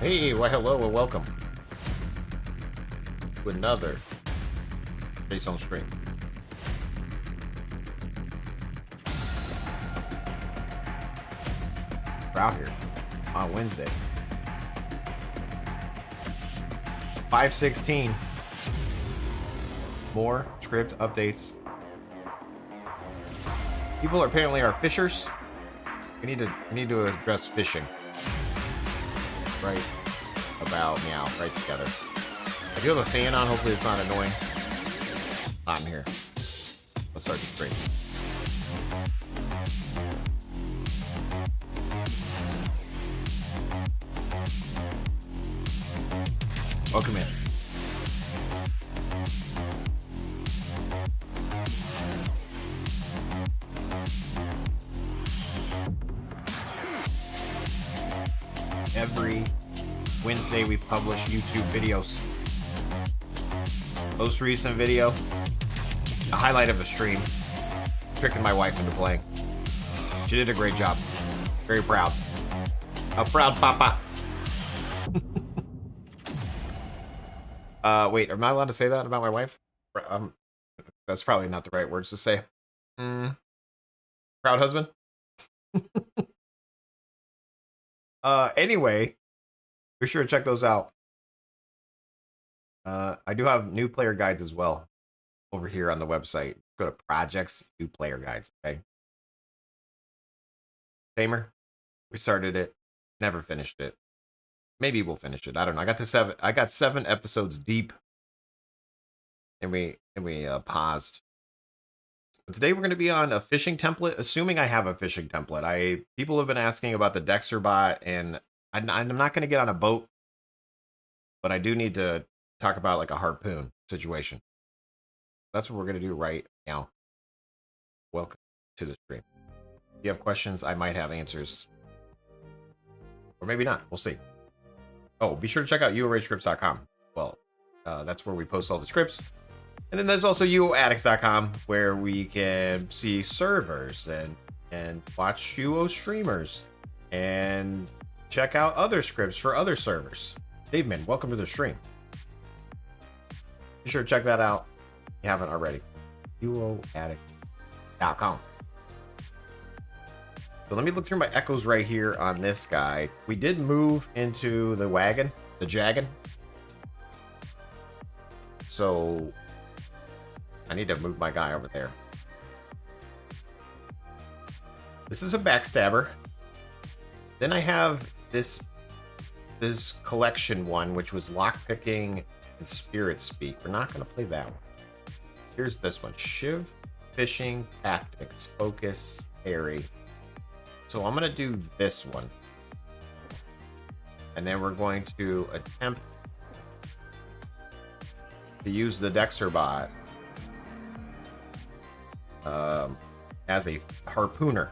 Hey, why hello and welcome to another Jaseowns stream. We're out here on Wednesday. 5:16. More script updates. People apparently are fishers. We need to address fishing. Right about meow, right together. I do have a fan on, hopefully it's not annoying. Not in here. Let's start the stream. Welcome in. Every Wednesday we publish YouTube videos. Most recent video, a highlight of a stream, tricking my wife into playing. She did a great job. Very proud. A proud papa. Wait, am I allowed to say that about my wife? That's probably not the right words to say. Proud husband? Anyway, be sure to check those out. I do have new player guides as well over here on the website. Go to projects, new player guides, okay? Tamer, we started it, never finished it. Maybe we'll finish it. I don't know. I got 7 episodes deep, and we paused. But today we're going to be on a fishing template, assuming I have a fishing template. People have been asking about the Dexterbot, and I'm not going to get on a boat, but I do need to talk about like a harpoon situation. That's what we're going to do right now. Welcome to the stream. If you have questions, I might have answers. Or maybe not. We'll see. Oh, be sure to check out uoragecrypts.com. Well, that's where we post all the scripts. And then there's also uoaddicts.com, where we can see servers and watch UO streamers and check out other scripts for other servers. Daveman, welcome to the stream. Be sure to check that out if you haven't already. uoaddicts.com. So let me look through my echoes right here on this guy. We did move into the wagon, the Jagon. So I need to move my guy over there. This is a backstabber. Then I have this collection one, which was lockpicking and spirit speak. We're not going to play that one. Here's this one: Shiv, fishing, tactics, focus, parry. So I'm going to do this one. And then we're going to attempt to use the Dexterbot as a harpooner.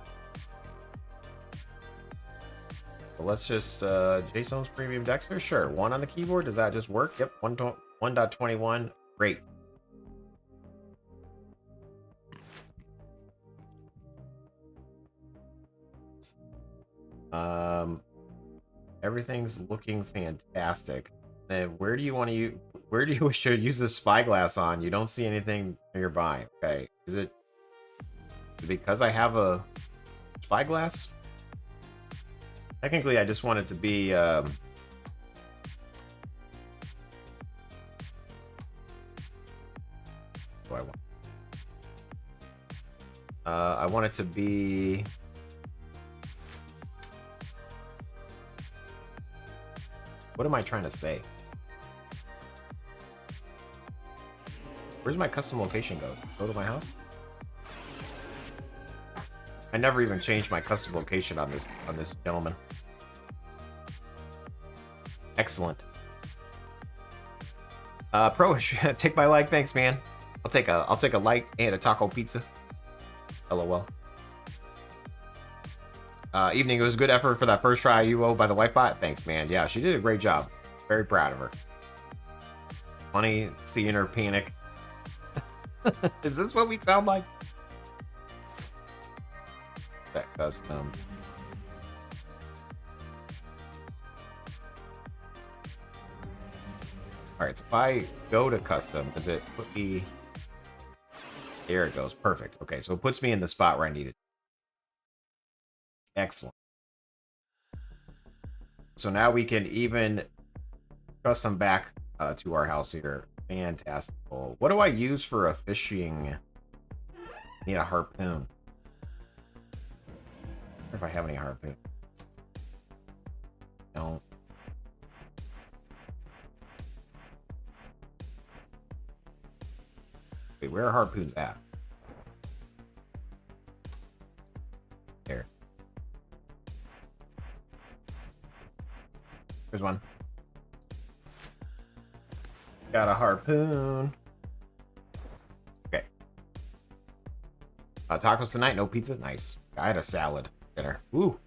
So let's just Jaseowns Premium Dexter. Sure. 1 on the keyboard. Does that just work? Yep. 1.21. Great. Everything's looking fantastic. And where do you wish to use the spyglass on? You don't see anything nearby. Okay. Is it because I have a spyglass? Technically, I just want it to be what do I want? I want it to be what am I trying to say? Where's my custom location go? Go to my house? I never even changed my custom location on this gentleman. Excellent. Pro, take my like, thanks, man. I'll take a like and a taco pizza. LOL. Evening, it was a good effort for that first try UO by the wife bot. Thanks, man. Yeah, she did a great job. Very proud of her. Funny seeing her panic. Is this what we sound like? That custom. All right, so if I go to custom, does it put me... There it goes. Perfect. Okay, so it puts me in the spot where I need it. Excellent. So now we can even custom back to our house here. Fantastic. What do I use for a fishing? Need a harpoon. I wonder if I have any harpoon. Don't. Wait, where are harpoons at? There. There's one. Got a harpoon. Okay. Tacos tonight, no pizza. Nice. I had a salad dinner. Ooh.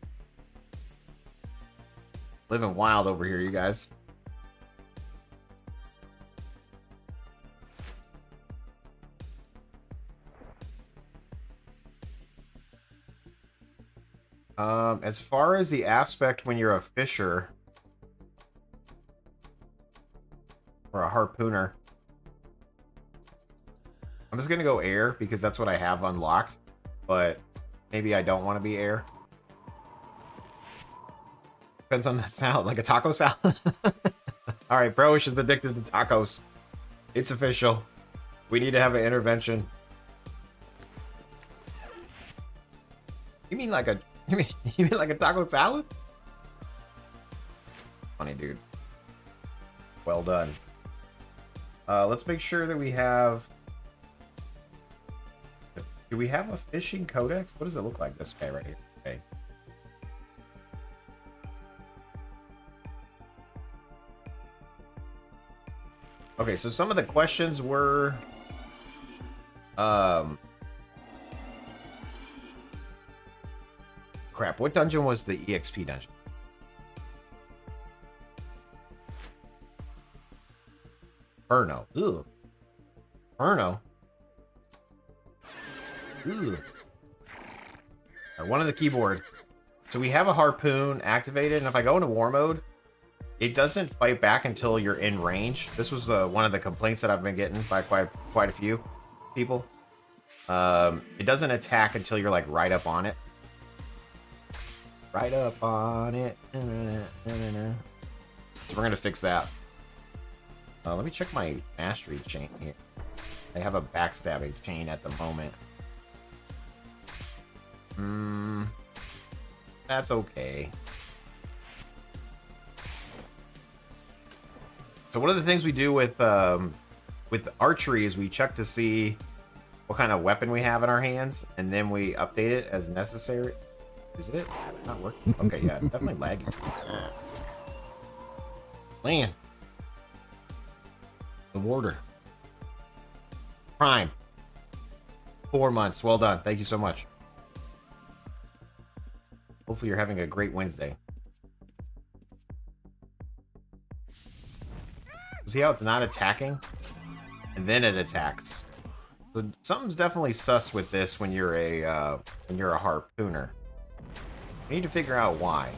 Living wild over here, you guys. As far as the aspect when you're a fisher or a harpooner, I'm just gonna go air because that's what I have unlocked, but maybe I don't want to be air. Depends on the salad, like a taco salad. All right, Broish is addicted to tacos. It's official. We need to have an intervention. You mean like a you mean like a taco salad? Funny, dude. Well done. Let's make sure that we have... Do we have a fishing codex? What does it look like? This guy right here. Okay. Okay, so some of the questions were... Crap, what dungeon was the EXP dungeon? Inferno. Ugh. Inferno. Ugh. One on the keyboard. So we have a harpoon activated, and if I go into war mode, it doesn't fight back until you're in range. This was one of the complaints that I've been getting by quite a few people. It doesn't attack until you're like right up on it. Right up on it. So we're gonna fix that. Let me check my mastery chain here. I have a backstabbing chain at the moment. That's okay. So one of the things we do with archery is we check to see what kind of weapon we have in our hands, and then we update it as necessary. Is it not working? Okay, yeah, it's definitely lagging. Land. The warder. Prime. 4 months. Well done. Thank you so much. Hopefully you're having a great Wednesday. See how it's not attacking? And then it attacks. So something's definitely sus with this when you're a harpooner. We need to figure out why.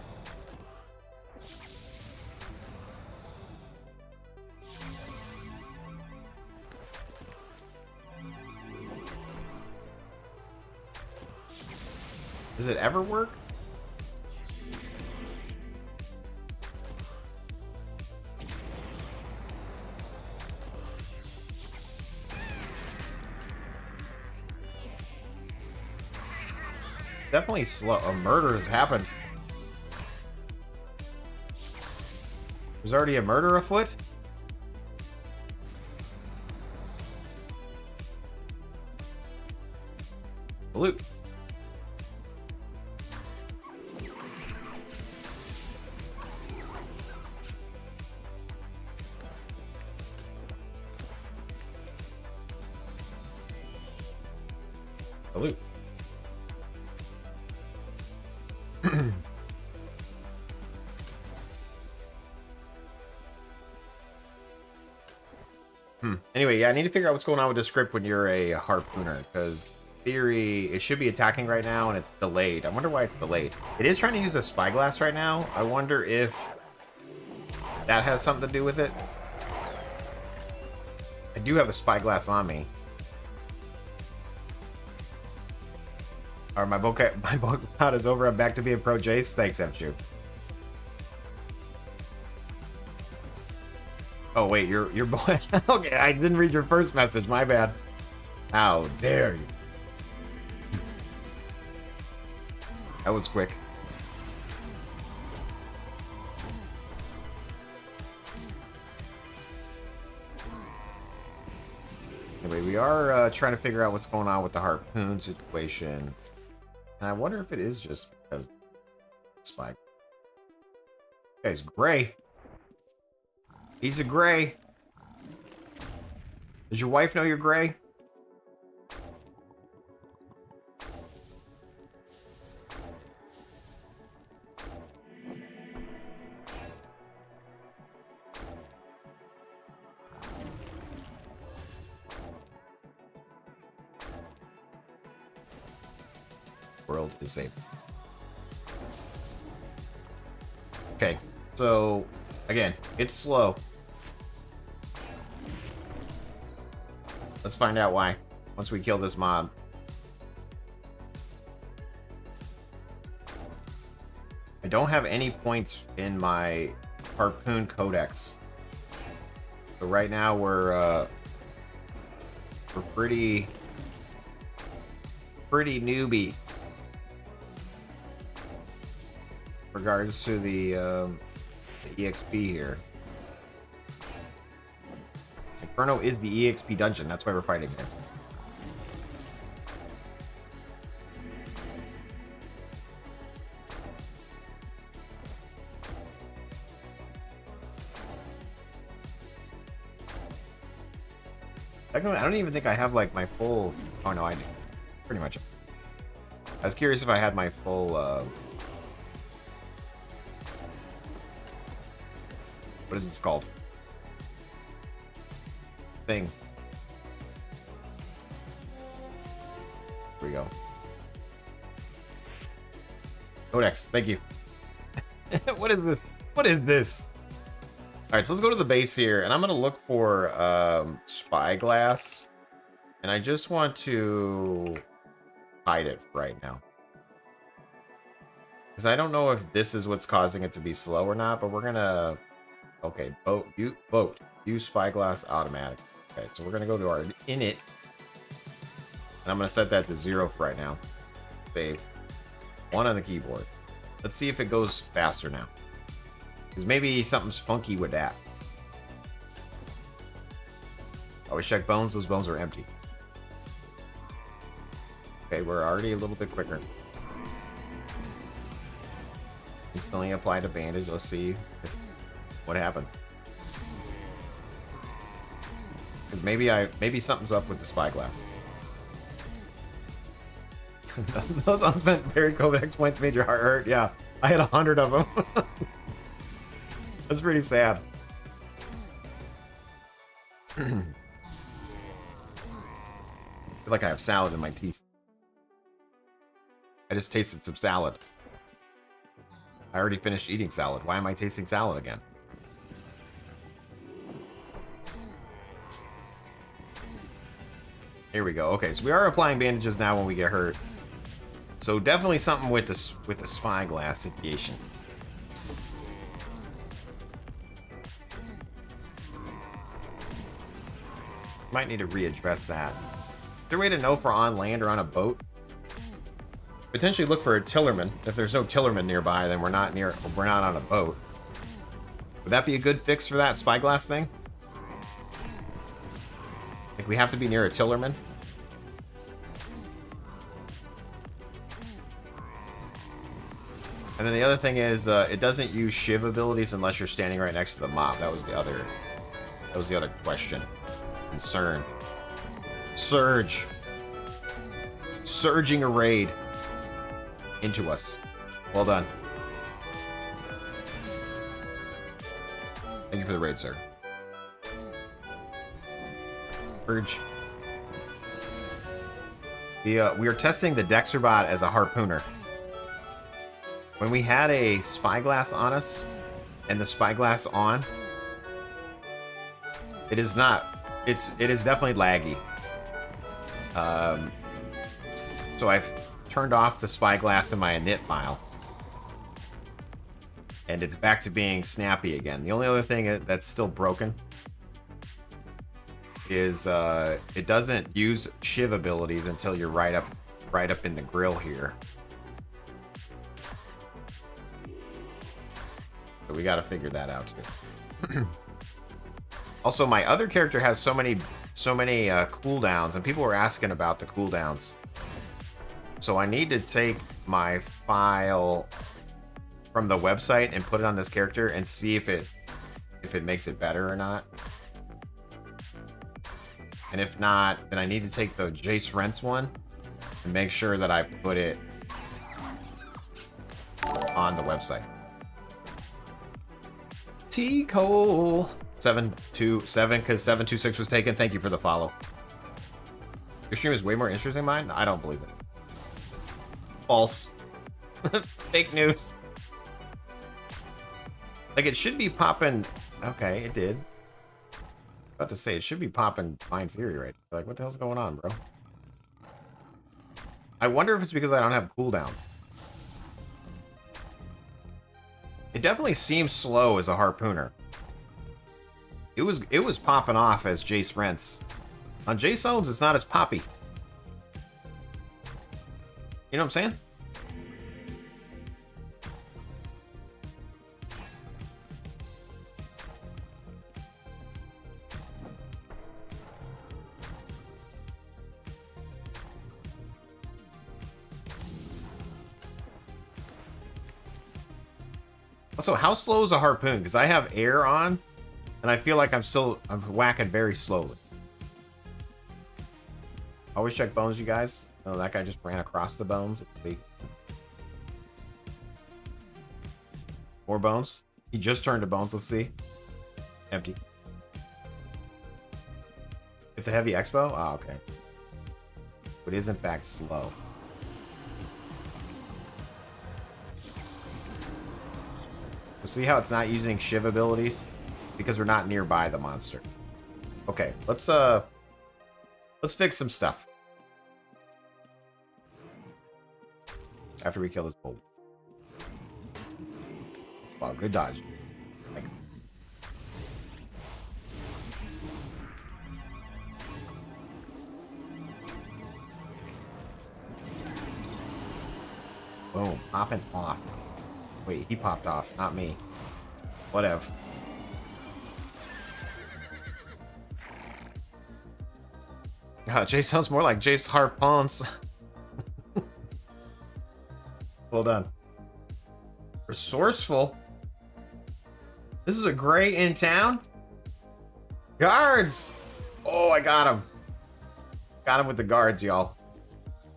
Does it ever work? Definitely slow. A murder has happened. There's already a murder afoot? Loot. Loot. Anyway, yeah, I need to figure out what's going on with the script when you're a harpooner, because theory, it should be attacking right now, and it's delayed. I wonder why it's delayed. It is trying to use a spyglass right now. I wonder if that has something to do with it. I do have a spyglass on me. Alright, my book out is over. I'm back to being pro Jace. Thanks, Mchu. Oh wait, your boy. Okay, I didn't read your first message. My bad. How dare you? That was quick. Anyway, we are trying to figure out what's going on with the harpoon situation. And I wonder if it is just because Spike. This guy's gray. He's a gray. Does your wife know you're gray? World is safe. Okay, so again, it's slow. Let's find out why once we kill this mob. I don't have any points in my harpoon codex, so right now we're pretty newbie regards to the EXP here. Inferno is the EXP dungeon. That's why we're fighting there. I don't even think I have like my full. Oh no, I do. Pretty much. I was curious if I had my full. What is this called? Thing. Here we go. Codex, thank you. What is this? What is this? Alright, so let's go to the base here, and I'm gonna look for spyglass. And I just want to hide it right now. Because I don't know if this is what's causing it to be slow or not, but we're gonna. Okay, boat. Use spyglass automatic. Okay, so we're gonna go to our init. And I'm gonna set that to 0 for right now. Save. 1 on the keyboard. Let's see if it goes faster now. Because maybe something's funky with that. Always check bones. Those bones are empty. Okay, we're already a little bit quicker. Instantly applied a bandage. Let's see what happens. Because maybe something's up with the spyglass. Those unspent buried codex points made your heart hurt. Yeah, I had 100 of them. That's pretty sad. I feel like I have salad in my teeth. I just tasted some salad. I already finished eating salad. Why am I tasting salad again? Here we go. Okay, so we are applying bandages now when we get hurt. So definitely something with the spyglass situation. Might need to readdress that. Is there a way to know if we're on land or on a boat? Potentially look for a tillerman. If there's no tillerman nearby, then we're not on a boat. Would that be a good fix for that spyglass thing? Like we have to be near a tillerman? And then the other thing is, it doesn't use shiv abilities unless you're standing right next to the mob. That was the other question. Concern. Surge. Surging a raid into us. Well done. Thank you for the raid, sir. Urge. We are testing the Dexterbot as a harpooner. When we had a spyglass on us and the spyglass on, it is not it is definitely laggy. So I've turned off the spyglass in my init file. And it's back to being snappy again. The only other thing that's still broken is it doesn't use shiv abilities until you're right up in the grill here. So we got to figure that out too. Also, my other character has so many cooldowns, and people were asking about the cooldowns. So I need to take my file from the website and put it on this character and see if it makes it better or not. And if not, then I need to take the Jaseowns one and make sure that I put it on the website. T Cole 727 because 726 was taken. Thank you for the follow. Your stream is way more interesting than mine? I don't believe it. False. Fake news. Like, it should be popping. Okay, it did. About to say, it should be popping Fine Fury right. Like, what the hell's going on, bro? I wonder if it's because I don't have cooldowns. It definitely seems slow as a harpooner. It was popping off as Jaseowns. On Jaseowns, it's not as poppy. You know what I'm saying? Also, how slow is a harpoon? Because I have air on, and I feel like I'm whacking very slowly. Always check bones, you guys. Oh, that guy just ran across the bones. More bones. He just turned to bones. Let's see. Empty. It's a heavy expo? Oh, okay. But it is, in fact, slow. See how it's not using shiv abilities? Because we're not nearby the monster. Okay, let's fix some stuff. After we kill this bull. Wow, good dodge. Thanks. Boom, popping off. Wait, he popped off, not me. Whatever. God, Jay sounds more like Jace Harpons. Well done. Resourceful. This is a gray in town? Guards! Oh, I got him. Got him with the guards, y'all.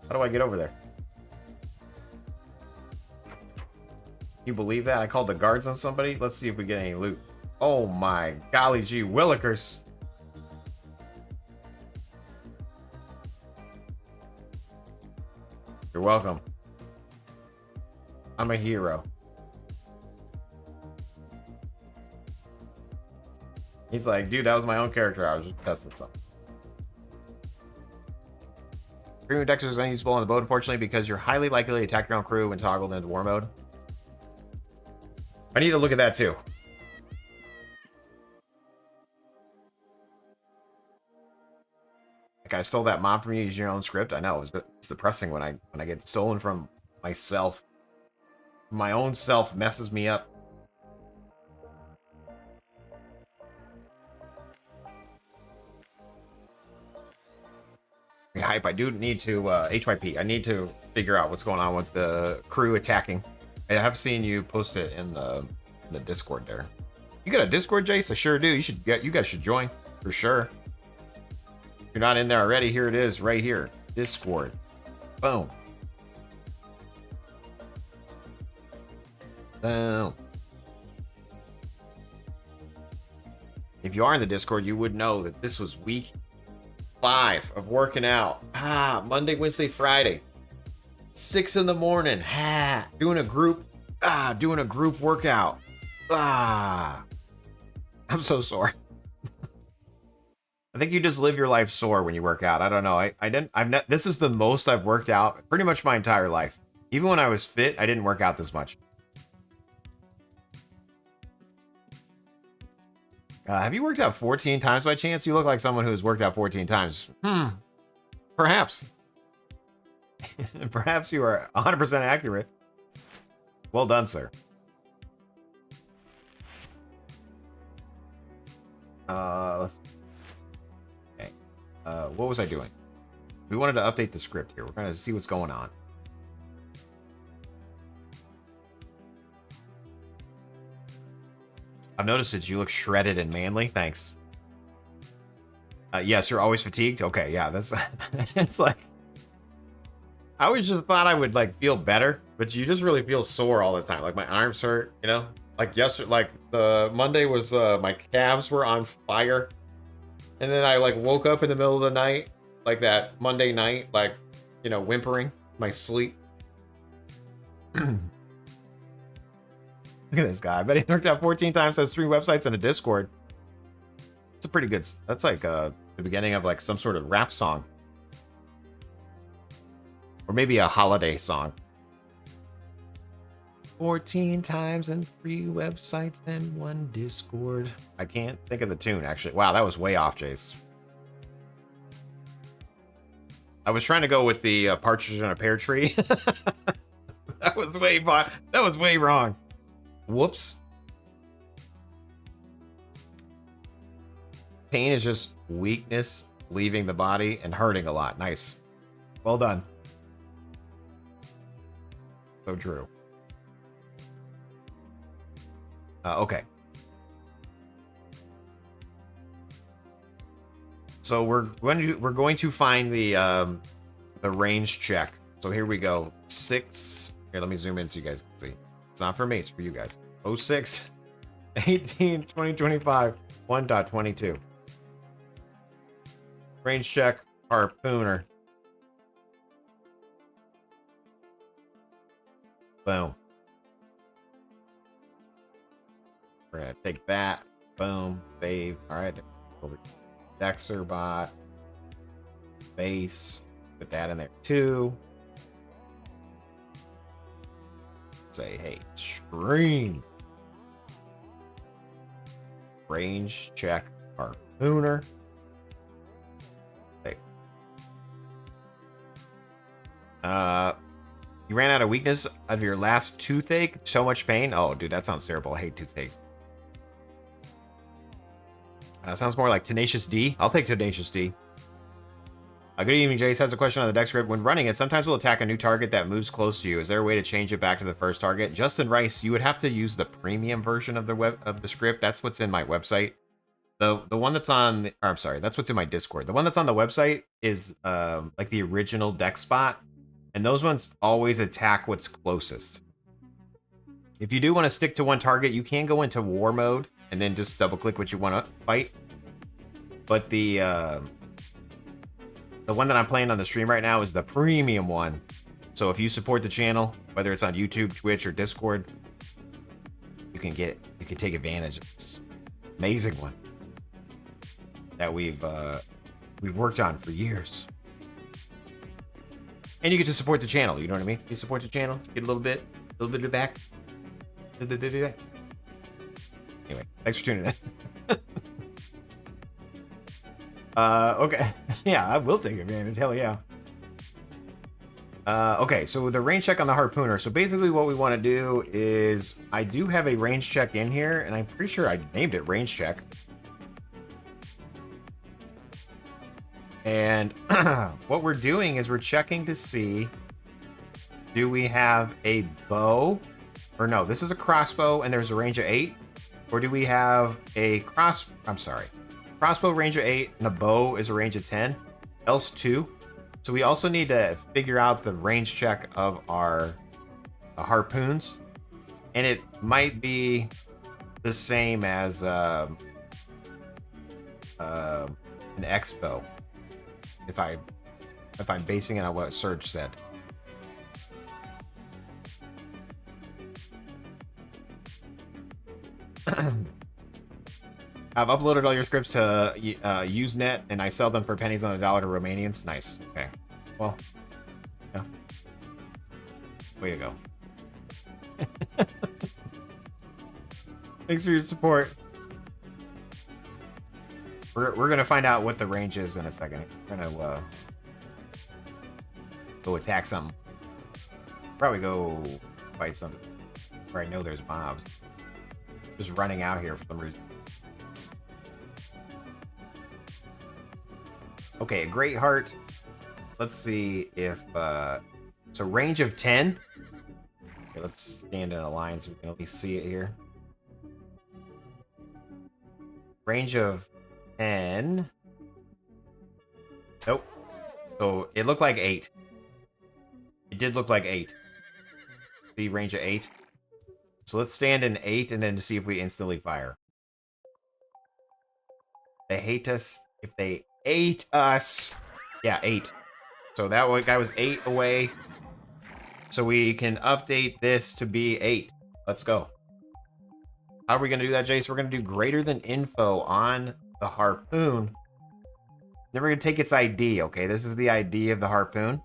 How do I get over there? You believe that? I called the guards on somebody? Let's see if we get any loot. Oh my golly gee willikers. You're welcome. I'm a hero. He's like, dude, that was my own character. I was just testing something. Premium Dexter is unusable on the boat, unfortunately, because you're highly likely to attack your own crew when toggled into war mode. I need to look at that too. Like, I stole that mob from you using your own script. I know, it's depressing when I get stolen from myself. My own self messes me up. Hype, I do need to HYP. I need to figure out what's going on with the crew attacking. I have seen you post it in the Discord there. You got a Discord, Jace? I sure do. You guys should join for sure. If you're not in there already, here it is, right here. Discord. Boom. Boom. If you are in the Discord, you would know that this was week 5 of working out. Monday, Wednesday, Friday. 6 in the morning. Doing a group workout. I'm so sore. I think you just live your life sore when you work out. I don't know. I didn't. This is the most I've worked out pretty much my entire life. Even when I was fit, I didn't work out this much. Have you worked out 14 times by chance? You look like someone who's worked out 14 times. Perhaps. Perhaps you are 100% accurate. Well done, sir. Let's... Okay. What was I doing? We wanted to update the script here. We're going to see what's going on. I've noticed that you look shredded and manly. Thanks. Yes, you're always fatigued. Okay, yeah, that's... it's like... I always just thought I would, like, feel better, but you just really feel sore all the time. Like, my arms hurt, you know? Like, yesterday, like, the Monday was, my calves were on fire. And then I, like, woke up in the middle of the night, like that Monday night, like, you know, whimpering my sleep. Look at this guy. I bet he worked out 14 times, has 3 websites and a Discord. It's a pretty good... That's like the beginning of like some sort of rap song. Or maybe a holiday song. 14 times and 3 websites and 1 Discord. I can't think of the tune, actually. Wow, that was way off, Jace. I was trying to go with the Partridge in a Pear Tree. That was way wrong. Whoops. Pain is just weakness leaving the body and hurting a lot. Nice. Well done. So true. Okay. So we're going to find the range check. So here we go. 6. Here, let me zoom in so you guys can see. It's not for me, it's for you guys. 06 18 2025 1.22. Range check, Harpooner. Boom. We're gonna take that. Boom. Save. Alright. Over Dexterbot. Base. Put that in there too. Say, hey, stream. Range check, Harpooner. Hey. You ran out of weakness of your last toothache? So much pain? Oh, dude, that sounds terrible. I hate toothaches. Sounds more like Tenacious D. I'll take Tenacious D. Good evening, Jace has a question on the Dex Script. When running it, sometimes we'll attack a new target that moves close to you. Is there a way to change it back to the first target? Justin Rice, you would have to use the premium version of the script. That's what's in my website. The one that's on, or I'm sorry, that's what's in my Discord. The one that's on the website is like the original Dexbot, and those ones always attack what's closest. If you do want to stick to one target, you can go into war mode and then just double click what you want to fight. But the one that I'm playing on the stream right now is the premium one. So if you support the channel, whether it's on YouTube, Twitch, or Discord, you can take advantage of this amazing one that we've worked on for years. And you get to support the channel, you know what I mean? You support the channel, get a little bit of back. Anyway, thanks for tuning in. Okay. Yeah, I will take advantage. Hell yeah. Okay, so the range check on the Harpooner. So basically what we want to do is, I do have a range check in here, and I'm pretty sure I named it range check. And what we're doing is we're checking to see, do we have a bow? Or no, this is a crossbow and there's a range of 8. Or do we have a crossbow range of 8 and a bow is a range of 10? Else 2. So we also need to figure out the range check of our harpoons. And it might be the same as an X-bow. If I'm basing it on what Serge said. I've uploaded all your scripts to Usenet, and I sell them for pennies on the dollar to Romanians. Nice. Okay. Well, yeah. Way to go. Thanks for your support. We're gonna find out what the range is in a second. We're gonna go attack something. Probably go fight something where I know there's mobs. Just running out here for some reason. Okay, a great heart. Let's see if so range of 10. Okay, let's stand in a line so we can at least see it here. Range of 10. Nope. So it looked like 8. It did look like 8. See, range of 8. So let's stand in 8 and then see if we instantly fire. They hate us if they ate us. Yeah, 8. So that guy was 8 away. So we can update this to be 8. Let's go. How are we going to do that, Jace? We're going to do greater than info on the harpoon. Then we're going to take its ID, okay? This is the ID of the harpoon.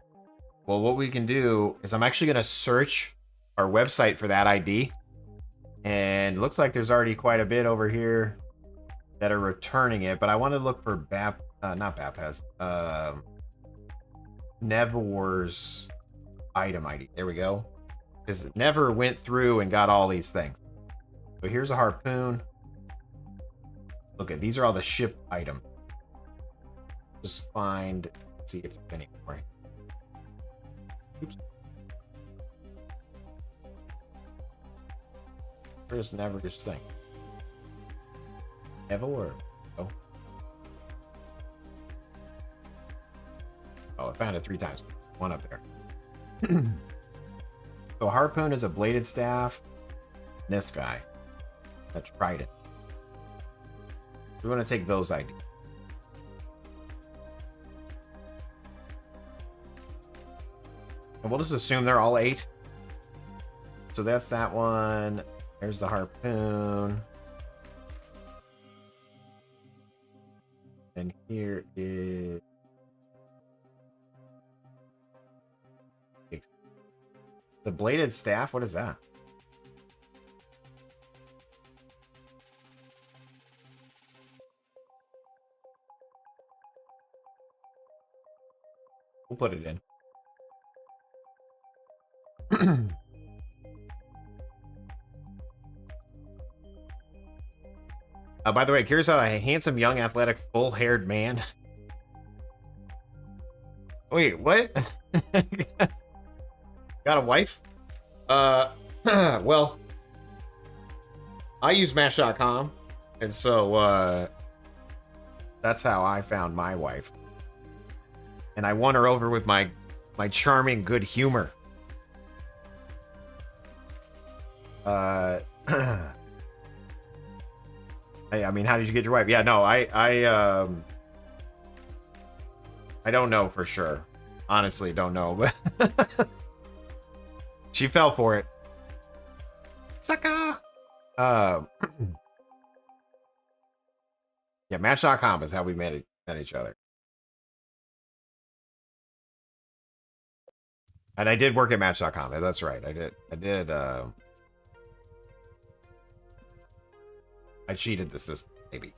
Well, what we can do is I'm actually going to search our website for that ID. And it looks like there's already quite a bit over here that are returning it. But I want to look for not Bapaz. Nevor's item ID. There we go. Because it never went through and got all these things. So here's a harpoon. Look at these are all the ship items. Just find. Let's see if it's any more. Oops. Where's Nevor's thing? Nevor. Oh. Oh, I found it 3 times. One up there. So harpoon is a bladed staff. This guy. A trident. We want to take those ideas. And we'll just assume they're all 8. So that's that one. There's the harpoon. And here is the bladed staff. What is that? We'll put it in. By the way, curious how a handsome, young, athletic, full-haired man. Wait, what? Got a wife? Well, I use Match.com, and so that's how I found my wife. And I won her over with my charming good humor. I mean, how did you get your wife? Yeah, no, I don't know for sure. Honestly, don't know, but she fell for it. Sucker. Yeah, Match.com is how we met each other. And I did work at Match.com. That's right. I cheated the system, maybe.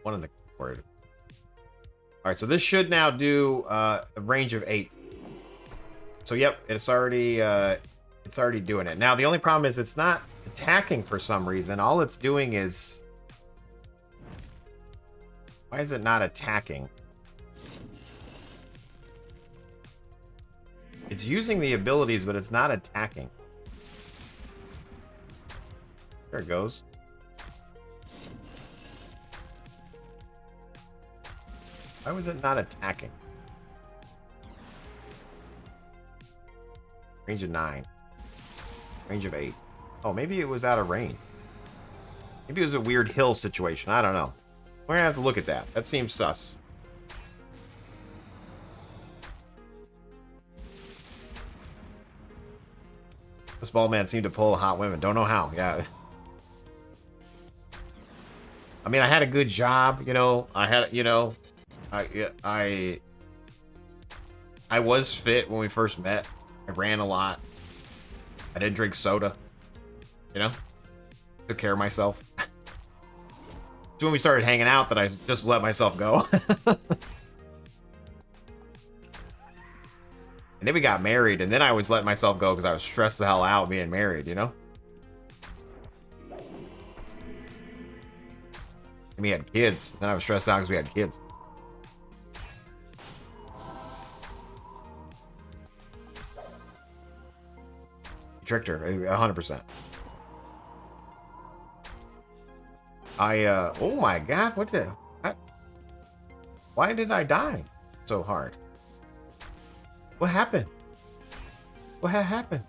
One in the word. All right, so this should now do a range of 8. So yep, it's already doing it. Now the only problem is it's not attacking for some reason. All it's doing is, why is it not attacking? It's using the abilities, but it's not attacking. There it goes. Why was it not attacking? Range of 9. Range of 8. Oh, maybe it was out of range. Maybe it was a weird hill situation. I don't know. We're gonna have to look at that. That seems sus. This bald man seemed to pull hot women. Don't know how. Yeah. I mean, I had a good job, you know. I had, you know, I was fit when we first met. I ran a lot. I didn't drink soda. You know? Took care of myself. It's when we started hanging out that I just let myself go. And then we got married, and then I always let myself go because I was stressed the hell out being married, you know? And we had kids. Then I was stressed out because we had kids. Tricked her, 100%. Oh my god, what the... Why did I die so hard? What happened? What happened?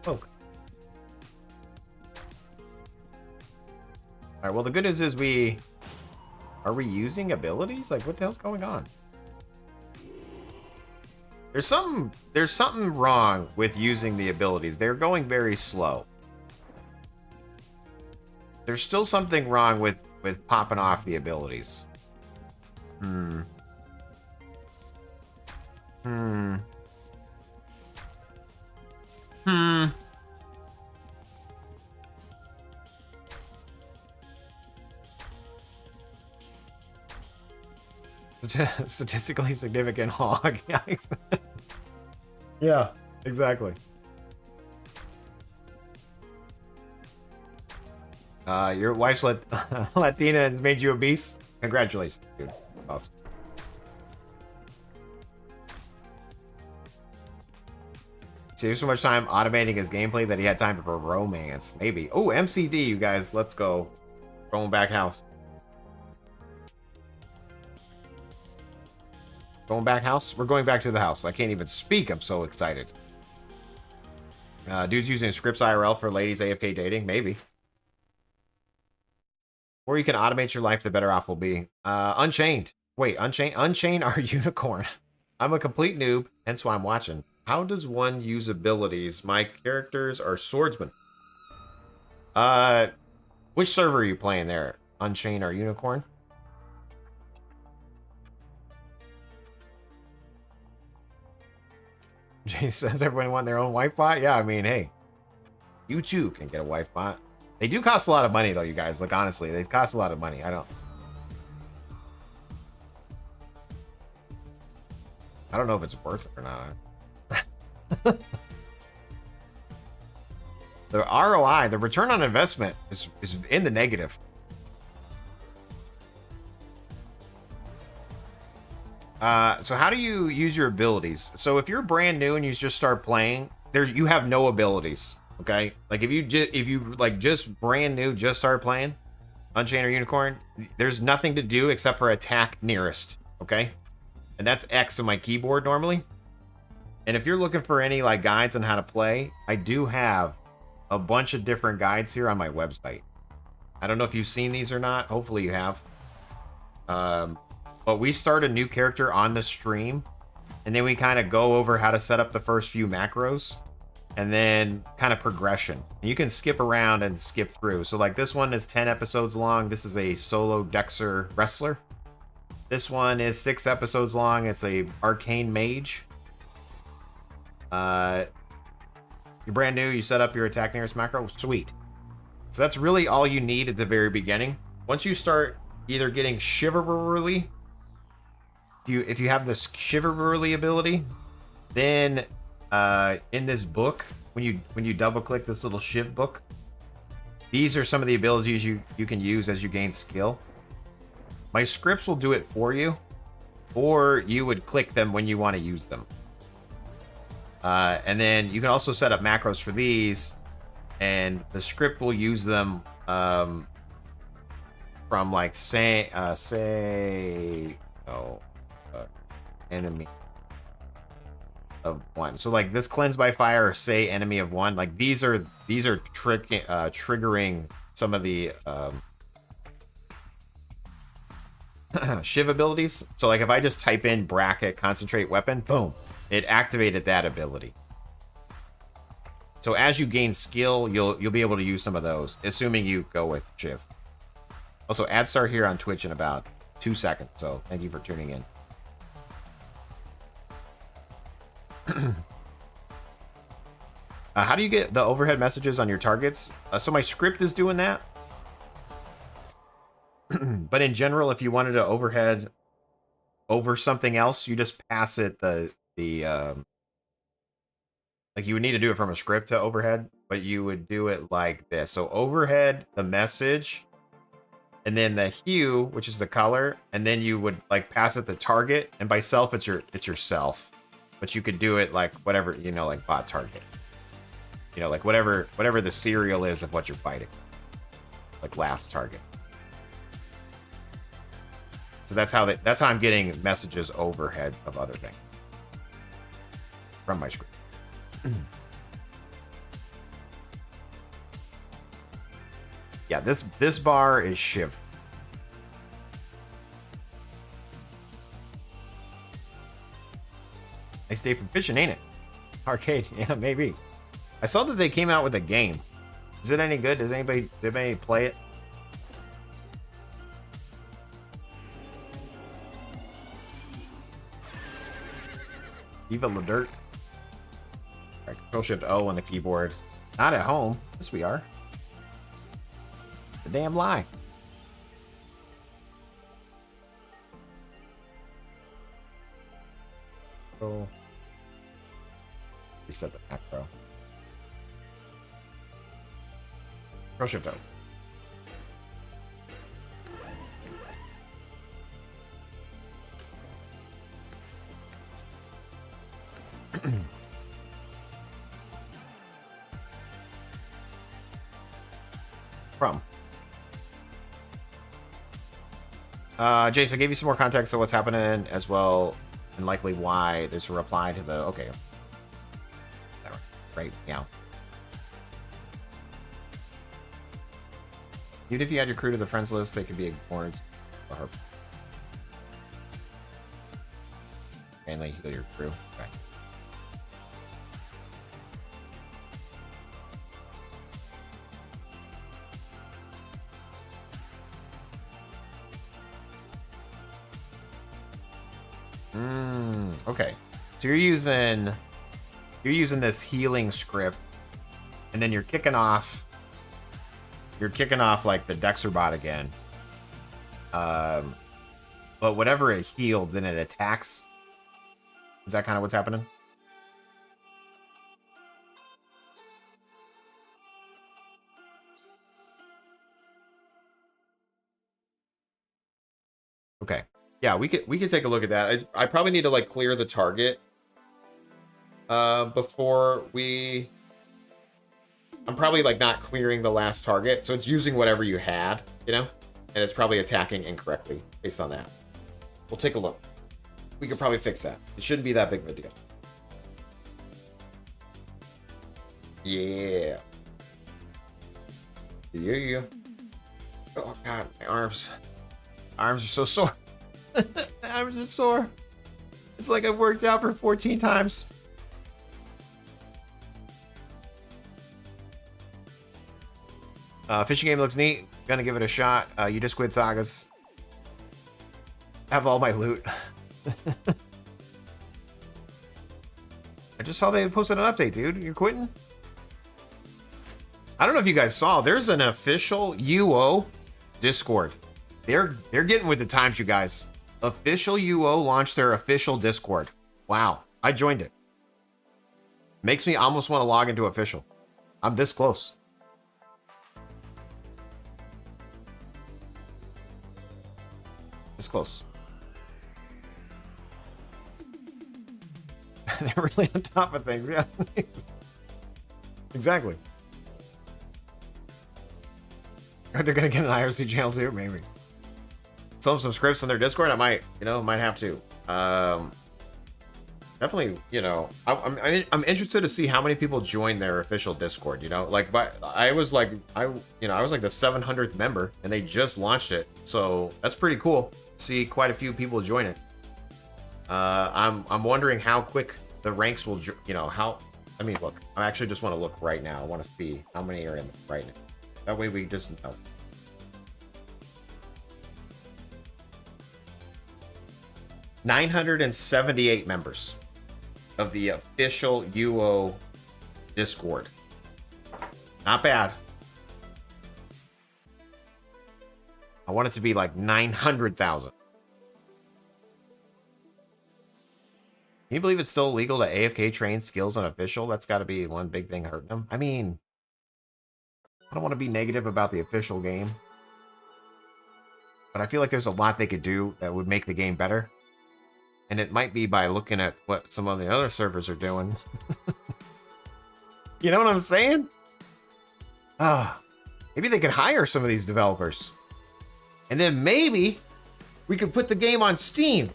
Oh. Alright, well the good news is we... Are we using abilities? Like, what the hell's going on? There's something wrong with using the abilities. They're going very slow. There's still something wrong with popping off the abilities. Statistically significant hog. Yeah, exactly. Your wife's Latina and made you obese? Congratulations, dude. Awesome. Saves so much time automating his gameplay that he had time for romance. Maybe. Oh, MCD, you guys. Let's go. Going back house. Going back house? We're going back to the house. I can't even speak. I'm so excited. Dude's using scripts IRL for ladies AFK dating? Maybe. Or you can automate your life, the better off will be. Unchained. Wait, Unchain our unicorn. I'm a complete noob, hence why I'm watching. How does one use abilities? My characters are swordsmen. Which server are you playing there? Unchain our unicorn? Jay says everyone want their own wife bot? Yeah, I mean, hey. You too can get a wife bot. They do cost a lot of money, though, you guys. Like, honestly, they cost a lot of money. I don't know if it's worth it or not. The ROI, the return on investment, is in the negative. So how do you use your abilities? So if you're brand new and you just start playing, you have no abilities. Okay, like if you like just brand new, just start playing Unchained or Unicorn, there's nothing to do except for attack nearest. Okay, and that's X on my keyboard normally. And if you're looking for any like guides on how to play, I do have a bunch of different guides here on my website. I don't know if you've seen these or not. Hopefully you have. But we start a new character on the stream, and then we kind of go over how to set up the first few macros, and then kind of progression. And you can skip around and skip through. So like this one is 10 episodes long. This is a solo Dexter wrestler. This one is 6 episodes long. It's a arcane mage. You're brand new. You set up your attack nearest macro. Sweet. So that's really all you need at the very beginning. Once you start either getting chivalry, if you have this chivalry ability, then in this book, when you double click this little shiv book, these are some of the abilities you can use as you gain skill. My scripts will do it for you, or you would click them when you want to use them. And then you can also set up macros for these, and the script will use them from like enemy of 1. So like this cleanse by fire or say enemy of 1. Like these are triggering some of the shiv abilities. So like if I just type in bracket concentrate weapon, boom, it activated that ability. So as you gain skill, you'll be able to use some of those, assuming you go with shiv. Also, ads start here on Twitch in about 2 seconds, so thank you for tuning in. How do you get the overhead messages on your targets? So my script is doing that. But in general, if you wanted to overhead over something else, you just pass it like you would need to do it from a script to overhead, but you would do it like this. So overhead the message, and then the hue, which is the color, and then you would like pass it the target, and by self it's yourself. But you could do it like whatever, you know, like bot target. You know, like whatever the serial is of what you're fighting. Like last target. So that's how I'm getting messages overhead of other things from my script. Yeah, this bar is shiv. Nice day from fishing, ain't it? Arcade, yeah, maybe. I saw that they came out with a game. Is it any good? Did anybody play it? Viva La Dirt. Right, Control Shift O on the keyboard. Not at home. Yes, we are. The damn lie. Control. Reset the macro. Control Shift O. From Jace, I gave you some more context of what's happening as well, and likely why. There's a reply to the okay. Right, yeah. Even if you add your crew to the friends list, they could be ignored. Mainly heal your crew. Okay. Okay. So you're using this healing script, and then you're kicking off like the Dexterbot again. But whatever it healed, then it attacks. Is that kind of what's happening? Okay. Yeah, we could take a look at that. I probably need to like clear the target before we. I'm probably like not clearing the last target, so it's using whatever you had, you know, and it's probably attacking incorrectly based on that. We'll take a look. We could probably fix that. It shouldn't be that big of a deal. Yeah. Yeah. Oh god, my arms. My arms are so sore. My arms are sore. It's like I've worked out for 14 times. Fishing game looks neat. Gonna give it a shot. You just quit Sagas. Have all my loot. I just saw they posted an update, dude. You're quitting? I don't know if you guys saw. There's an official UO Discord. They're getting with the times, you guys. Official UO launched their official Discord. Wow. I joined it. Makes me almost want to log into official. I'm this close. This close. They're really on top of things. Yeah. Exactly. They're gonna get an IRC channel too, maybe. Some scripts on their Discord. I might have to. Definitely, you know, I'm interested to see how many people join their official Discord. You know, like, but I was like the 700th member, and they just launched it, so that's pretty cool. see quite a few people join it. I'm wondering how quick the ranks will, you know, how. I mean, look, I actually just want to look right now. I want to see how many are in it right now. That way we just know. $978 members of the official UO Discord. Not bad. I want it to be like 900,000. Can you believe it's still illegal to AFK train skills on official? That's got to be one big thing hurting them. I mean, I don't want to be negative about the official game, but I feel like there's a lot they could do that would make the game better. And it might be by looking at what some of the other servers are doing. You know what I'm saying? Maybe they could hire some of these developers. And then maybe we could put the game on Steam.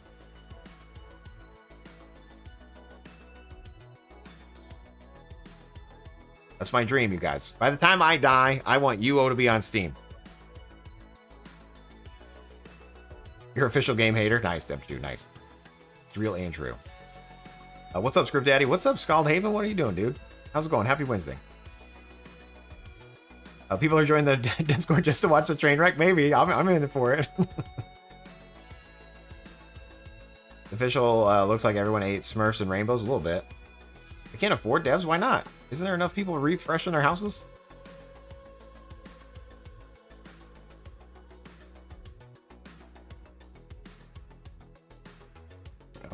That's my dream, you guys. By the time I die, I want UO to be on Steam. Your official game hater? Nice, Dempster. Nice. It's real Andrew. What's up, Script Daddy? What's up, Scald Haven? What are you doing, dude? How's it going? Happy Wednesday. People are joining the Discord just to watch the train wreck? Maybe. I'm in it for it. Official looks like everyone ate Smurfs and Rainbows a little bit. They can't afford devs? Why not? Isn't there enough people refreshing their houses?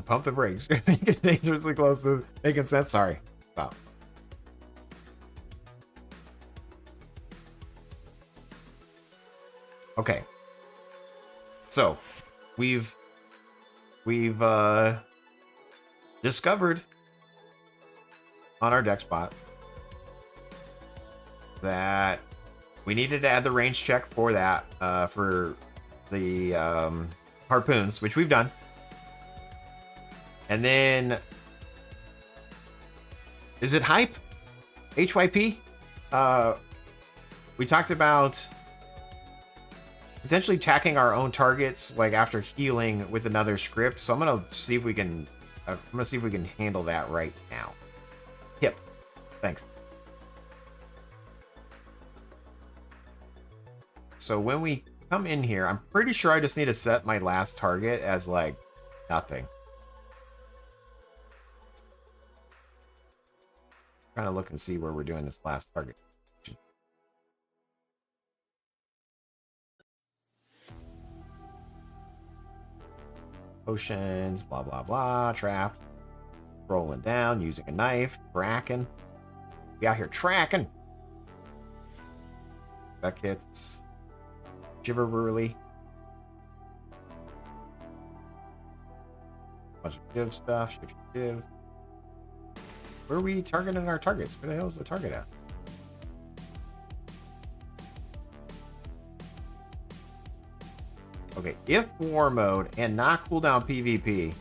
Pump the brakes. You're getting dangerously close to making sense. Sorry. Wow. Okay. So, we've discovered on our Dexterbot that we needed to add the range check for that, for the harpoons, which we've done. And then, is it hype? HYP? We talked about potentially tacking our own targets, like after healing with another script. So I'm gonna see if we can. I'm gonna see if we can handle that right now. Yep. Thanks. So when we come in here, I'm pretty sure I just need to set my last target as like nothing. Trying to look and see where we're doing this last target. Potions, blah, blah, blah, trapped. Rolling down, using a knife, tracking. We out here tracking. That kits. Jiverburly. Bunch of div stuff, shift div. Where are we targeting our targets? Where the hell is the target at? Okay, if war mode and not cooldown PvP.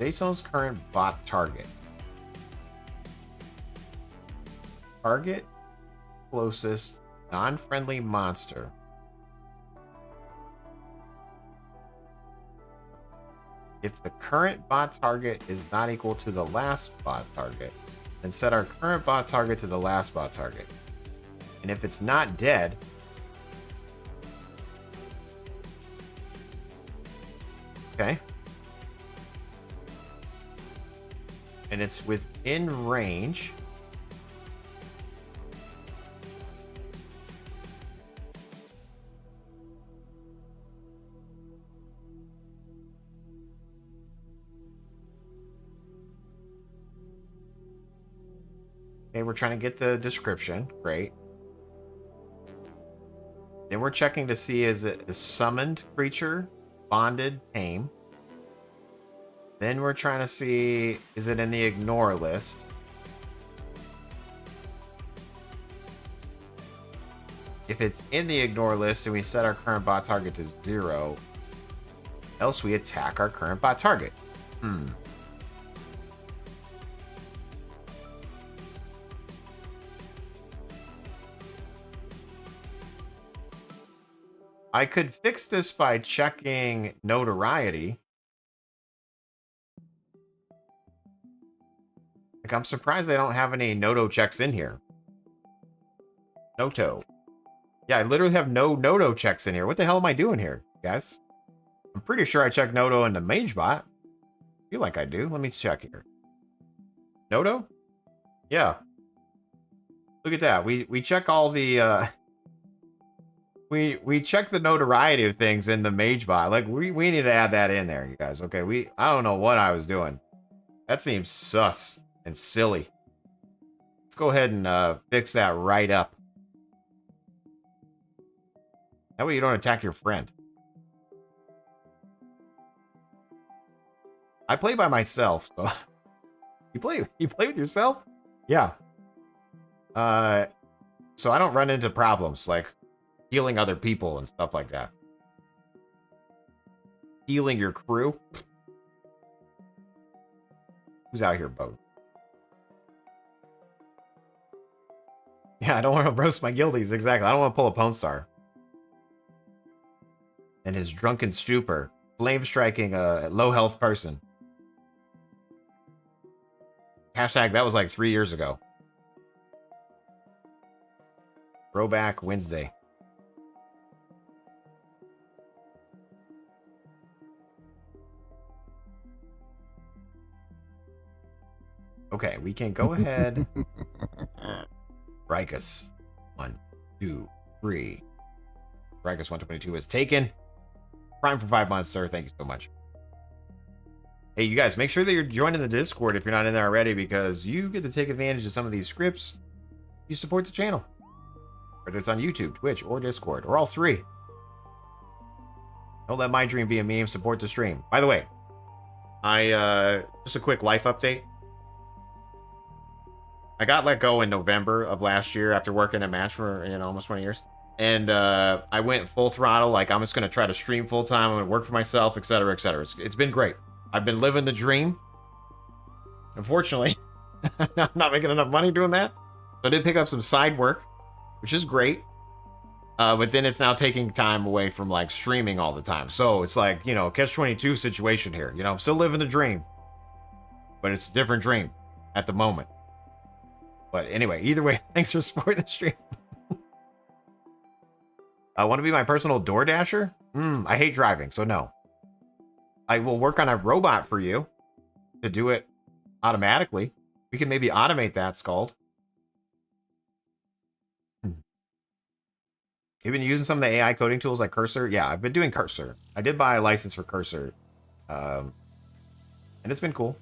Jaseowns' current bot target. Target closest non-friendly monster. If the current bot target is not equal to the last bot target, then set our current bot target to the last bot target. And if it's not dead, okay, and it's within range, okay, we're trying to get the description. Great. Then we're checking to see is it a summoned creature, bonded, tame. Then we're trying to see is it in the ignore list. If it's in the ignore list and we set our current bot target to 0, else we attack our current bot target. I could fix this by checking notoriety. Like, I'm surprised they don't have any Noto checks in here. Noto. Yeah, I literally have no Noto checks in here. What the hell am I doing here, guys? I'm pretty sure I checked Noto in the MageBot. I feel like I do. Let me check here. Noto? Yeah. Look at that. We check all the we check the notoriety of things in the MageBot. Like we need to add that in there, you guys. Okay, I don't know what I was doing. That seems sus and silly. Let's go ahead and fix that right up. That way you don't attack your friend. I play by myself, so you play with yourself? Yeah. So I don't run into problems like healing other people and stuff like that. Healing your crew? Who's out here, Bo? Yeah, I don't want to roast my guildies, exactly. I don't want to pull a Pwn Star. And his drunken stupor. Flame striking a low health person. Hashtag that was like 3 years ago. Throwback Wednesday. Okay, we can go ahead. Rikus. 1, 2, 3. Rikus 122 is taken. Prime for 5 months, sir. Thank you so much. Hey, you guys, make sure that you're joining the Discord if you're not in there already, because you get to take advantage of some of these scripts. You support the channel. Whether it's on YouTube, Twitch, or Discord, or all three. Don't let my dream be a meme. Support the stream. By the way, just a quick life update. I got let go in November of last year after working a match for, almost 20 years. And I went full throttle. Like, I'm just going to try to stream full time. I'm going to work for myself, etc., etc. It's been great. I've been living the dream. Unfortunately, I'm not making enough money doing that. So I did pick up some side work, which is great. But then it's now taking time away from, like, streaming all the time. So it's like, catch-22 situation here. I'm still living the dream. But it's a different dream at the moment. But anyway, either way, thanks for supporting the stream. I want to be my personal door dasher? I hate driving, so no. I will work on a robot for you to do it automatically. We can maybe automate that, Scald. You've been using some of the AI coding tools like Cursor? Yeah, I've been doing Cursor. I did buy a license for Cursor. And it's been cool.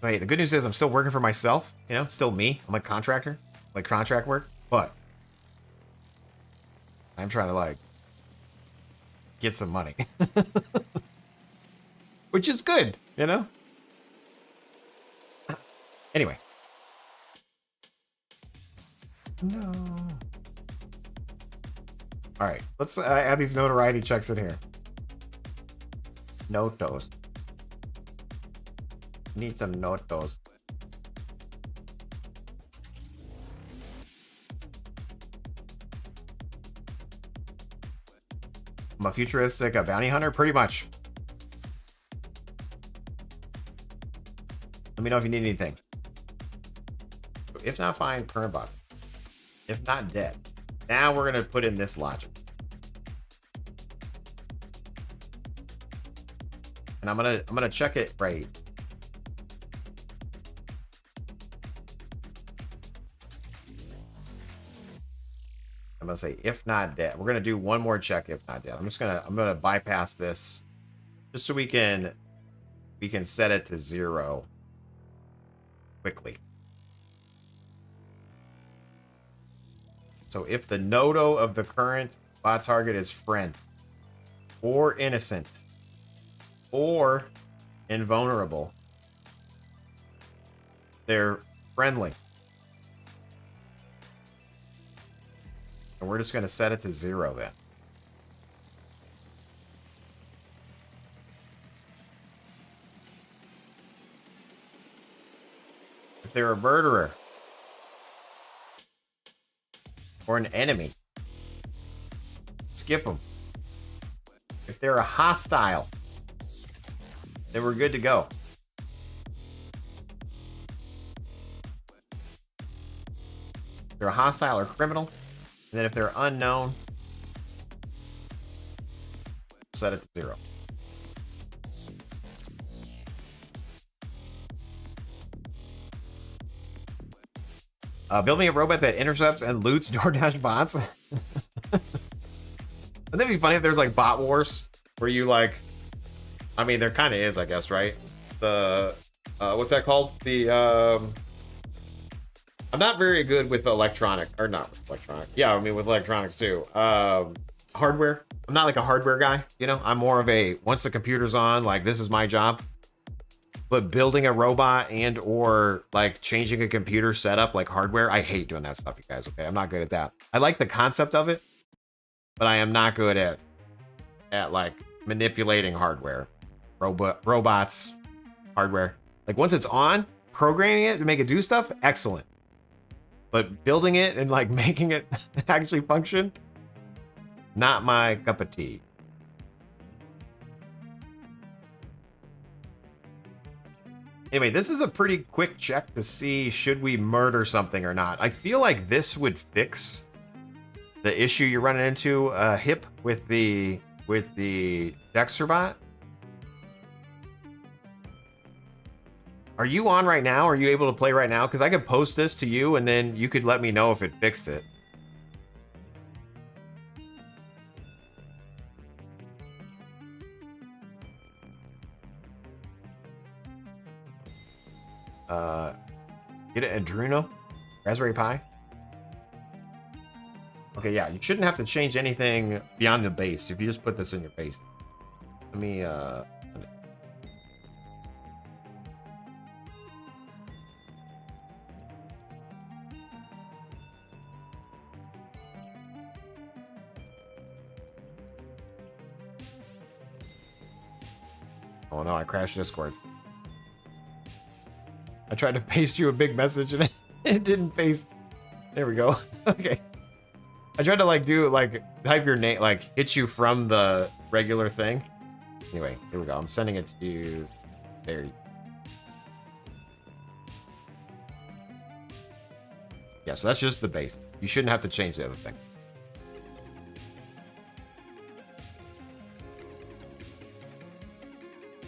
So, hey, the good news is I'm still working for myself. Still me. I'm a contractor. Like contract work. But I'm trying to, like, get some money. Which is good, Anyway. No. Alright, let's add these notoriety checks in here. Notos. Need some notos. I'm a futuristic bounty hunter, pretty much. Let me know if you need anything. If not, fine, current bot. If not, dead. Now we're gonna put in this logic. And I'm gonna check it right. I'm gonna say if not dead. We're gonna do one more check if not dead. I'm gonna bypass this just so we can set it to 0 quickly. So if the nodo of the current bot target is friend or innocent or invulnerable, they're friendly. And we're just going to set it to 0 then. If they're a murderer, or an enemy. Skip them. If they're a hostile, then we're good to go. If they're a hostile or criminal, and then if they're unknown, set it to 0. Build me a robot that intercepts and loots DoorDash bots. Wouldn't that be funny if there's like bot wars where you like, I mean, there kind of is, I guess, right? The, what's that called? The, I'm not very good with electronic, or not electronic. Yeah, I mean, with electronics too. Hardware. I'm not like a hardware guy, you know? I'm more of a, once the computer's on, like, this is my job. But building a robot and or like changing a computer setup like hardware, I hate doing that stuff, you guys, okay? I'm not good at that. I like the concept of it, but I am not good at like manipulating hardware. Robots, hardware. Like once it's on, programming it to make it do stuff, excellent. But building it and like making it actually function, not my cup of tea. Anyway, this is a pretty quick check to see should we murder something or not. I feel like this would fix the issue you're running into, Hip, with the Dexterbot. Are you on right now? Are you able to play right now? Because I could post this to you and then you could let me know if it fixed it. Get an Adruno? Raspberry Pi? Okay, yeah, you shouldn't have to change anything beyond the base if you just put this in your base. Let me, oh no, I crashed Discord. I tried to paste you a big message and it didn't paste. There we go. Okay. I tried to like do like type your name, like hit you from the regular thing. Anyway, here we go. I'm sending it to you. There. Yeah, so that's just the base. You shouldn't have to change the other thing.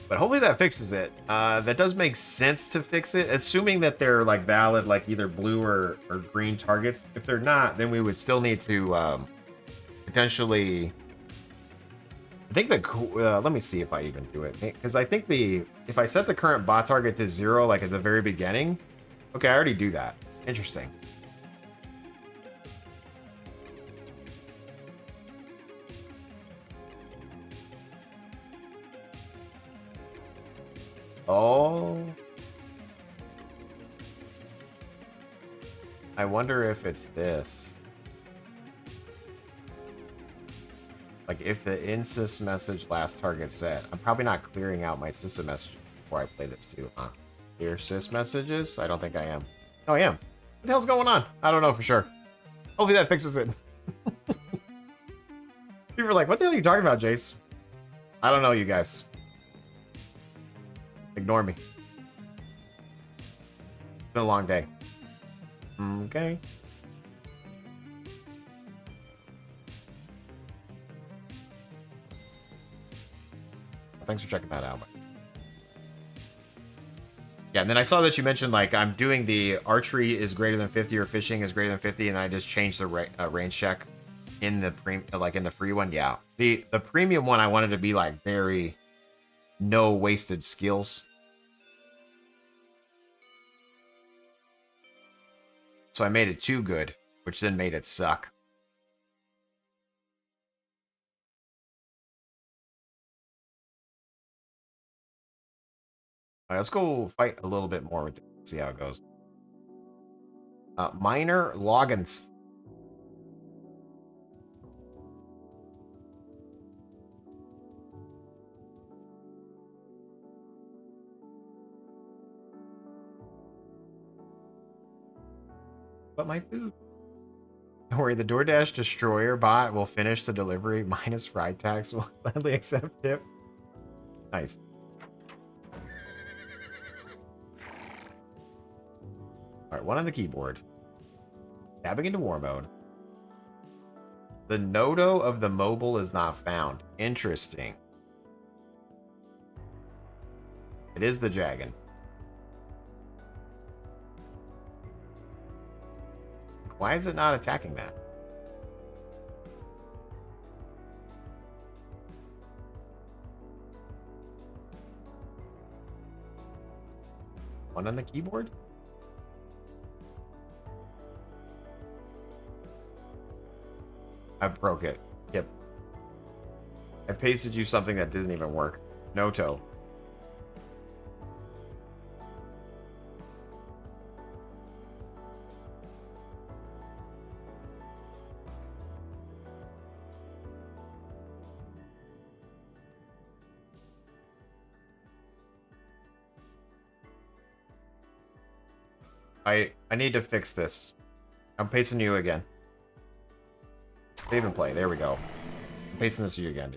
But hopefully that fixes it. That does make sense to fix it, assuming that they're like valid, like either blue or green targets. If they're not, then we would still need to potentially. I think let me see if I even do it, because I think if I set the current bot target to 0, like at the very beginning. Okay, I already do that. Interesting. Oh. I wonder if it's this. Like if the insys message last target set. I'm probably not clearing out my system messages before I play this too, huh? Clear sys messages? I don't think I am. Oh, I am. What the hell's going on? I don't know for sure. Hopefully that fixes it. People are like, what the hell are you talking about, Jace? I don't know, you guys. Ignore me. It's been a long day. Okay. Thanks for checking that out. Yeah, and then I saw that you mentioned, like, I'm doing the archery is greater than 50 or fishing is greater than 50, and I just changed the range check in the in the free one. Yeah, the premium one I wanted to be like very no wasted skills. So I made it too good, which then made it suck. All right, let's go fight a little bit more with it, see how it goes. Minor logins. But my food. Don't worry, the DoorDash destroyer bot will finish the delivery minus freight tax. Will gladly accept tip. Nice. All right, one on the keyboard. Tabbing into war mode. The Nodo of the mobile is not found. Interesting. It is the Jagan. Why is it not attacking that? One on the keyboard? I broke it. Yep. I pasted you something that didn't even work. Noto. I need to fix this. I'm pasting you again. Save and play. There we go. I'm pasting this to you again.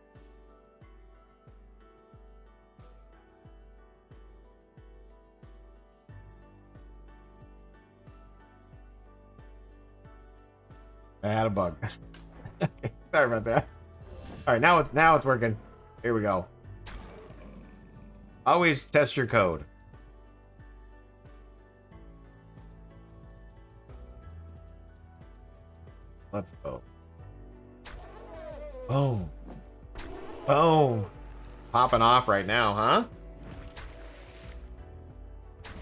I had a bug. Sorry about that. All right, now it's working. Here we go. Always test your code. Let's go. Boom. Boom. Popping off right now, huh?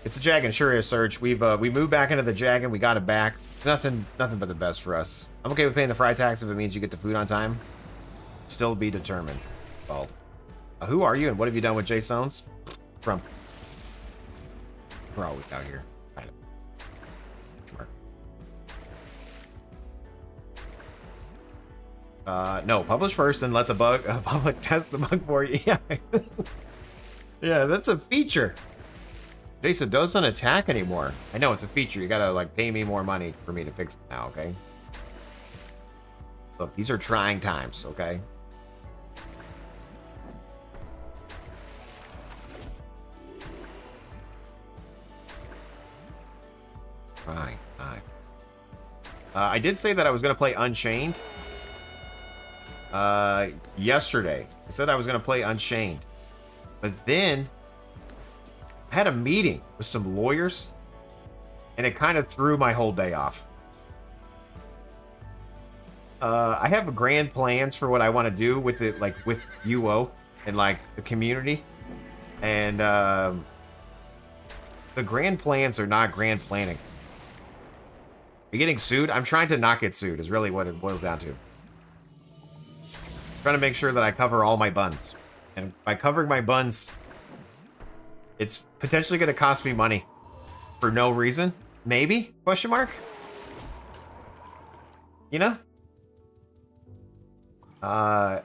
It's a Jagan, sure is, Surge. We moved back into the Jagan. We got it back. Nothing but the best for us. I'm okay with paying the fry tax if it means you get the food on time. Still be determined. Well, who are you and what have you done with Jaseowns? From. We're always out here. Kind of. No, publish first and let the public test the bug for you. Yeah. Yeah, that's a feature. Jason doesn't attack anymore. I know it's a feature. You gotta like pay me more money for me to fix it now, okay? Look, these are trying times, okay? Fine. I did say that I was gonna play Unchained. Yesterday. I said I was gonna play Unchained. But then I had a meeting with some lawyers and it kind of threw my whole day off. I have grand plans for what I want to do with it, like with UO and like the community. And the grand plans are not grand planning. You're getting sued? I'm trying to not get sued is really what it boils down to. Trying to make sure that I cover all my buns. And by covering my buns, it's potentially going to cost me money. For no reason. Maybe? Question mark? You know? I've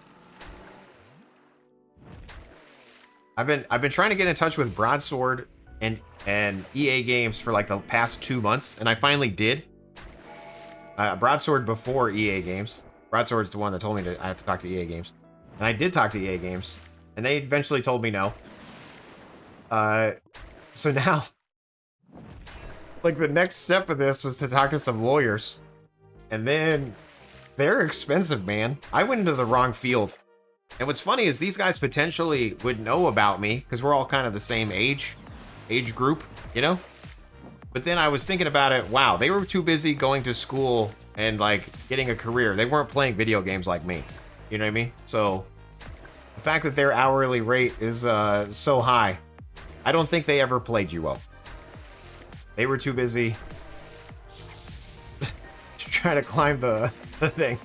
been trying to get in touch with Broadsword and EA Games for like the past 2 months, and I finally did. Broadsword before EA Games. Broadsword's the one that told me that I have to talk to EA Games. And I did talk to EA Games. And they eventually told me no. So now, like the next step of this was to talk to some lawyers. And then, they're expensive, man. I went into the wrong field. And what's funny is these guys potentially would know about me, because we're all kind of the same age group, you know? But then I was thinking about it, wow, they were too busy going to school and like getting a career. They weren't playing video games like me. You know what I mean? So the fact that their hourly rate is so high, I don't think they ever played UO. They were too busy trying to climb the thing.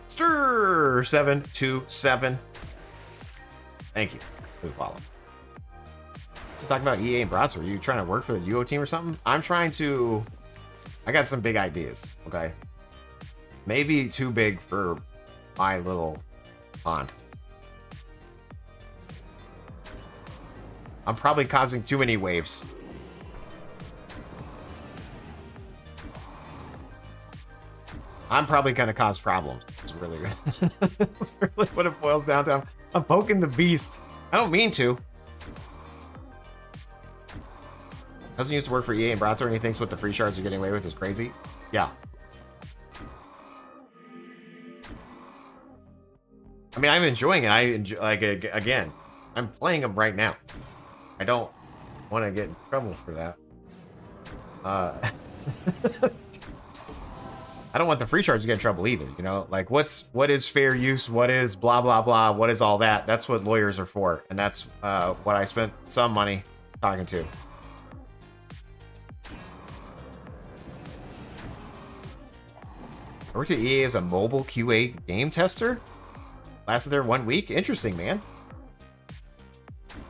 Stir 727. Thank you for the follow. Let's talk about EA and Broadsword. Are you trying to work for the UO team or something? I'm trying to. I got some big ideas. Okay, maybe too big for my little pond. I'm probably causing too many waves. I'm probably going to cause problems. It's really, that's really what it boils down to. I'm poking the beast. I don't mean to. Doesn't used to work for EA and Browser, and he thinks what the free shards are getting away with is crazy. Yeah. I mean, I'm enjoying it. I enjoy, like, again, I'm playing them right now. I don't want to get in trouble for that. I don't want the free shards to get in trouble either, you know? Like, what is fair use? What is blah, blah, blah? What is all that? That's what lawyers are for. And that's what I spent some money talking to. I worked at EA as a mobile QA game tester. Lasted there 1 week. Interesting, man.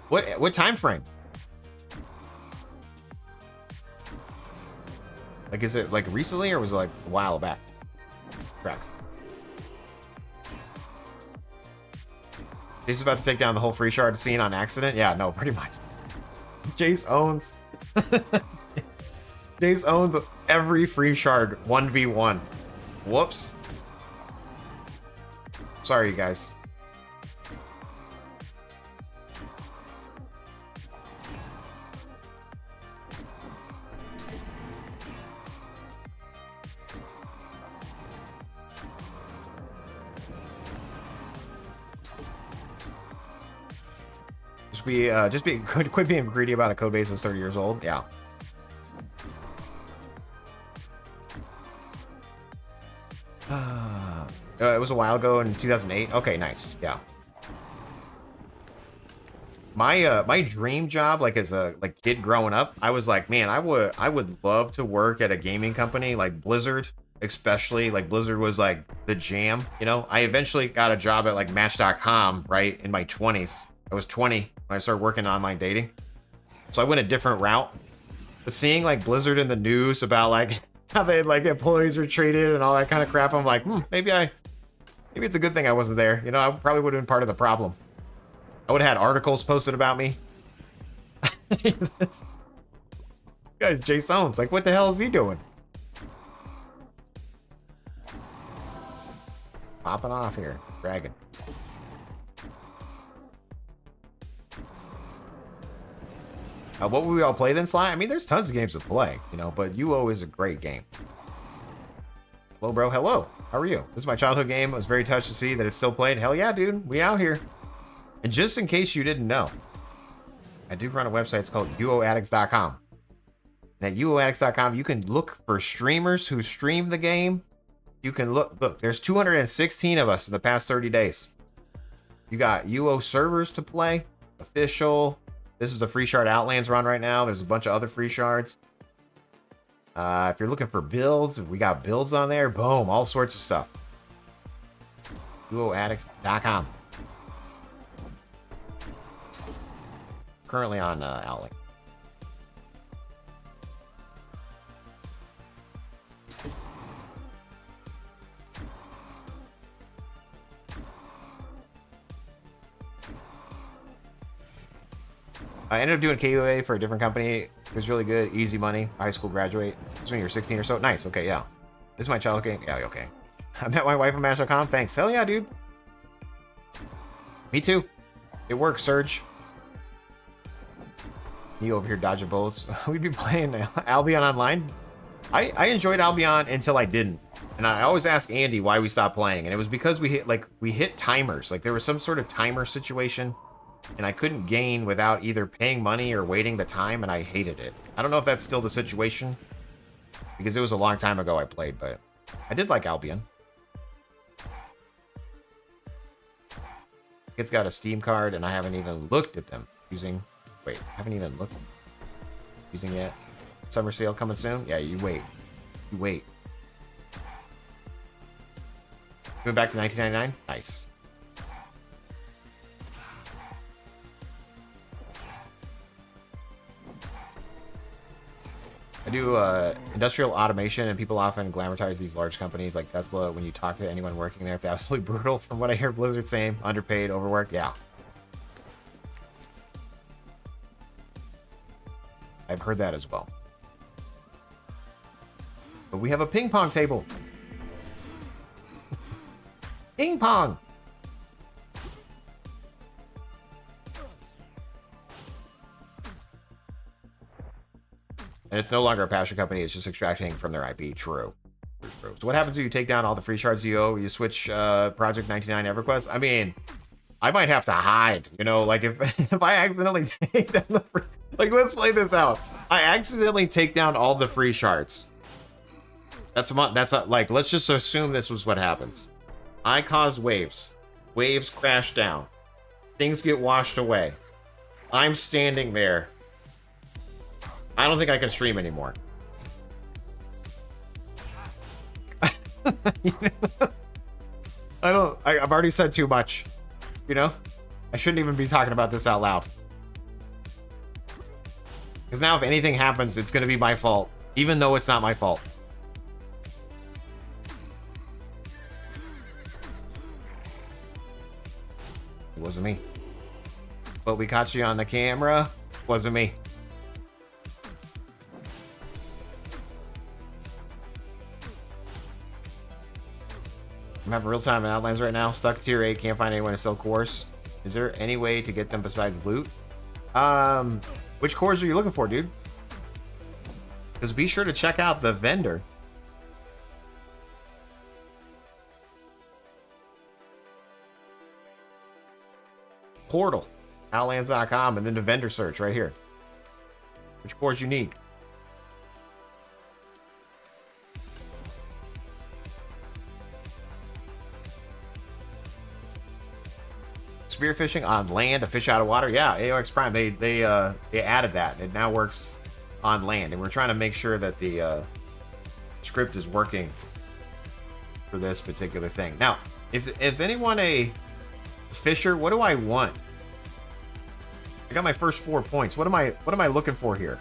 What time frame? Like, is it like recently or was it like a while back? Correct. He's about to take down the whole free shard scene on accident. Yeah, no, pretty much. Jace owns. Jace owns every free shard 1v1. Whoops. Sorry, you guys. Quit being greedy about a code base that's 30 years old. Yeah. It was a while ago in 2008. Okay, nice. Yeah. My dream job, like as a kid growing up, I was like, man, I would love to work at a gaming company like Blizzard, especially. Like Blizzard was like the jam, you know. I eventually got a job at like Match.com, right, in my 20s. I was 20 when I started working online dating, so I went a different route. But seeing like Blizzard in the news about like how they like employees were treated and all that kind of crap, I'm like, maybe it's a good thing I wasn't there. You know, I probably would have been part of the problem. I would have had articles posted about me. This guy's Jaseowns. Like, what the hell is he doing? Popping off here. Dragon. What would we all play then, Sly? I mean, there's tons of games to play, you know, but UO is a great game. Hello, bro. Hello. How are you? This is my childhood game. I was very touched to see that it's still played. Hell yeah, dude. We out here. And just in case you didn't know, I do run a website. It's called uoaddicts.com. And at uoaddicts.com, you can look for streamers who stream the game. You can look, there's 216 of us in the past 30 days. You got UO servers to play, official. This is the free shard Outlands run right now. There's a bunch of other free shards. If you're looking for builds, we got builds on there. Boom, all sorts of stuff. uoaddicts.com. Currently on Outlands. I ended up doing KUA for a different company. It was really good, easy money, high school graduate. It's when you're 16 or so. Nice, okay, yeah. This is my child game. Yeah, okay. I met my wife on Match.com. Thanks. Hell yeah, dude. Me too. It works, Surge. You over here dodging bullets. We'd be playing Albion Online. I enjoyed Albion until I didn't. And I always ask Andy why we stopped playing. And it was because we hit timers. Like there was some sort of timer situation. And I couldn't gain without either paying money or waiting the time, and I hated it. I don't know if that's still the situation, because it was a long time ago I played, but I did like Albion. It's got a Steam card, and I haven't even looked at them using... Wait, I haven't even looked using yet. Summer sale coming soon? Yeah, you wait. You wait. Going back to 1999? Nice. I do industrial automation, and people often glamorize these large companies like Tesla. When you talk to anyone working there, it's absolutely brutal. From what I hear Blizzard saying, underpaid, overworked. Yeah. I've heard that as well. But we have a ping pong table. Ping pong. And it's no longer a pasture company. It's just extracting from their IP. True. True. So what happens if you take down all the free shards you owe? You switch Project 99 EverQuest? I mean, I might have to hide. You know, like if if I accidentally take down the free, like let's play this out. I accidentally take down all the free shards. That's like let's just assume this was what happens. I cause waves. Waves crash down. Things get washed away. I'm standing there. I don't think I can stream anymore. I've already said too much. You know? I shouldn't even be talking about this out loud. Because now if anything happens, it's going to be my fault. Even though it's not my fault. It wasn't me. But we caught you on the camera. Wasn't me. I'm having real time in Outlands right now. Stuck tier 8. Can't find anyone to sell cores. Is there any way to get them besides loot? Which cores are you looking for, dude? Because be sure to check out the vendor. Portal. Outlands.com and then the vendor search right here. Which cores you need. Spearfishing on land to fish out of water. Yeah, AOX Prime. They added that. It now works on land, and we're trying to make sure that the script is working for this particular thing. Now, if is anyone a fisher, what do I want? I got my first 4 points. What am I looking for here?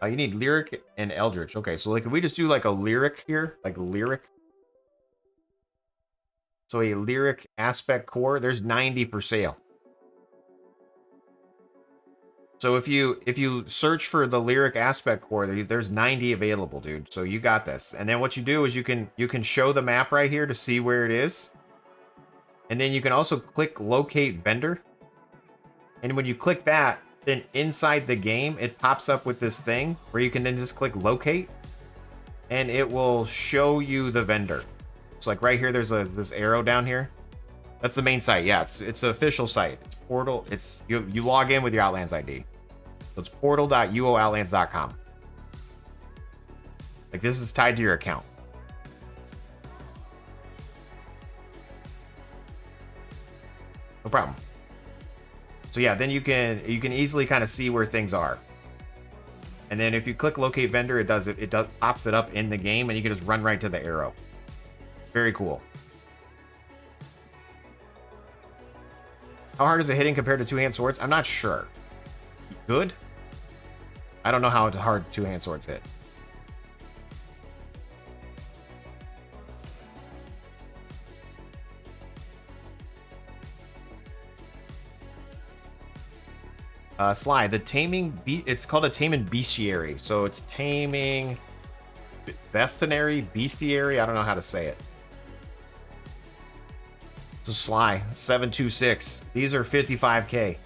You need lyric and eldritch. Okay, so like if we just do like a lyric here, like lyric. So a lyric aspect core, there's 90 for sale. So if you search for the lyric aspect core, there's 90 available, dude. So you got this. And then what you do is you can show the map right here to see where it is. And then you can also click locate vendor. And when you click that, then inside the game, it pops up with this thing where you can then just click locate. And it will show you the vendor. So like right here, there's this arrow down here. That's the main site. Yeah, it's an official site. It's portal. It's you log in with your Outlands ID. So it's portal.uooutlands.com. Like this is tied to your account. No problem. So yeah, then you can easily kind of see where things are. And then if you click locate vendor, it pops it up in the game, and you can just run right to the arrow. Very cool. How hard is it hitting compared to two-hand swords? I'm not sure. Good? I don't know how hard two-hand swords hit. Sly, the taming it's called a taming bestiary. So it's taming bestiary, bestiary. I don't know how to say it. So Sly 726. These are 55k.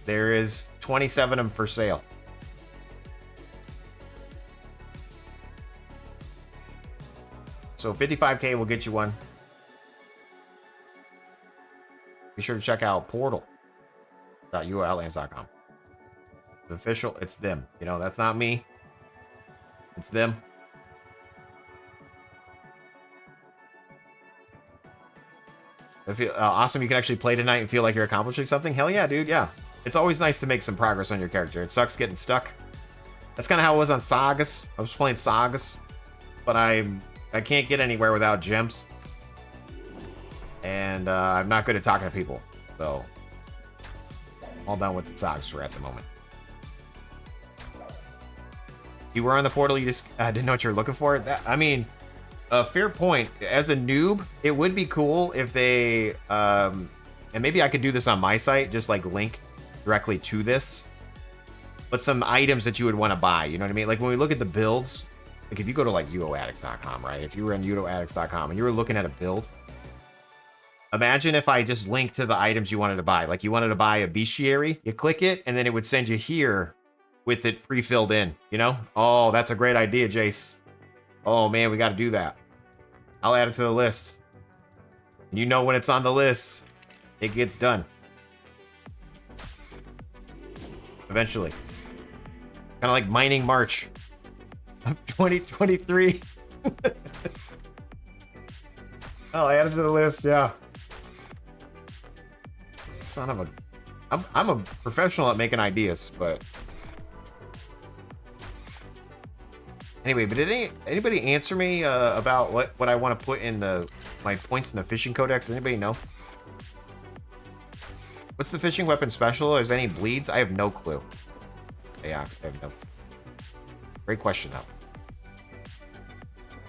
There is 27 of them for sale. So 55k will get you one. Be sure to check out portal.uooutlands.com. It's official. It's them. You know, that's not me. It's them. I feel awesome. You can actually play tonight and feel like you're accomplishing something. Hell yeah, dude. Yeah. It's always nice to make some progress on your character. It sucks getting stuck. That's kind of how it was on Sagas. I was playing Sagas, but I can't get anywhere without gems. And I'm not good at talking to people. So all done with the Sagas for at the moment. You were on the portal, you just didn't know what you were looking for. I mean, a fair point. As a noob, it would be cool if they and maybe I could do this on my site, just like link directly to this. But some items that you would want to buy, you know what I mean? Like when we look at the builds, like if you go to like uoaddicts.com, right? If you were on uoaddicts.com and you were looking at a build, imagine if I just linked to the items you wanted to buy. Like you wanted to buy a bestiary, you click it, and then it would send you here with it pre-filled in, you know? Oh, that's a great idea, Jace. Oh man, we got to do that. I'll add it to the list. You know when it's on the list, it gets done. Eventually. Kind of like mining March of 2023. I'll add it to the list, yeah. Son of a... I'm a professional at making ideas, but... Anyway, but did anybody answer me about what I want to put in my points in the fishing codex? Does anybody know? What's the fishing weapon special? Is there any bleeds? I have no clue. Yeah, I have no. Great question though.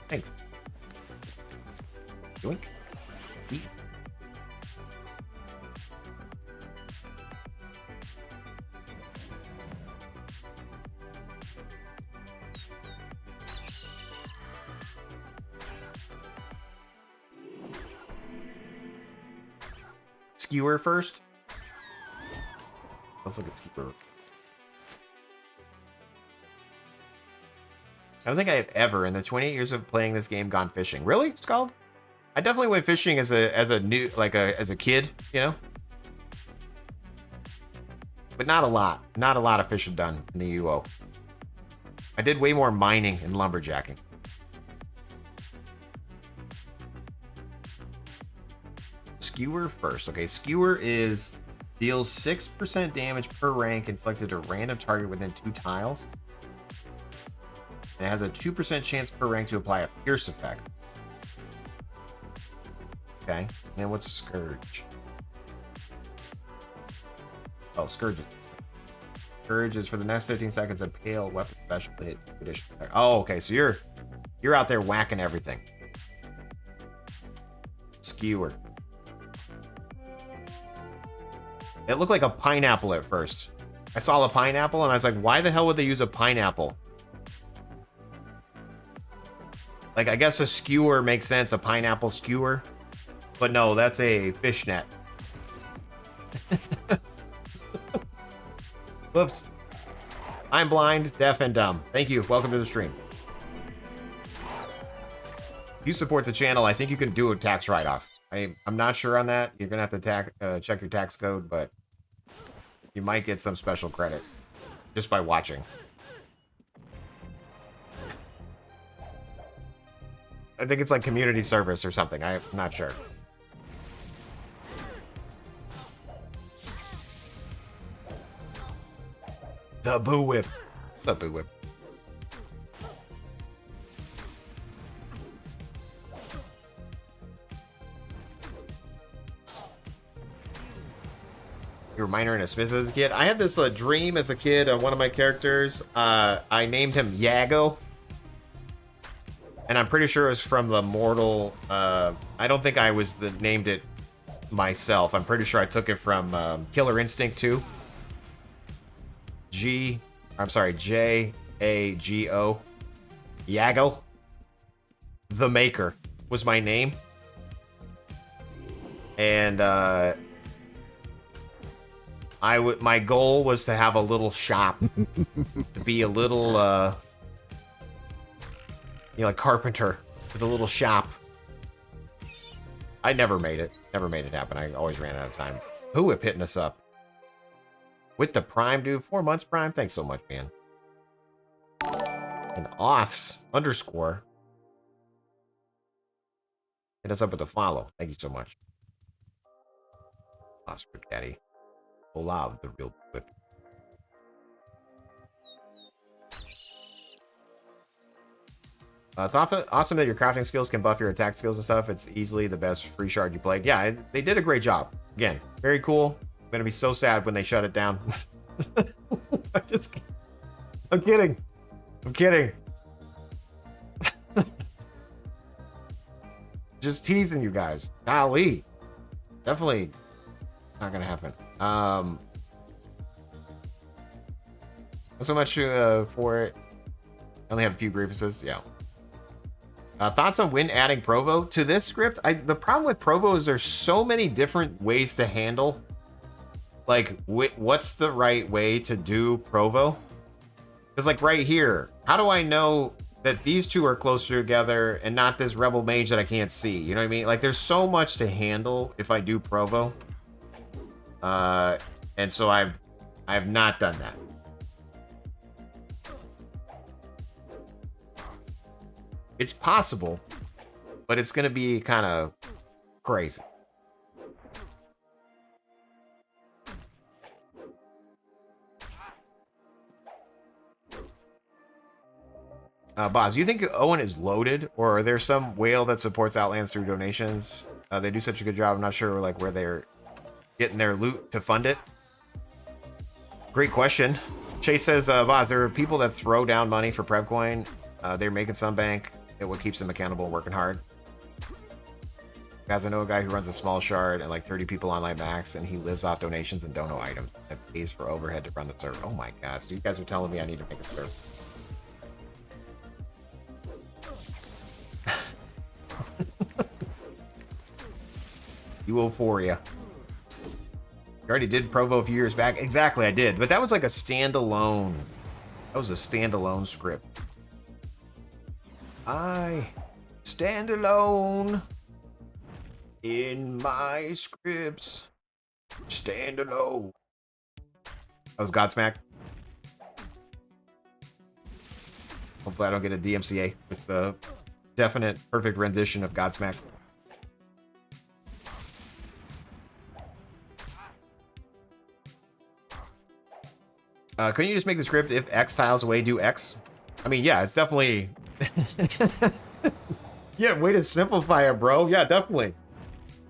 Thanks. Yoink. Eat. Skewer first. Let's look at skewer. I don't think I have ever in the 28 years of playing this game gone fishing. Really, Scald? I definitely went fishing as a new as a kid, you know. But not a lot. Not a lot of fishing done in the UO. I did way more mining and lumberjacking. Skewer first. Okay, skewer deals 6% damage per rank inflicted to a random target within 2 tiles. And it has a 2% chance per rank to apply a pierce effect. Okay, and then what's Scourge? Oh, Scourge. Scourge is for the next 15 seconds a pale weapon special hit addition. Oh, okay, so you're out there whacking everything. Skewer. It looked like a pineapple at first. I saw a pineapple and I was like, why the hell would they use a pineapple? Like, I guess a skewer makes sense, a pineapple skewer. But no, that's a fishnet. Whoops. I'm blind, deaf, and dumb. Thank you. Welcome to the stream. If you support the channel, I think you can do a tax write-off. I'm not sure on that. You're going to have to check your tax code, but you might get some special credit just by watching. I think it's like community service or something. I'm not sure. The Boo Whip. The Boo Whip. You were a miner and a smith as a kid. I had this dream as a kid of one of my characters. I named him Yago. And I'm pretty sure it was from the Mortal... I don't think I named it myself. I'm pretty sure I took it from Killer Instinct 2. J-A-G-O. Yago. The Maker was my name. And my goal was to have a little shop. To be a little like carpenter with a little shop. I never made it. Never made it happen. I always ran out of time. Who Whip hitting us up? With the Prime, dude. 4 months Prime. Thanks so much, man. And offs _ hit us up with a follow. Thank you so much. Oscar Daddy. Olav, the real whip. It's awesome that your crafting skills can buff your attack skills and stuff. It's easily the best free shard you played. Yeah, they did a great job. Again, very cool. I'm gonna be so sad when they shut it down. I'm kidding. I'm kidding. Just teasing you guys. Golly. Definitely Not gonna happen. Not so much for it. I only have a few grievances. Yeah. Thoughts on when adding Provo to this script? The problem with Provo is there's so many different ways to handle. Like, what's the right way to do Provo? Because, like, right here, how do I know that these two are closer together and not this Rebel Mage that I can't see? You know what I mean? Like, there's so much to handle if I do Provo. And so I have not done that. It's possible, but it's going to be kind of crazy. Boz, do you think Owen is loaded, or are there some whale that supports Outlands through donations? They do such a good job. I'm not sure like where they're getting their loot to fund it. Great question. Chase says, Boz, there are people that throw down money for PrepCoin. They're making some bank. It what keeps them accountable and working hard. Guys, I know a guy who runs a small shard and like 30 people online max, and he lives off donations and dono items and pays for overhead to run the server. Oh my god, so you guys are telling me I need to make a server. Euphoria. You already did Provo a few years back. Exactly, I did. But that was like a standalone. That was a standalone script. I stand alone in my scripts. Stand alone. That was Godsmack. Hopefully I don't get a DMCA with the definite perfect rendition of Godsmack. Couldn't you just make the script if X tiles away, do X? I mean, yeah, it's definitely... yeah, way to simplify it, bro. Yeah, definitely.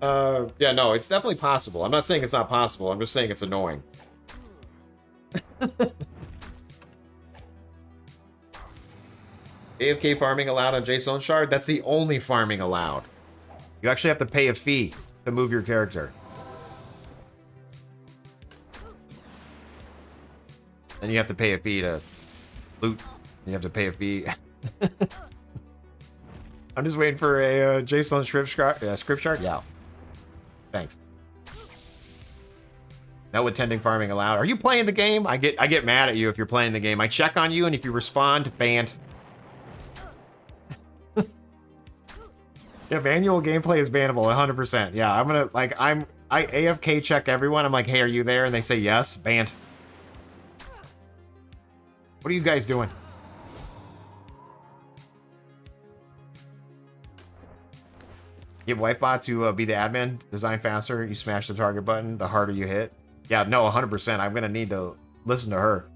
Yeah, no, it's definitely possible. I'm not saying it's not possible. I'm just saying it's annoying. AFK farming allowed on Jaseowns shard? That's the only farming allowed. You actually have to pay a fee to move your character. And you have to pay a fee to loot. You have to pay a fee. I'm just waiting for a Jaseowns script shard. Yeah. Thanks. No attending farming allowed. Are you playing the game? I get mad at you if you're playing the game. I check on you, and if you respond, banned. Yeah, manual gameplay is bannable, 100%. Yeah, I'm gonna like I AFK check everyone. I'm like, hey, are you there? And they say yes, banned. What are you guys doing? Give Wifebot to be the admin. Design faster. You smash the target button. The harder you hit. Yeah, no, 100%. I'm gonna need to listen to her.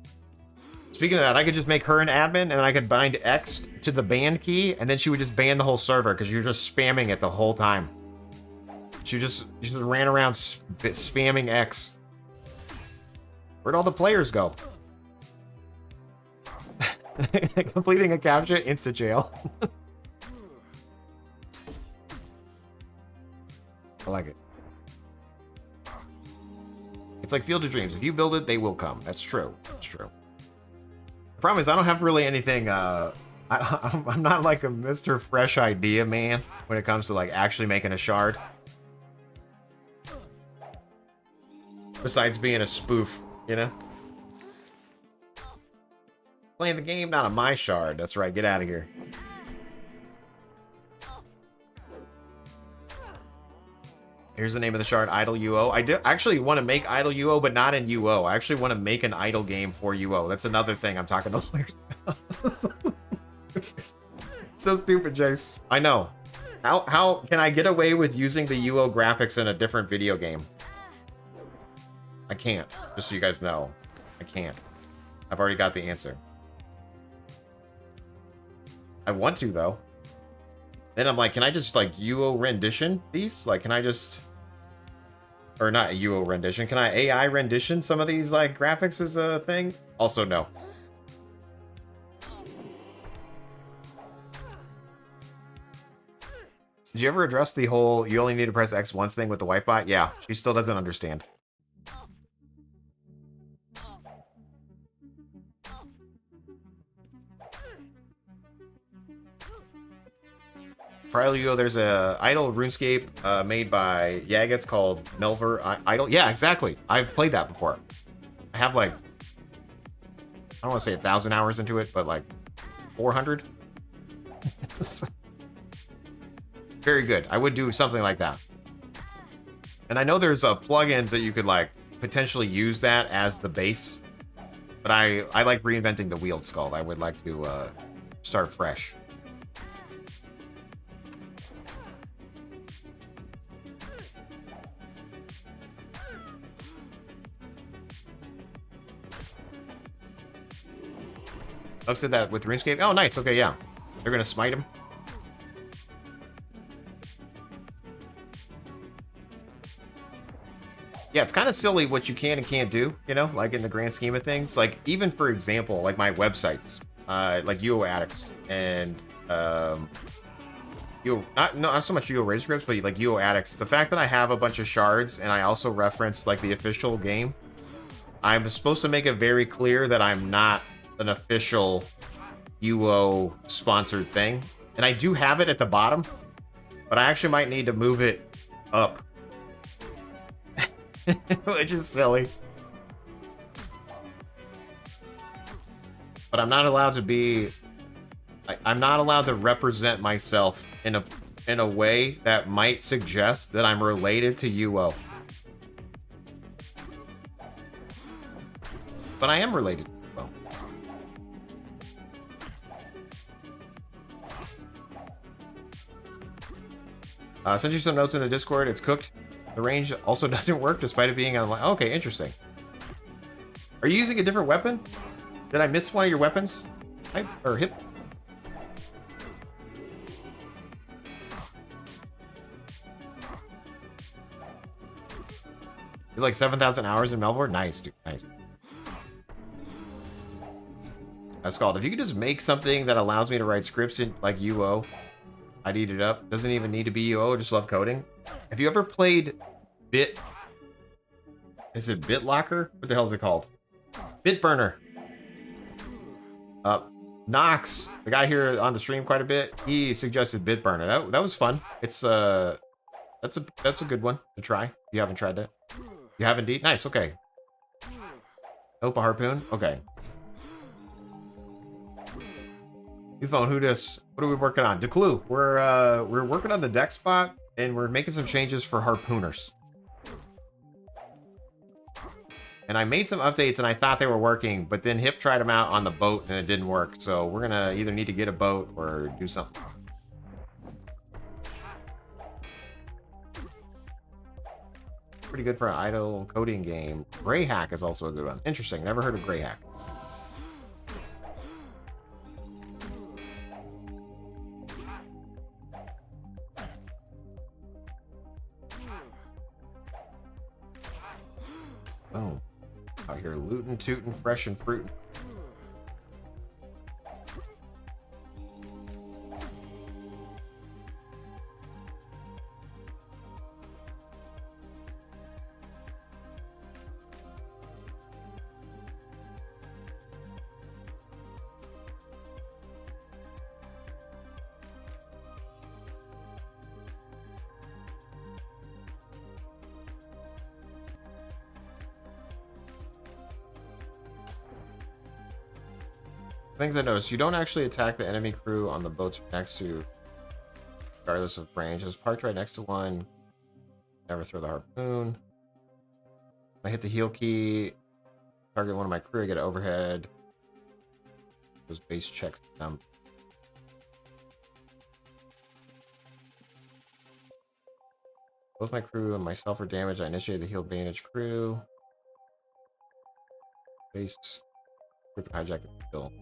Speaking of that, I could just make her an admin, and I could bind X to the ban key, and then she would just ban the whole server because you're just spamming it the whole time. She just ran around spamming X. Where'd all the players go? Completing a capture, insta jail. I like it. It's like Field of Dreams. If you build it, they will come. That's true. That's true. The problem is I don't have really anything. I'm not like a Mr. Fresh Idea man when it comes to like actually making a shard. Besides being a spoof, you know? Playing the game, not on my shard. That's right. Get out of here. Here's the name of the shard, Idle UO. I do actually want to make Idle UO, but not in UO. I actually want to make an idle game for UO. That's another thing I'm talking to lawyers about. So stupid, Jace. I know. How can I get away with using the UO graphics in a different video game? I can't. Just so you guys know. I can't. I've already got the answer. I want to, though. Then I'm like, can I just, like, UO rendition these? Like, can I just... Or not UO rendition. Can I AI rendition some of these, like, graphics as a thing? Also, no. Did you ever address the whole you only need to press X once thing with the wife bot? Yeah, she still doesn't understand. Harpooner UO, there's a idle RuneScape made by Yagget's called Melver Idle. Yeah, exactly. I've played that before. I have like, I don't want to say 1,000 hours into it, but like 400. Very good. I would do something like that. And I know there's plugins that you could like potentially use that as the base. But I like reinventing the wheeled skull. I would like to start fresh. Folks did that with RuneScape. Oh, nice. Okay, yeah. They're going to smite him. Yeah, it's kind of silly what you can and can't do, you know, like in the grand scheme of things. Like, even for example, like my websites, like UO Addicts and not so much UO Razor Scripts, but like UO Addicts. The fact that I have a bunch of shards and I also reference like the official game, I'm supposed to make it very clear that I'm not an official UO sponsored thing. And I do have it at the bottom, but I actually might need to move it up. Which is silly. But I'm not allowed to be... I'm not allowed to represent myself in a way that might suggest that I'm related to UO. But I am related to UO. Send you some notes in the Discord. It's cooked. The range also doesn't work despite it being online. Okay, interesting. Are you using a different weapon? Did I miss one of your weapons? Or hit? You're like 7,000 hours in Melvor? Nice, dude. Nice. That's called. If you could just make something that allows me to write scripts in like UO, I'd eat it up. Doesn't even need to be UO. Just love coding. Have you ever played Bit? Is it BitLocker? What the hell is it called? Bitburner. Nox, the guy here on the stream quite a bit, he suggested Bitburner. That was fun. It's that's a good one to try. If you haven't tried that. You have indeed? Nice, okay. Hope a harpoon? Okay. New phone, who dis? What are we working on? Declue. We're working on the Dexterbot, and we're making some changes for harpooners. And I made some updates, and I thought they were working, but then Hip tried them out on the boat, and it didn't work. So we're gonna either need to get a boat or do something. Pretty good for an idle coding game. Greyhack is also a good one. Interesting. Never heard of Greyhack. Oh. Out here looting, tooting, fresh and fruiting. Things I noticed, you don't actually attack the enemy crew on the boats next to, regardless of range. Just parked right next to one. Never throw the harpoon. I hit the heal key, target one of my crew, I get overhead. Those base checks them. Both my crew and myself are damaged. I initiated the heal bandage crew. Base. Rip and hijack the kill.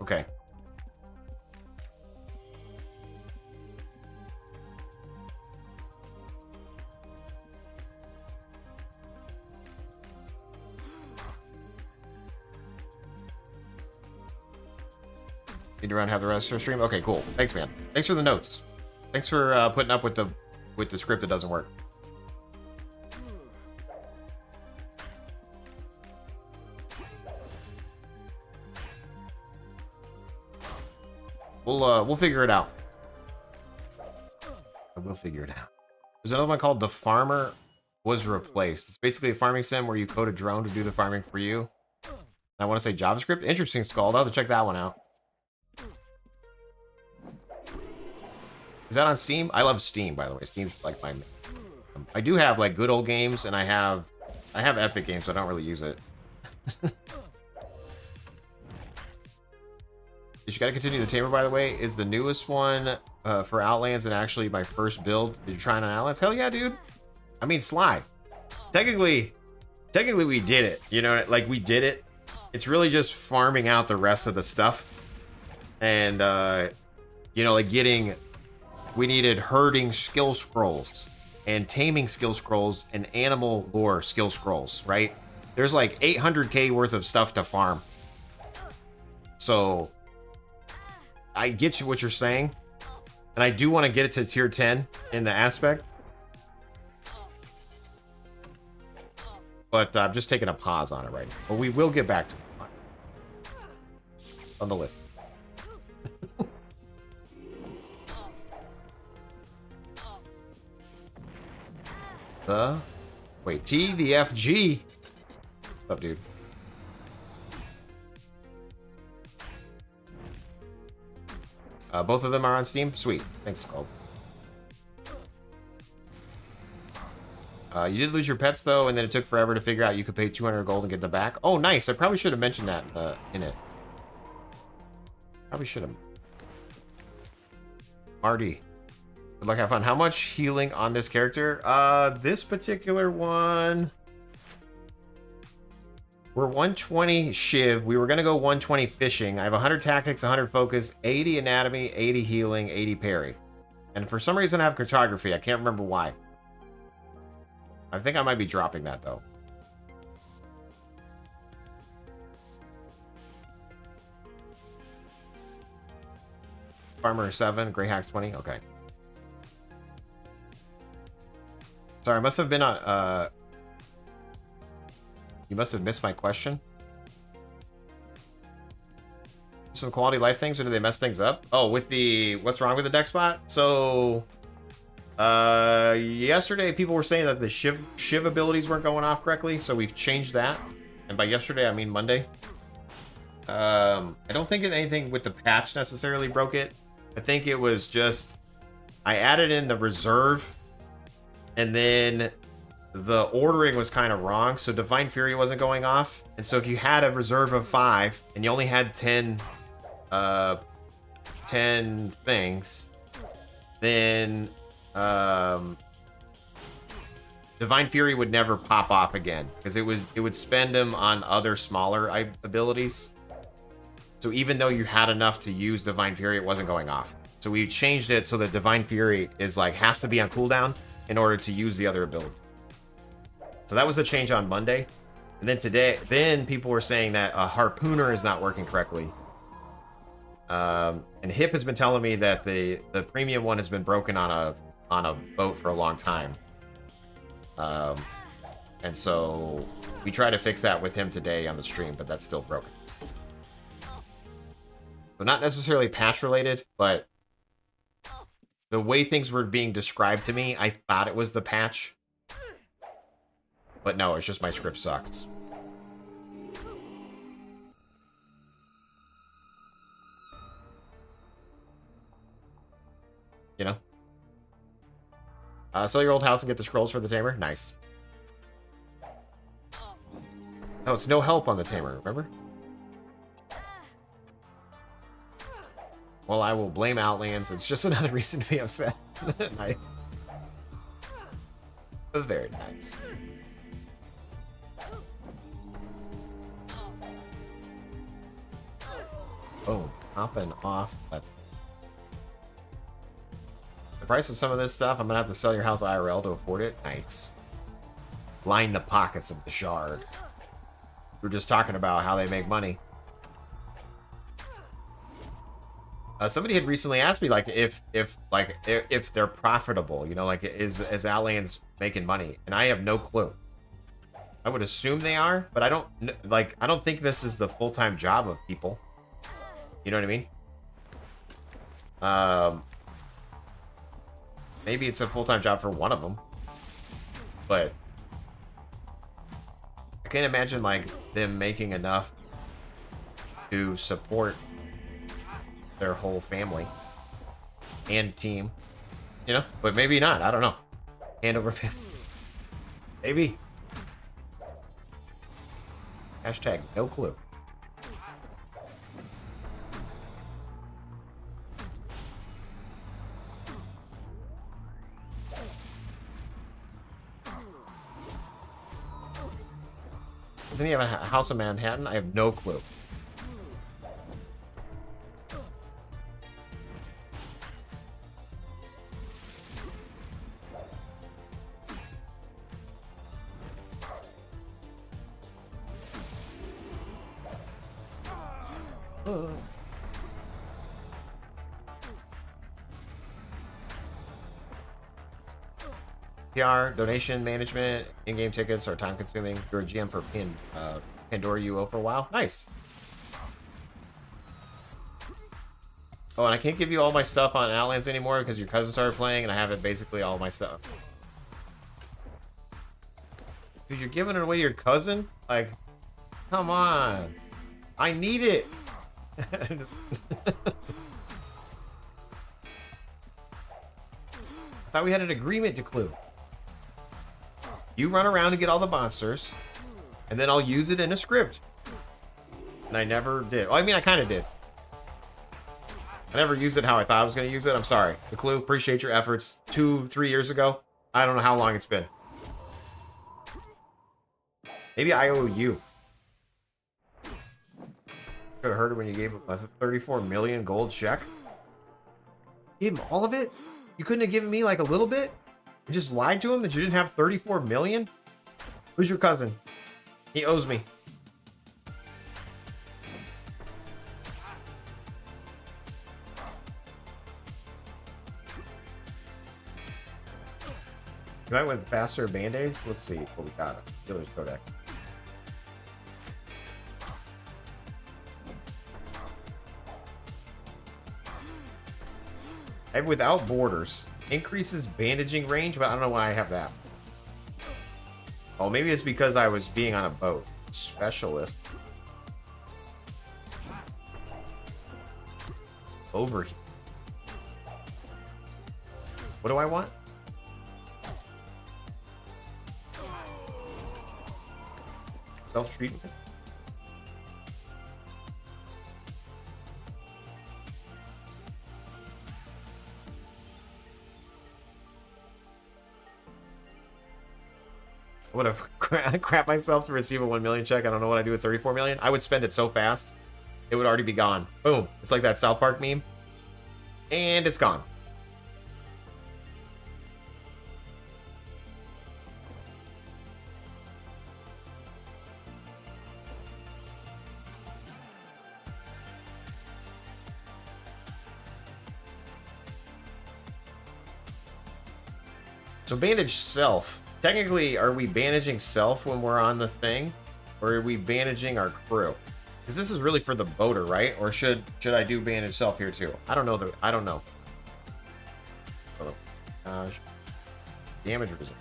Okay. Need to run, have the rest of the stream. Okay, cool. Thanks, man. Thanks for the notes. Thanks for putting up with the script that doesn't work. We'll figure it out. We'll figure it out. There's another one called The Farmer Was Replaced. It's basically a farming sim where you code a drone to do the farming for you. I want to say JavaScript. Interesting, Scald. I'll have to check that one out. Is that on Steam? I love Steam, by the way. Steam's like my... I do have like good old games, and I have Epic games, so I don't really use it. You gotta continue the Tamer, by the way, is the newest one for Outlands and actually my first build. Did you try it on Outlands? Hell yeah, dude. I mean, Sly. Technically we did it. You know, like we did it. It's really just farming out the rest of the stuff. And, you know, like we needed herding skill scrolls and taming skill scrolls and animal lore skill scrolls, right? There's like 800k worth of stuff to farm. So I get you what you're saying, and I do want to get it to tier 10 in the aspect, but I'm just taking a pause on it right now. But we will get back to it on the list. Wait, T the FG. What's up, dude? Both of them are on Steam? Sweet. Thanks, Scald. You did lose your pets, though, and then it took forever to figure out you could pay 200 gold and get them back. Oh, nice. I probably should have mentioned that in it. Probably should have. Marty. Good luck, have fun. How much healing on this character? This particular one... We're 120 Shiv. We were going to go 120 fishing. I have 100 tactics, 100 focus, 80 anatomy, 80 healing, 80 parry. And for some reason I have cartography. I can't remember why. I think I might be dropping that, though. Farmer 7, Grey Hacks 20. Okay. Sorry, I must have been on... You must have missed my question. Some quality of life things, or do they mess things up? Oh, with the... What's wrong with the Dexterbot? So... yesterday, people were saying that the Shiv abilities weren't going off correctly, so we've changed that. And by yesterday, I mean Monday. I don't think anything with the patch necessarily broke it. I think it was just... I added in the reserve, and then... the ordering was kind of wrong, so Divine Fury wasn't going off. And so if you had a reserve of 5 and you only had 10 things, then Divine Fury would never pop off again, because it would spend them on other smaller abilities. So even though you had enough to use Divine Fury, it wasn't going off. So we changed it so that Divine Fury is like has to be on cooldown in order to use the other ability. So that was the change on Monday. And then today, people were saying that a Harpooner is not working correctly. And Hip has been telling me that the premium one has been broken on a boat for a long time. And so we tried to fix that with him today on the stream, but that's still broken. So not necessarily patch related, but the way things were being described to me, I thought it was the patch. But no, it's just my script sucks. You know? Sell your old house and get the scrolls for the Tamer? Nice. No, it's no help on the Tamer, remember? Well, I will blame Outlands. It's just another reason to be upset. Nice. Very nice. Oh, hopping off. That's the price of some of this stuff. I'm gonna have to sell your house IRL to afford it. Nice. Line the pockets of the shard. We were just talking about how they make money. Somebody had recently asked me, like, if they're profitable. You know, like, is Outlands making money? And I have no clue. I would assume they are, but I don't think this is the full-time job of people. You know what I mean? Maybe it's a full-time job for one of them, but I can't imagine like them making enough to support their whole family and team, you know. But maybe not. I don't know. Hand over fist. Maybe. Hashtag no clue. Doesn't he have a house in Manhattan? I have no clue. PR, donation management, in-game tickets are time-consuming. You're a GM for Pandora UO for a while. Nice. Oh, and I can't give you all my stuff on Outlands anymore because your cousin started playing, and I have it basically all my stuff. Dude, you're giving it away to your cousin? Like, come on. I need it. I thought we had an agreement to Clue. You run around and get all the monsters, and then I'll use it in a script. And I never did. Well, I mean, I kind of did. I never used it how I thought I was going to use it. I'm sorry. The Clue, appreciate your efforts 2-3 years ago. I don't know how long it's been. Maybe I owe you. Could have heard it when you gave him a 34 million gold check. Gave him all of it? You couldn't have given me like a little bit? You just lied to him that you didn't have 34 million? Who's your cousin? He owes me. You might went faster band-aids? Let's see what we got. Dealer's codex. I have without borders. Increases bandaging range, but I don't know why I have that. Oh, maybe it's because I was being on a boat. Specialist. Overheat. What do I want? Self-treatment? I would have crap myself to receive a 1 million check. I don't know what I do with 34 million. I would spend it so fast, it would already be gone. Boom. It's like that South Park meme. And it's gone. So bandage self. Technically, are we bandaging self when we're on the thing? Or are we bandaging our crew? Because this is really for the boater, right? Or should I do bandage self here too? I don't know. I don't know. Oh, gosh. Damage resist.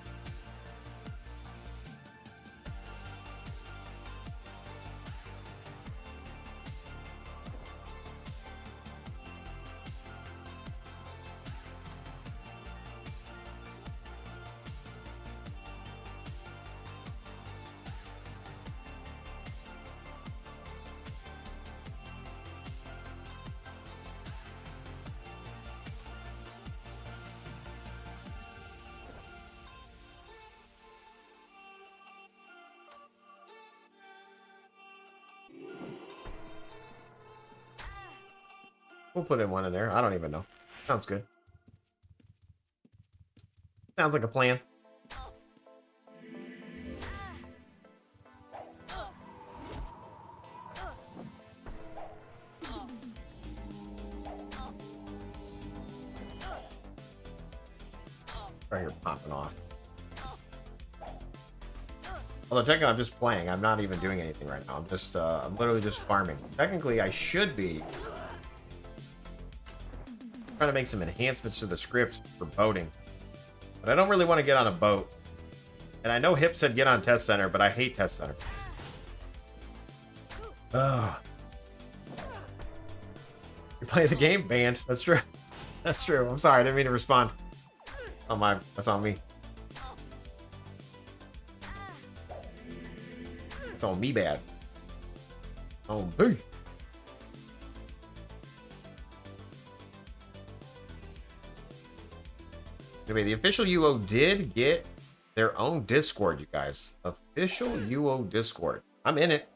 We'll put in one in there. I don't even know. Sounds good. Sounds like a plan. Right here, popping off. Although technically I'm just playing. I'm not even doing anything right now. I'm just, I'm literally just farming. Technically I should be trying to make some enhancements to the script for boating. But I don't really want to get on a boat. And I know Hip said get on Test Center, but I hate Test Center. Ugh. You play the game? Banned. That's true. That's true. I'm sorry. I didn't mean to respond. Oh my. That's on me. It's on me bad. On me. Anyway, the official UO did get their own Discord, you guys. Official UO Discord. I'm in it.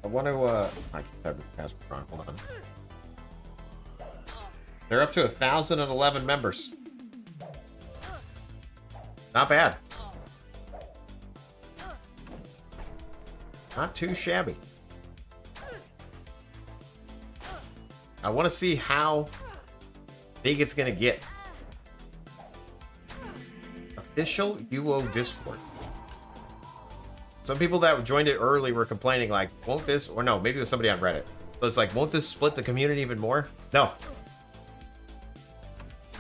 I want to, I keep having the password wrong. Hold on. They're up to 1,011 members. Not bad. Not too shabby. I want to see how big it's going to get. Official UO Discord. Some people that joined it early were complaining like, won't this, or no, maybe it was somebody on Reddit. So it's like, won't this split the community even more? No.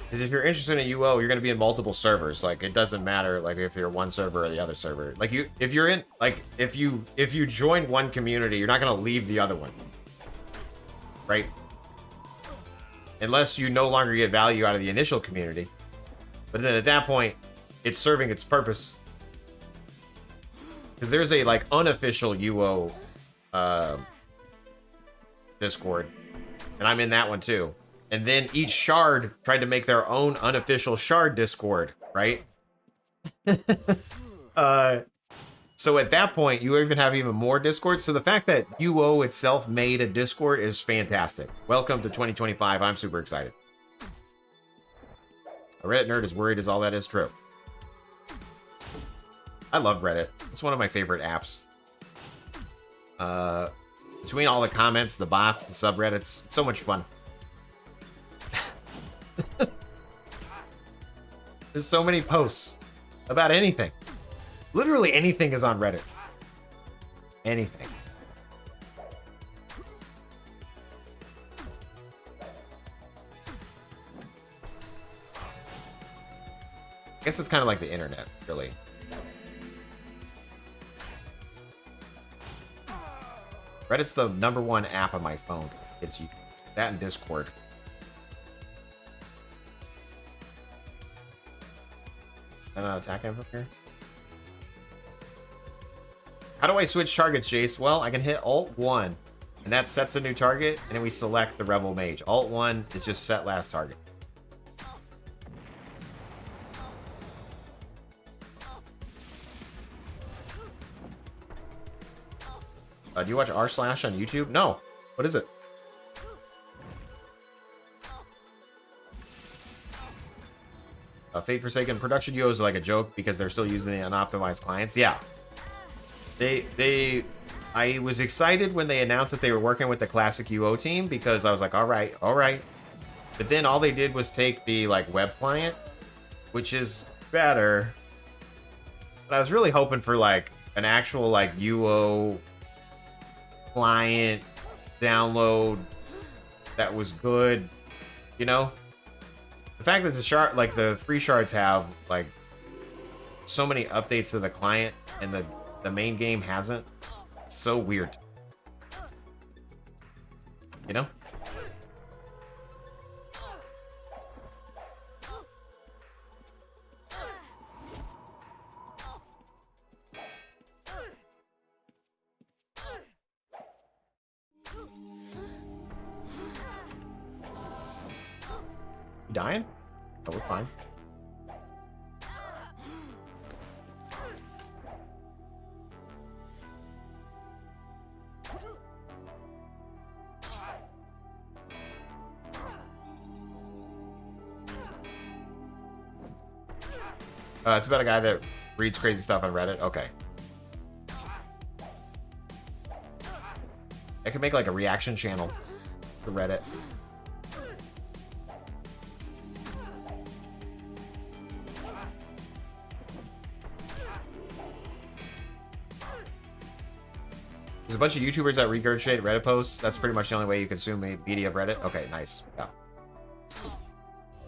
Because if you're interested in UO, you're going to be in multiple servers. Like, it doesn't matter, like, if you're one server or the other server. Like, if you're in, like, if you join one community, you're not going to leave the other one. Right? Unless you no longer get value out of the initial community. But then at that point, it's serving its purpose. Because there's a, like, unofficial UO Discord. And I'm in that one, too. And then each shard tried to make their own unofficial shard Discord, right? So at that point, you even have even more Discords. So the fact that UO itself made a Discord is fantastic. Welcome to 2025. I'm super excited. A Reddit nerd is worried as all that is true. I love Reddit. It's one of my favorite apps. Between all the comments, the bots, the subreddits, so much fun. There's so many posts about anything. Literally anything is on Reddit. Anything. I guess it's kind of like the internet, really. Reddit's the #1 app on my phone. It's that and Discord. Can I attack him from here? How do I switch targets, Jace? Well, I can hit Alt-1, and that sets a new target, and then we select the Rebel Mage. Alt-1 is just set last target. Do you watch r/ on YouTube? No. What is it? Fate Forsaken production UOs is like a joke because they're still using the unoptimized clients. Yeah. I was excited when they announced that they were working with the classic UO team because I was like, all right. But then all they did was take the like web client, which is better. But I was really hoping for like an actual like UO client download that was good, you know? The fact that the shard, like the free shards have like so many updates to the client and the main game hasn't, it's so weird. You know? Dying? Oh, we're fine. It's about a guy that reads crazy stuff on Reddit. Okay. I could make like a reaction channel to Reddit. There's a bunch of YouTubers that regurgitate Reddit posts. That's pretty much the only way you consume media of Reddit. Okay, nice.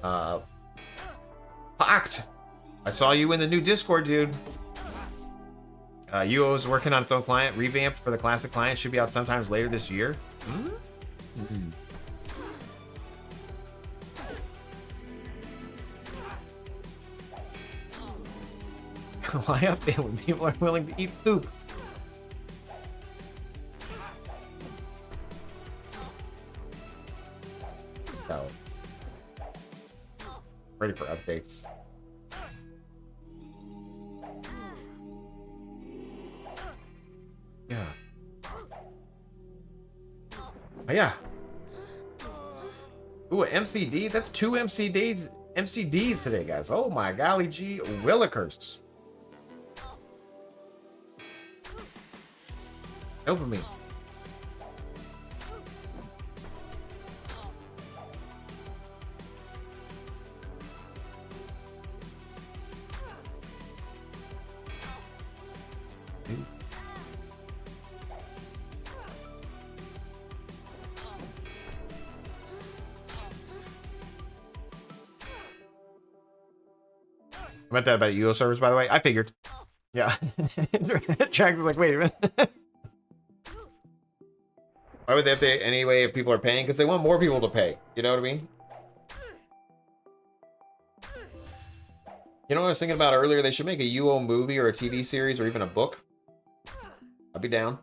Yeah. Pact! I saw you in the new Discord, dude. UO is working on its own client. Revamped for the classic client. Should be out sometimes later this year. Mm-hmm. Why update when people are willing to eat poop? No. Ready for updates. Yeah. Oh, yeah. Ooh, an MCD? That's 2 MCDs today, guys. Oh my golly gee willikers. Open me. I meant that about UO servers, by the way. I figured. Yeah. Trax is like, wait a minute. Why would they have to anyway if people are paying? Because they want more people to pay. You know what I mean? You know what I was thinking about earlier? They should make a UO movie or a TV series or even a book. I'd be down.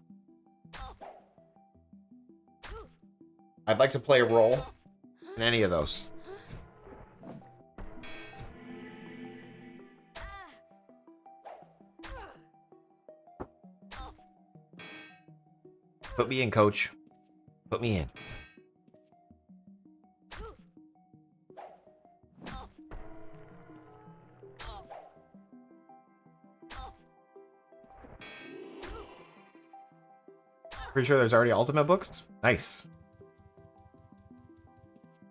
I'd like to play a role in any of those. Put me in, coach. Put me in. Pretty sure there's already Ultima books. Nice.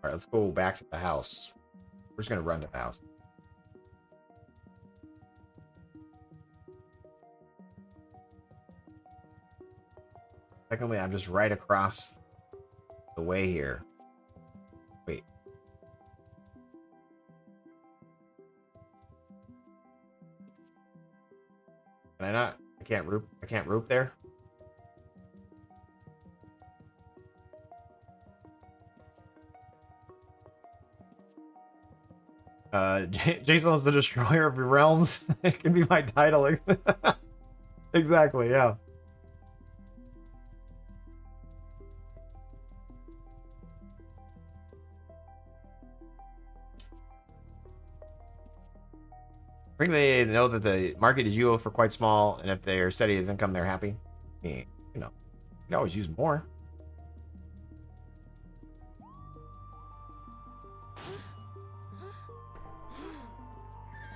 All right, let's go back to the house. We're just gonna run to the house. Secondly, I'm just right across the way here. Wait. Can I not? I can't rope there. Jaseowns the destroyer of your realms. It can be my title. Exactly, yeah. I think they know that the market is UO for quite small, and if they're steady as income, they're happy. I mean, you know, you can always use more.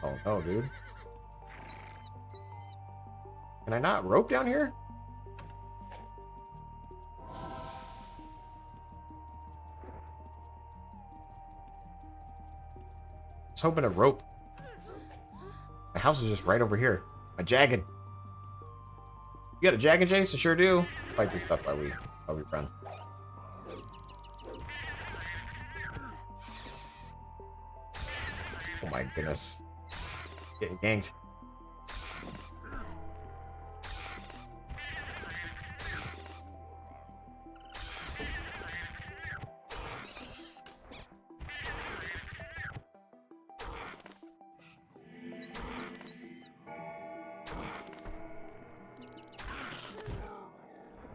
Oh no, dude. Can I not rope down here? I was hoping to rope. My house is just right over here. A jagged. You got a jagged, Jace? I sure do. Fight this stuff while we run. Oh my goodness. Getting ganked.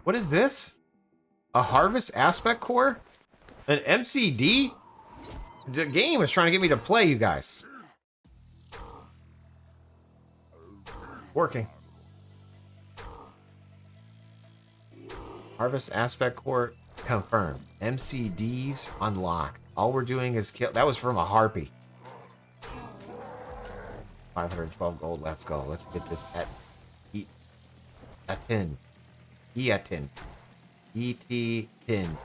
What is this? A harvest aspect core? An MCD? The game is trying to get me to play, you guys. Working. Harvest aspect core confirmed. MCDs unlocked. All we're doing is kill. That was from a harpy. 512 gold. Let's go. Let's get this at 10. Eatin. Et-in.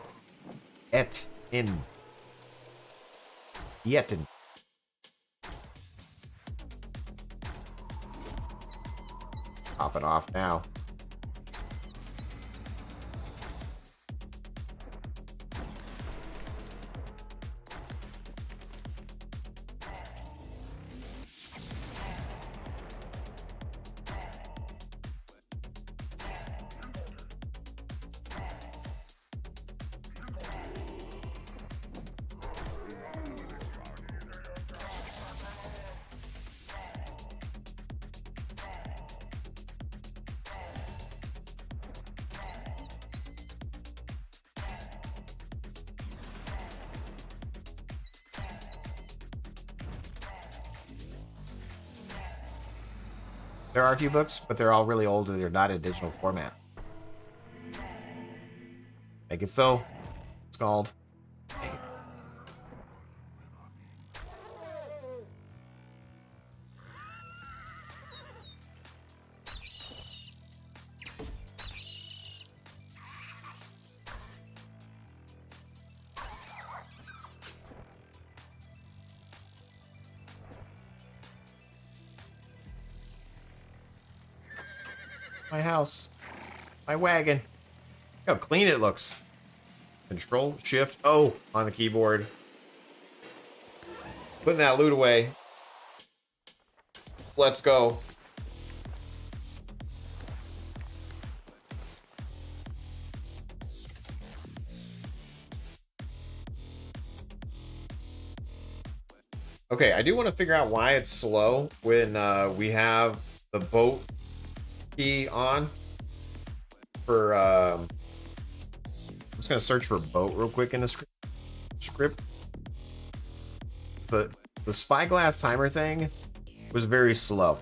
Et-in. Eatin. Popping off now. There are a few books, but they're all really old and they're not in digital format. Make it so. Scald. My house. My wagon. Look how clean it looks. Control, Shift, O on the keyboard. Putting that loot away. Let's go. Okay, I do want to figure out why it's slow when we have the boat key on for I'm just gonna search for boat real quick in the script. The spyglass timer thing was very slow.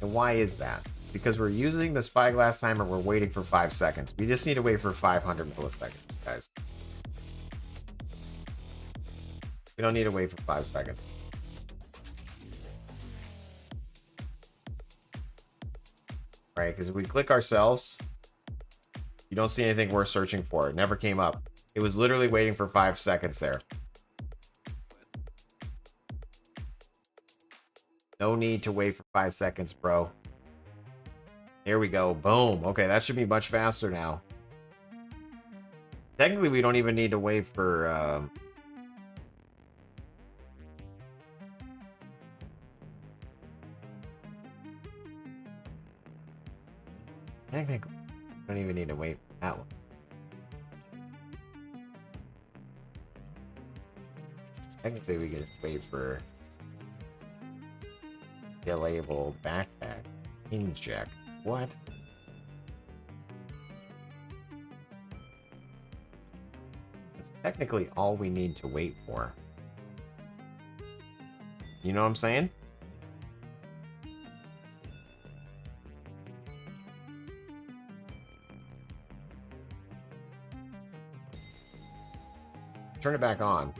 And why is that? Because we're using the spyglass timer, we're waiting for 5 seconds. We just need to wait for 500 milliseconds, guys. We don't need to wait for 5 seconds. Right, because if we click ourselves, you don't see anything worth searching for. It never came up. It was literally waiting for 5 seconds there. No need to wait for 5 seconds, bro. Here we go. Boom. Okay, that should be much faster now. Technically, we don't even need to wait for... Technically, we don't even need to wait for that one. Technically, we can wait for... the label backpack. Inject. What? That's technically all we need to wait for. You know what I'm saying? Turn it back on.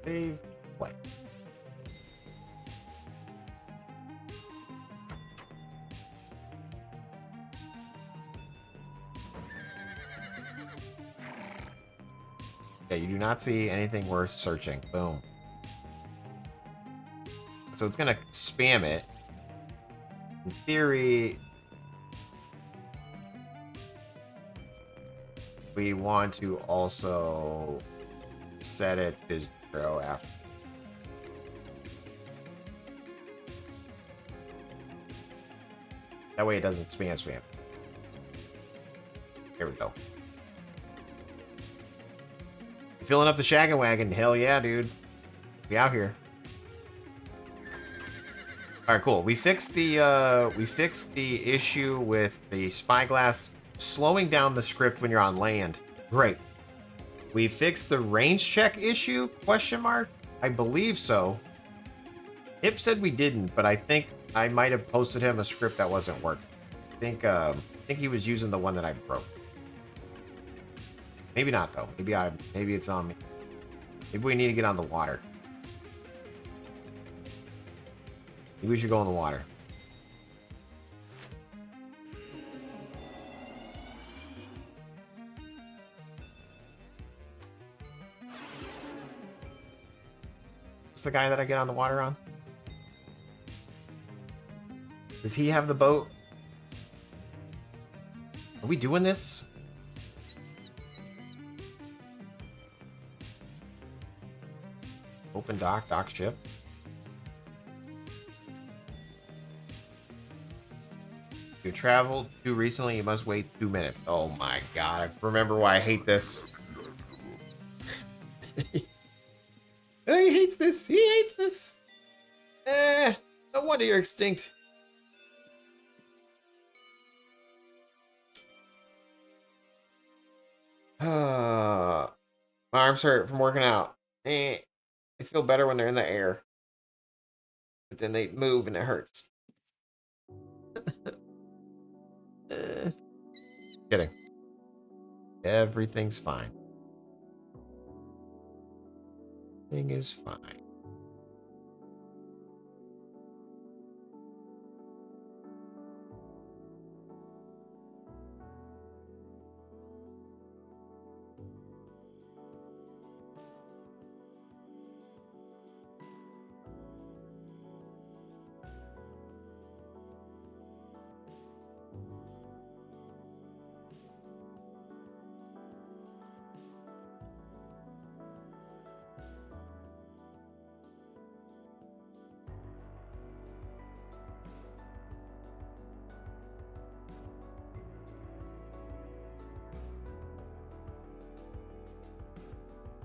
Save. Play. Okay, you do not see anything worth searching. Boom. So it's gonna spam it. In theory, we want to also set it to 0 after. That way it doesn't spam. Here we go. You filling up the shaggin' wagon? Hell yeah, dude. We out here. All right, cool. We fixed the issue with the spyglass slowing down the script when you're on land. Great. We fixed the range check issue? Question mark? I believe so. Hip said we didn't, but I think I might have posted him a script that wasn't working. I think he was using the one that I broke. Maybe not though. Maybe it's on me. Maybe we need to get on the water. Maybe we should go in the water. Is the guy that I get on the water on? Does he have the boat? Are we doing this? Open dock, dock ship. You traveled too recently, you must wait 2 minutes. Oh my god, I remember why I hate this. He hates this. He hates this. No wonder you're extinct. My arms hurt from working out. They feel better when they're in the air. But then they move and it hurts. Kidding. Everything's fine. Everything is fine.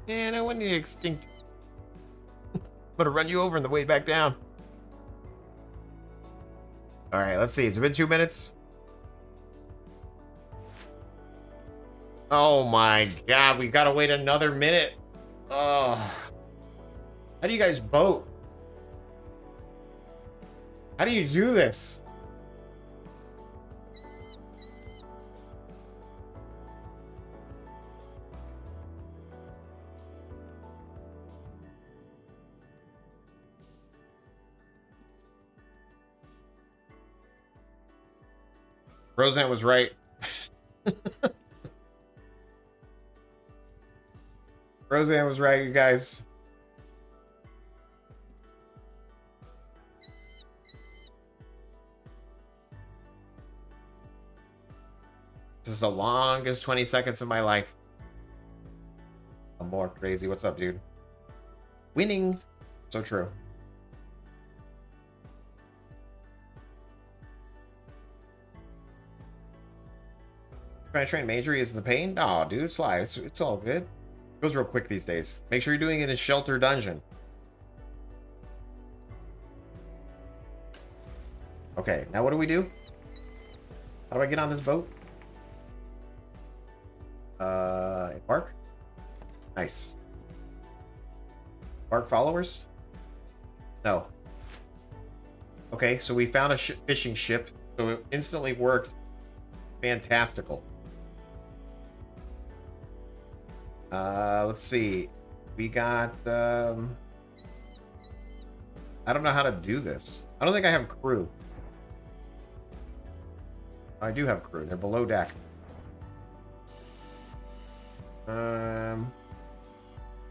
Man, I want you extinct. I'm gonna run you over on the way back down. Alright, let's see. It's been 2 minutes. Oh my god, we gotta wait another minute. Oh. How do you guys boat? How do you do this? Roseanne was right. Roseanne was right, you guys. This is the longest 20 seconds of my life. I'm more crazy. What's up, dude? Winning. So true. Trying to train Majory is the pain? Oh, dude, Sly, it's all good. It goes real quick these days. Make sure you're doing it in a shelter dungeon. Okay, now what do we do? How do I get on this boat? Embark? Nice. Embark followers? No. Okay, so we found a fishing ship, so it instantly worked. Fantastical. Let's see. We got, I don't know how to do this. I don't think I have crew. I do have crew. They're below deck.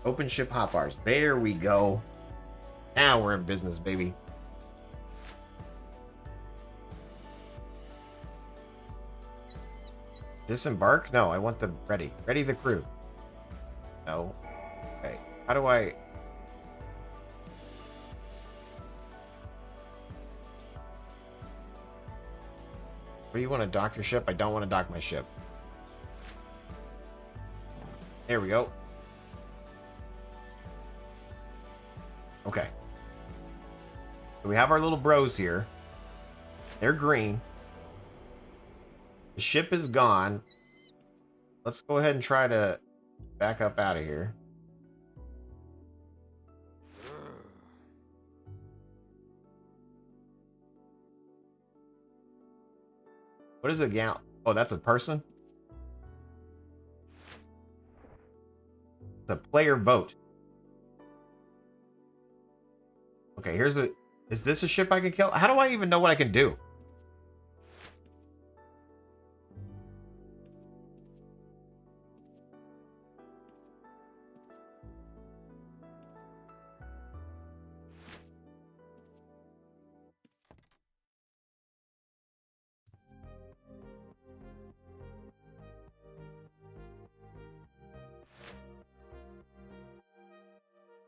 Open ship hotbars. There we go. Now we're in business, baby. Disembark? No, I want the ready. Ready the crew. No. Okay. How do I... Where do you want to dock your ship? I don't want to dock my ship. There we go. Okay. So we have our little bros here. They're green. The ship is gone. Let's go ahead and try to back up out of here. What is a gal? Oh, that's a person? It's a player boat. Okay, here's the... Is this a ship I can kill? How do I even know what I can do?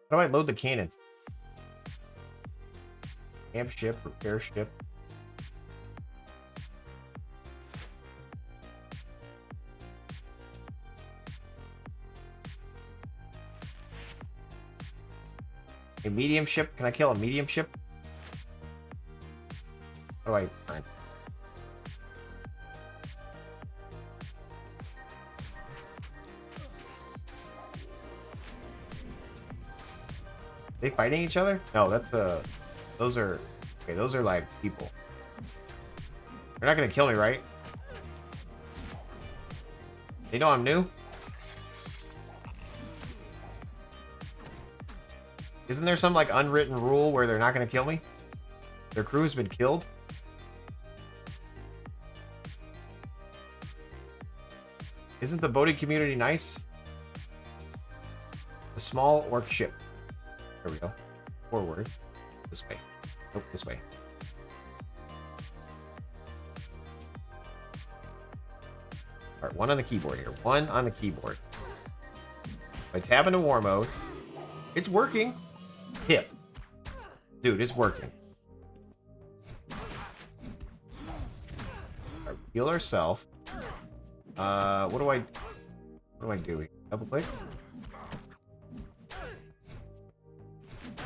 How do I load the cannons? Camp ship, repair ship. A medium ship. Can I kill a medium ship? How do I turn? They fighting each other? No, that's those are okay, those are like people. They're not gonna kill me, right? They know I'm new? Isn't there some like unwritten rule where they're not gonna kill me? Their crew has been killed? Isn't the boating community nice? A small orc ship. There we go. Forward. This way. Nope, this way. Alright, one on the keyboard here. One on the keyboard. If I tab into war mode, it's working. Hip. Dude, it's working. Alright, heal ourselves. What do I do? Double click?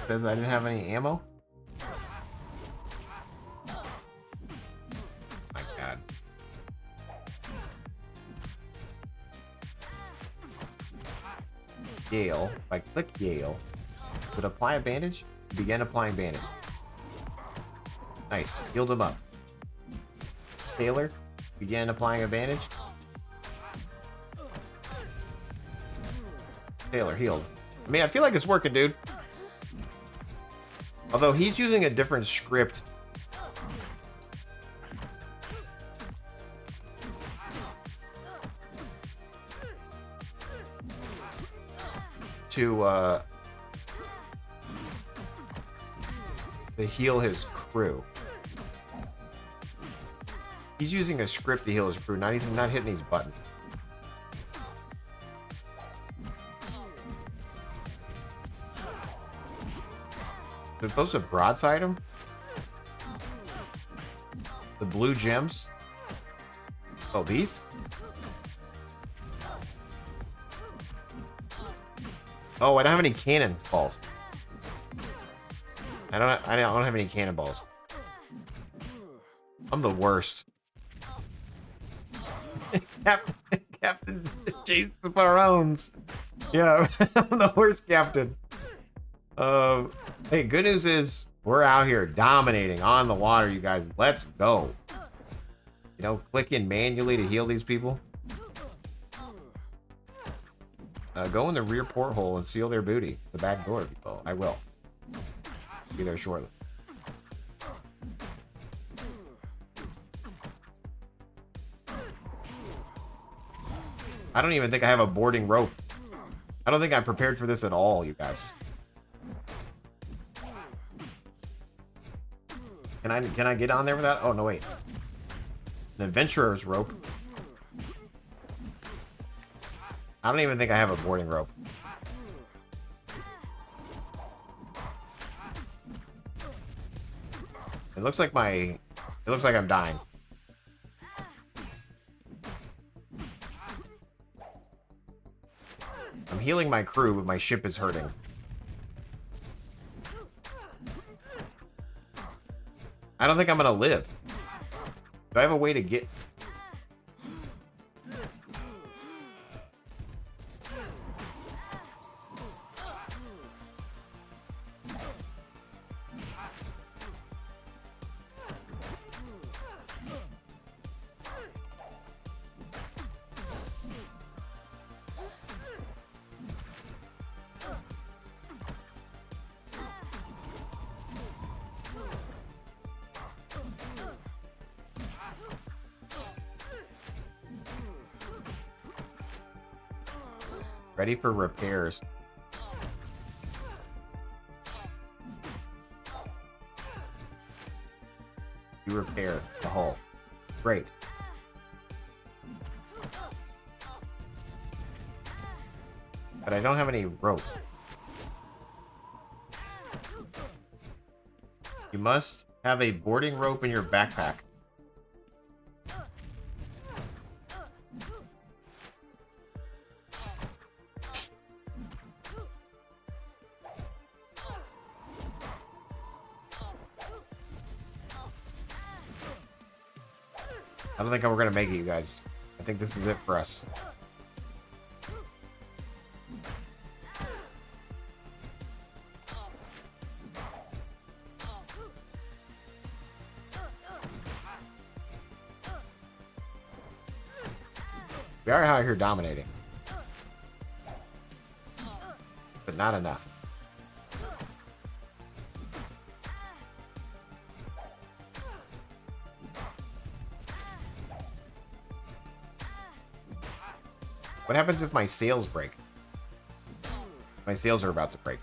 Says I didn't have any ammo. My God. Yale. If I click Yale, would apply a bandage? Begin applying bandage. Nice. Healed him up. Taylor, begin applying a bandage. Taylor healed. I mean, I feel like it's working, dude. Although he's using a different script. To heal his crew. He's using a script to heal his crew. He's not hitting these buttons. They're supposed to broadside him? The blue gems? Oh, these? Oh, I don't have any cannonballs. I don't have any cannonballs. I'm the worst. Captain Jason Parones. Yeah, I'm the worst captain. Hey, good news is we're out here dominating on the water, you guys. Let's go. You know, click in manually to heal these people. Go in the rear porthole and seal their booty. The back door, if you will. I will. Be there shortly. I don't even think I have a boarding rope. I don't think I'm prepared for this at all, you guys. Can I get on there without? Oh, no, wait. An adventurer's rope. I don't even think I have a boarding rope. It looks like I'm dying. I'm healing my crew, but my ship is hurting. I don't think I'm gonna live. Do I have a way to get... Ready for repairs. You repair the hull. Great. But I don't have any rope. You must have a boarding rope in your backpack. I don't think we're gonna make it, you guys. I think this is it for us. We are out here dominating. But not enough. What happens if my sails break? My sails are about to break.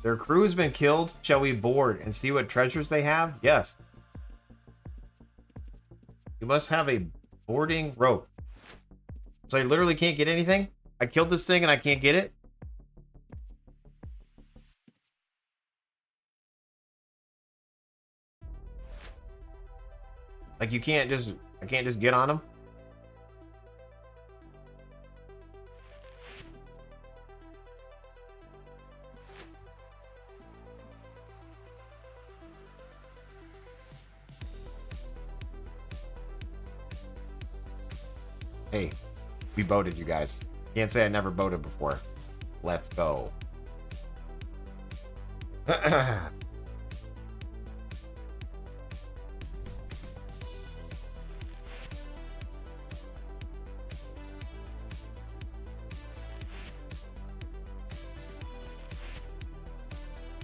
Their crew has been killed. Shall we board and see what treasures they have? Yes. You must have a boarding rope. So I literally can't get anything? I killed this thing and I can't get it? Like you can't just... I can't just get on them? Hey, we boated, you guys. Can't say I never boated before. Let's go.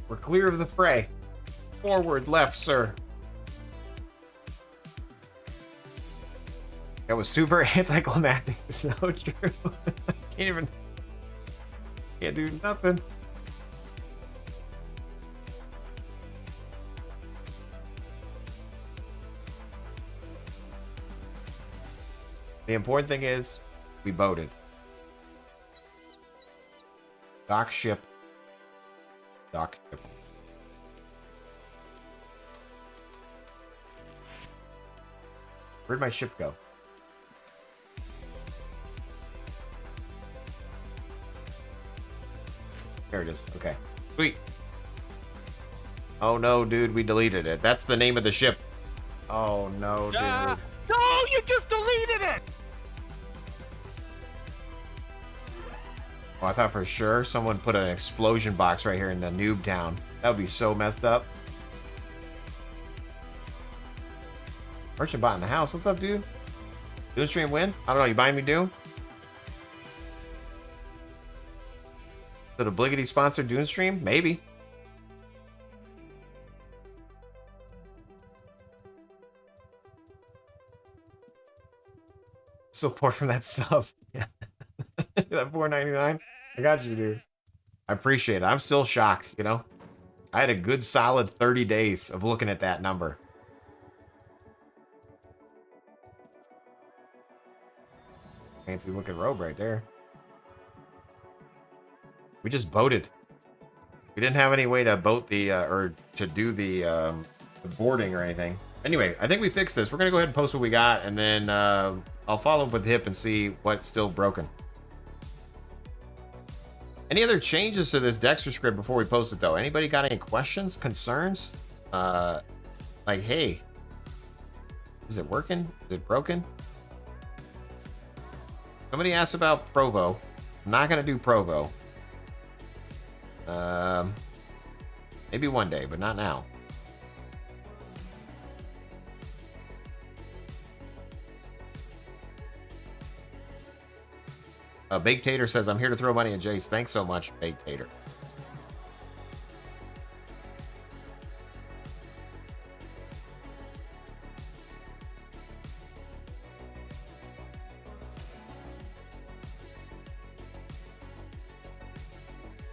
We're clear of the fray. Forward, left, sir. That was super anticlimactic. So true. Can't do nothing. The important thing is we boated. Dock ship. Dock ship. Where'd my ship go? There it is. Okay. Sweet. Oh no, dude, we deleted it. That's the name of the ship. Oh no, dude. No, you just deleted it! Oh, I thought for sure someone put an explosion box right here in the noob town. That would be so messed up. Merchant bot in the house. What's up, dude? Doom stream win? I don't know. You buying me Doom? Did a Bliggity sponsor Doom stream? Maybe. Support from that sub. Yeah. That $4.99. I got you, dude. I appreciate it. I'm still shocked, you know? I had a good solid 30 days of looking at that number. Fancy looking robe right there. We just boated. We didn't have any way to boat the, or to do the boarding or anything. Anyway, I think we fixed this. We're going to go ahead and post what we got, and then I'll follow up with Hip and see what's still broken. Any other changes to this Dexter script before we post it, though? Anybody got any questions, concerns? Like, hey, is it working? Is it broken? Somebody asked about Provo. I'm not going to do Provo. Maybe one day, but not now. Baked Tater says, I'm here to throw money at Jace. Thanks so much, Baked Tater.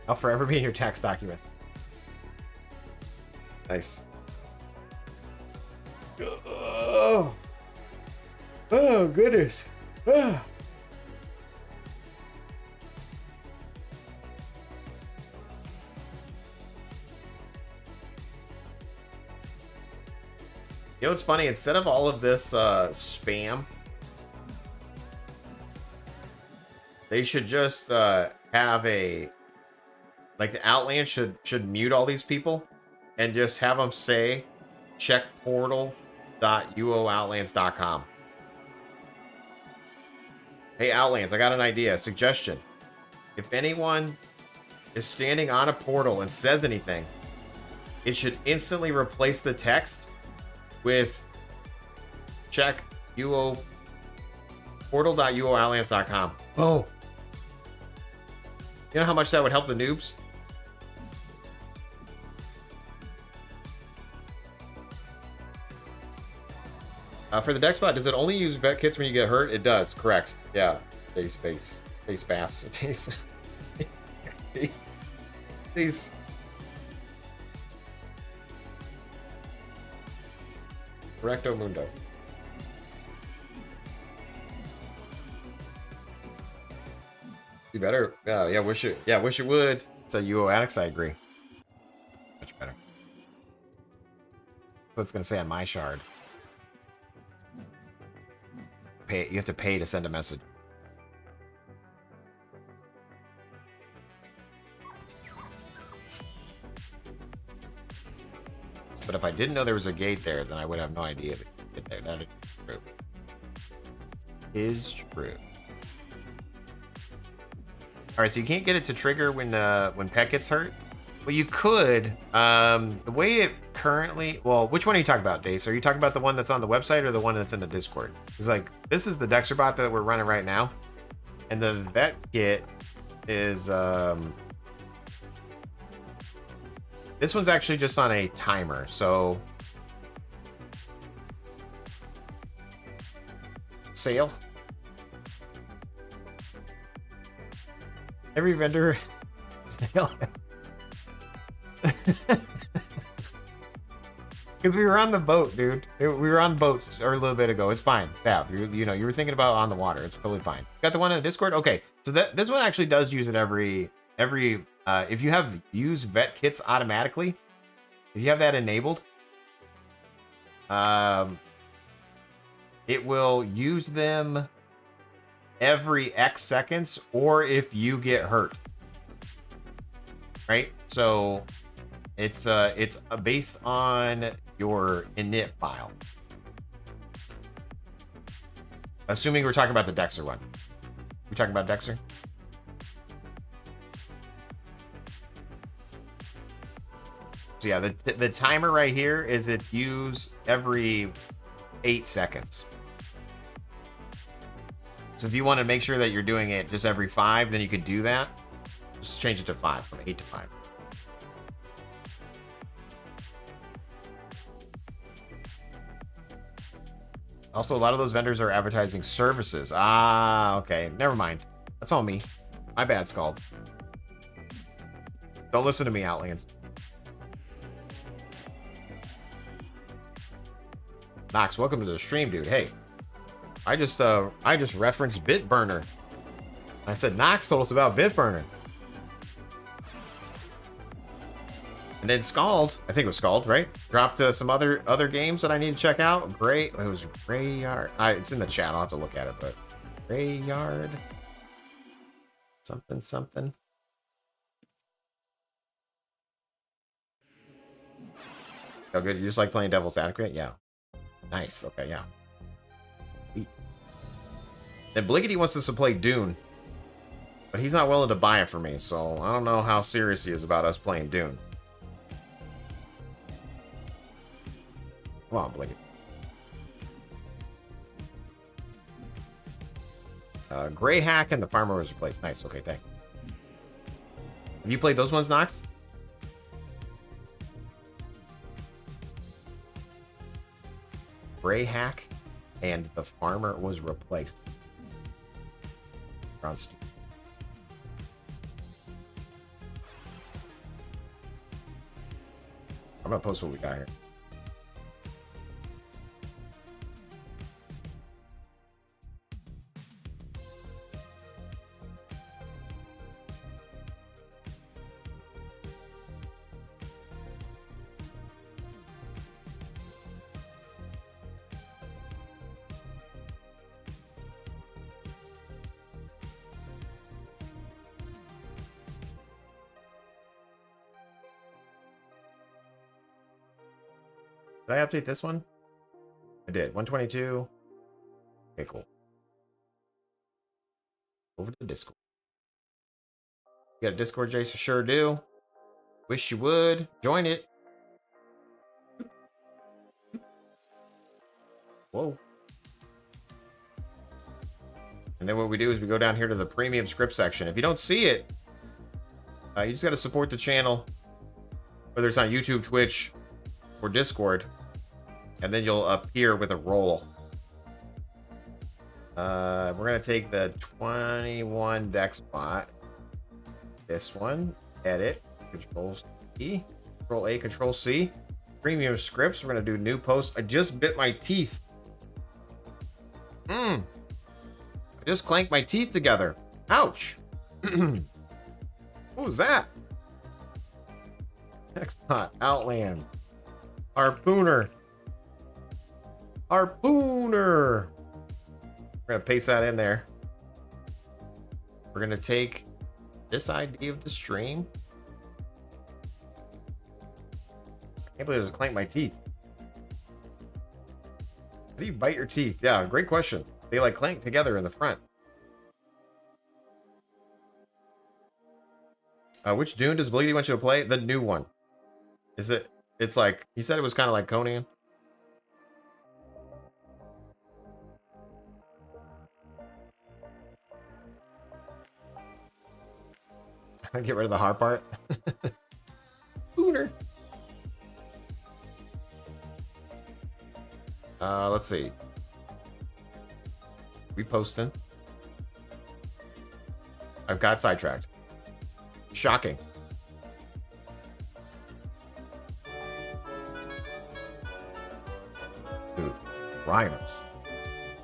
I'll forever be in your tax document. Nice. Oh, oh goodness. Oh. You know what's funny? Instead of all of this spam, they should just have a... Like, the Outlands should mute all these people and just have them say check portal.uooutlands.com. Hey, Outlands, I got an idea. Suggestion. If anyone is standing on a portal and says anything, it should instantly replace the text with check UO portal.uooutlands.com. Oh. You know how much that would help the noobs? For the Dexterbot, does it only use vet kits when you get hurt? It does, correct. Yeah. Face bass. Face. Recto mundo. You better. Yeah, wish it. Yeah, wish it would. It's a UO Addicts, I agree. Much better. What it's gonna say on my shard. You have to pay to send a message. But if I didn't know there was a gate there, then I would have no idea to get there. That is true. Is true. All right, so you can't get it to trigger when pet gets hurt. Well, you could. The way it currently, well, which one are you talking about, Dace? Are you talking about the one that's on the website or the one that's in the Discord? It's like, this is the Dexterbot that we're running right now, and the vet kit is this one's actually just on a timer, so sale. Every vendor sale. Because we were on the boat, dude. We were on boats a little bit ago. It's fine. Yeah, you know, you were thinking about on the water. It's totally fine. Got the one in the Discord? Okay, so this one actually does use it every if you have use vet kits automatically, if you have that enabled, it will use them every X seconds, or if you get hurt. Right? So it's based on your init file. Assuming we're talking about the Dexter one. We're talking about Dexter? So yeah, the timer right here is it's used every 8 seconds. So if you want to make sure that you're doing it just every 5, then you could do that. Just change it to 5, from 8 to 5. Also, a lot of those vendors are advertising services. Ah, okay. Never mind. That's all me. My bad, Scald. Don't listen to me, Outlands. Nox, welcome to the stream, dude. Hey, I just referenced Bitburner. I said Nox told us about Bitburner. And then Scald, I think it was Scald, right? Dropped some other games that I need to check out. It was Grayyard. It's in the chat. I'll have to look at it, but Grayyard. Something. Oh, good. You just like playing Devil's Advocate? Yeah. Nice. Okay, yeah. Sweet. Then Bliggity wants us to play Dune, but he's not willing to buy it for me, so I don't know how serious he is about us playing Dune. Come on, Bliggity. Gray Hack and the Farmer was replaced. Nice. Okay, thanks. Have you played those ones, Nox? Gray Hack and the Farmer was replaced. I'm gonna post what we got here. Did I update this one? I did. 122. Okay, cool. Over to Discord. You got a Discord, Jace? Sure do. Wish you would. Join it. Whoa. And then what we do is we go down here to the premium script section. If you don't see it, you just got to support the channel, whether it's on YouTube, Twitch, or Discord, and then you'll appear with a role. We're going to take the 21 Dexterbot. This one. Edit. Control C. Control A, Control C. Premium scripts. We're going to do new posts. I just bit my teeth. I just clanked my teeth together. Ouch. What was that? Dexterbot Outlands. Harpooner. Harpooner. We're going to paste that in there. We're going to take this ID of the stream. I can't believe I just clanked my teeth. How do you bite your teeth? Yeah, great question. They like clank together in the front. Which Dune does Bleedy want you to play? The new one. Is it? It's like, he said it was kind of like Conan. Get rid of the hard part. Booner. Let's see. Reposting. I've got sidetracked. Shocking. Dude, Rhymus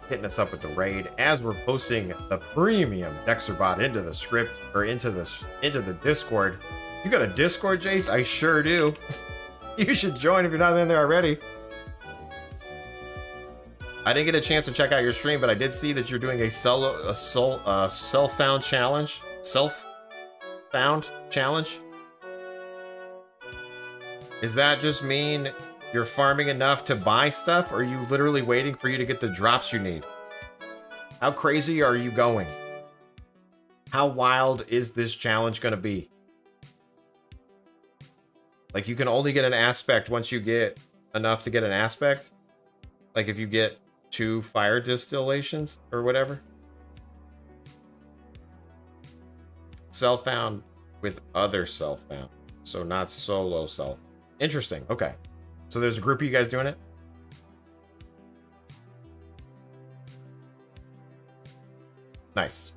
hitting us up with the raid as we're posting the premium Dexterbot into the script, or into the Discord. You got a Discord, Jace? I sure do. You should join if you're not in there already. I didn't get a chance to check out your stream, but I did see that you're doing a self-found challenge. Self-found challenge. Does that just mean you're farming enough to buy stuff, or are you literally waiting for you to get the drops you need? How crazy are you going? How wild is this challenge going to be? Like, you can only get an aspect once you get enough to get an aspect? Like, if you get 2 fire distillations or whatever? Self-found with other self-found. So not solo self. Interesting. Okay. So there's a group of you guys doing it? Nice.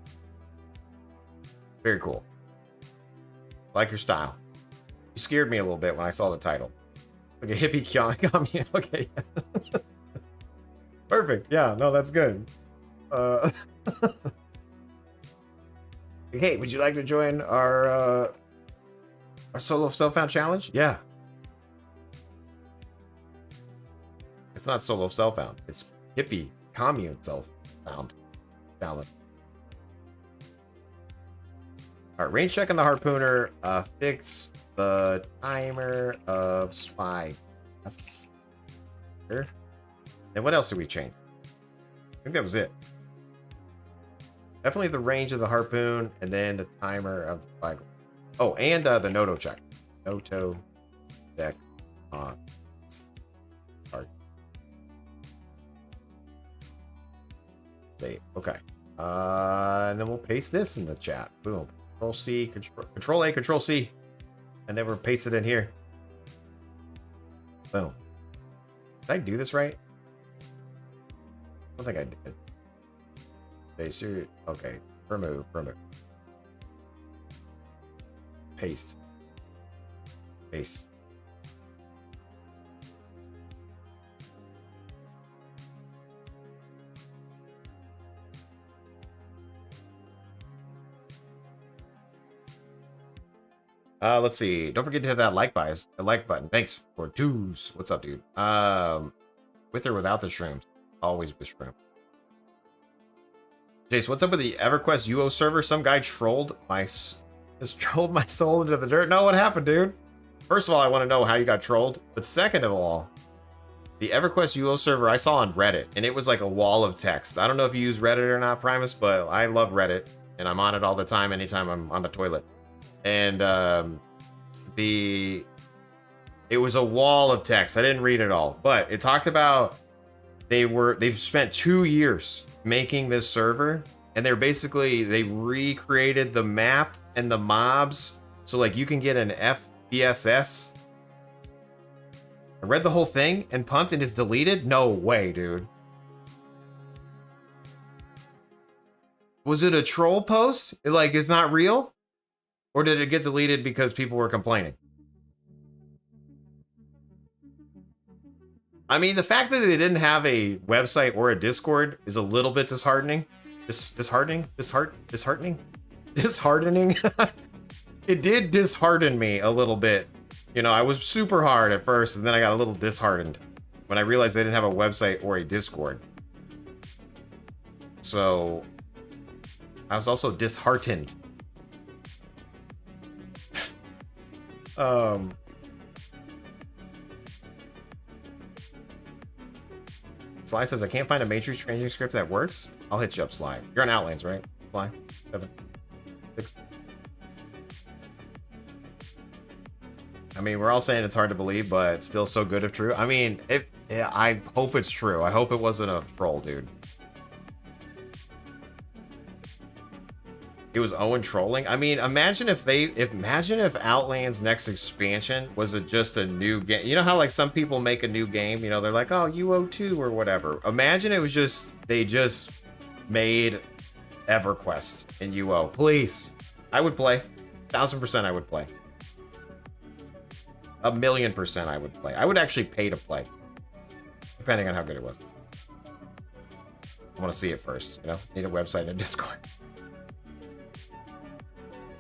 Very cool. Like your style. You scared me a little bit when I saw the title. Like a hippie commune. Okay. Perfect. Yeah, no, that's good. Hey, would you like to join our solo self-found challenge? Yeah. It's not solo self-found. It's hippie commune self-found challenge. All right, range check on the Harpooner. Fix the timer of spy. That's here. And what else did we change? I think that was it. Definitely the range of the harpoon, and then the timer of the spy. Oh, and the Noto check. Noto deck on. Save. Okay. And then we'll paste this in the chat. Boom. Control C, Control A, Control C. And then we'll paste it in here. Boom. Did I do this right? I don't think I did. Okay. Remove. Paste. Paste. Let's see. Don't forget to hit that like button. Thanks for twos. What's up, dude? With or without the shrooms? Always with shroom. Jace, what's up with the EverQuest UO server? Some guy trolled my soul into the dirt. No, what happened, dude? First of all, I want to know how you got trolled. But second of all, The EverQuest UO server I saw on Reddit, and it was like a wall of text. I don't know if you use Reddit or not, Primus, but I love Reddit, and I'm on it all the time, anytime I'm on the toilet. And it was a wall of text. I didn't read it all, but it talked about they've spent 2 years making this server, and they recreated the map and the mobs, so like you can get an FBSS. I read the whole thing and pumped and it's deleted? No way, dude. Was it a troll post? Like, it's not real? Or did it get deleted because people were complaining? I mean, the fact that they didn't have a website or a Discord is a little bit disheartening. Disheartening? It did dishearten me a little bit. You know, I was super hard at first, and then I got a little disheartened when I realized they didn't have a website or a Discord. So, I was also disheartened. Sly says, I can't find a Matrix training script that works. I'll hit you up, Sly. You're on Outlands, right? Sly? 7, 6. I mean, we're all saying it's hard to believe, but it's still so good if true. I mean, I hope it's true. I hope it wasn't a troll, dude. It was Owen trolling. I mean, imagine if Outland's next expansion was just a new game. You know how like some people make a new game, you know, they're like, oh, UO2 or whatever. Imagine it was they just made EverQuest in UO. Please. I would play. 1000% I would play. 1,000,000% I would play. I would actually pay to play. Depending on how good it was. I want to see it first, you know? Need a website and a Discord.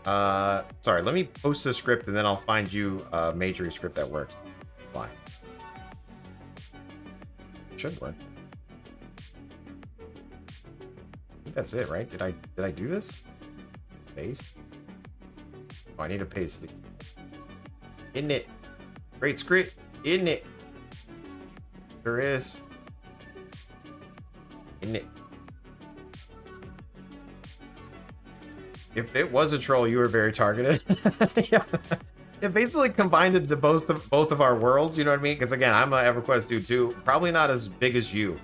Sorry, let me post the script and then I'll find you a major script that works. Why? Should work. I think that's it, right? Did I do this? Paste? Oh, I need to paste the... Isn't it? Great script, isn't it? There is. Isn't it? If it was a troll, you were very targeted. Yeah. It basically combined into both of our worlds, you know what I mean? Because again, I'm an EverQuest dude too. Probably not as big as you.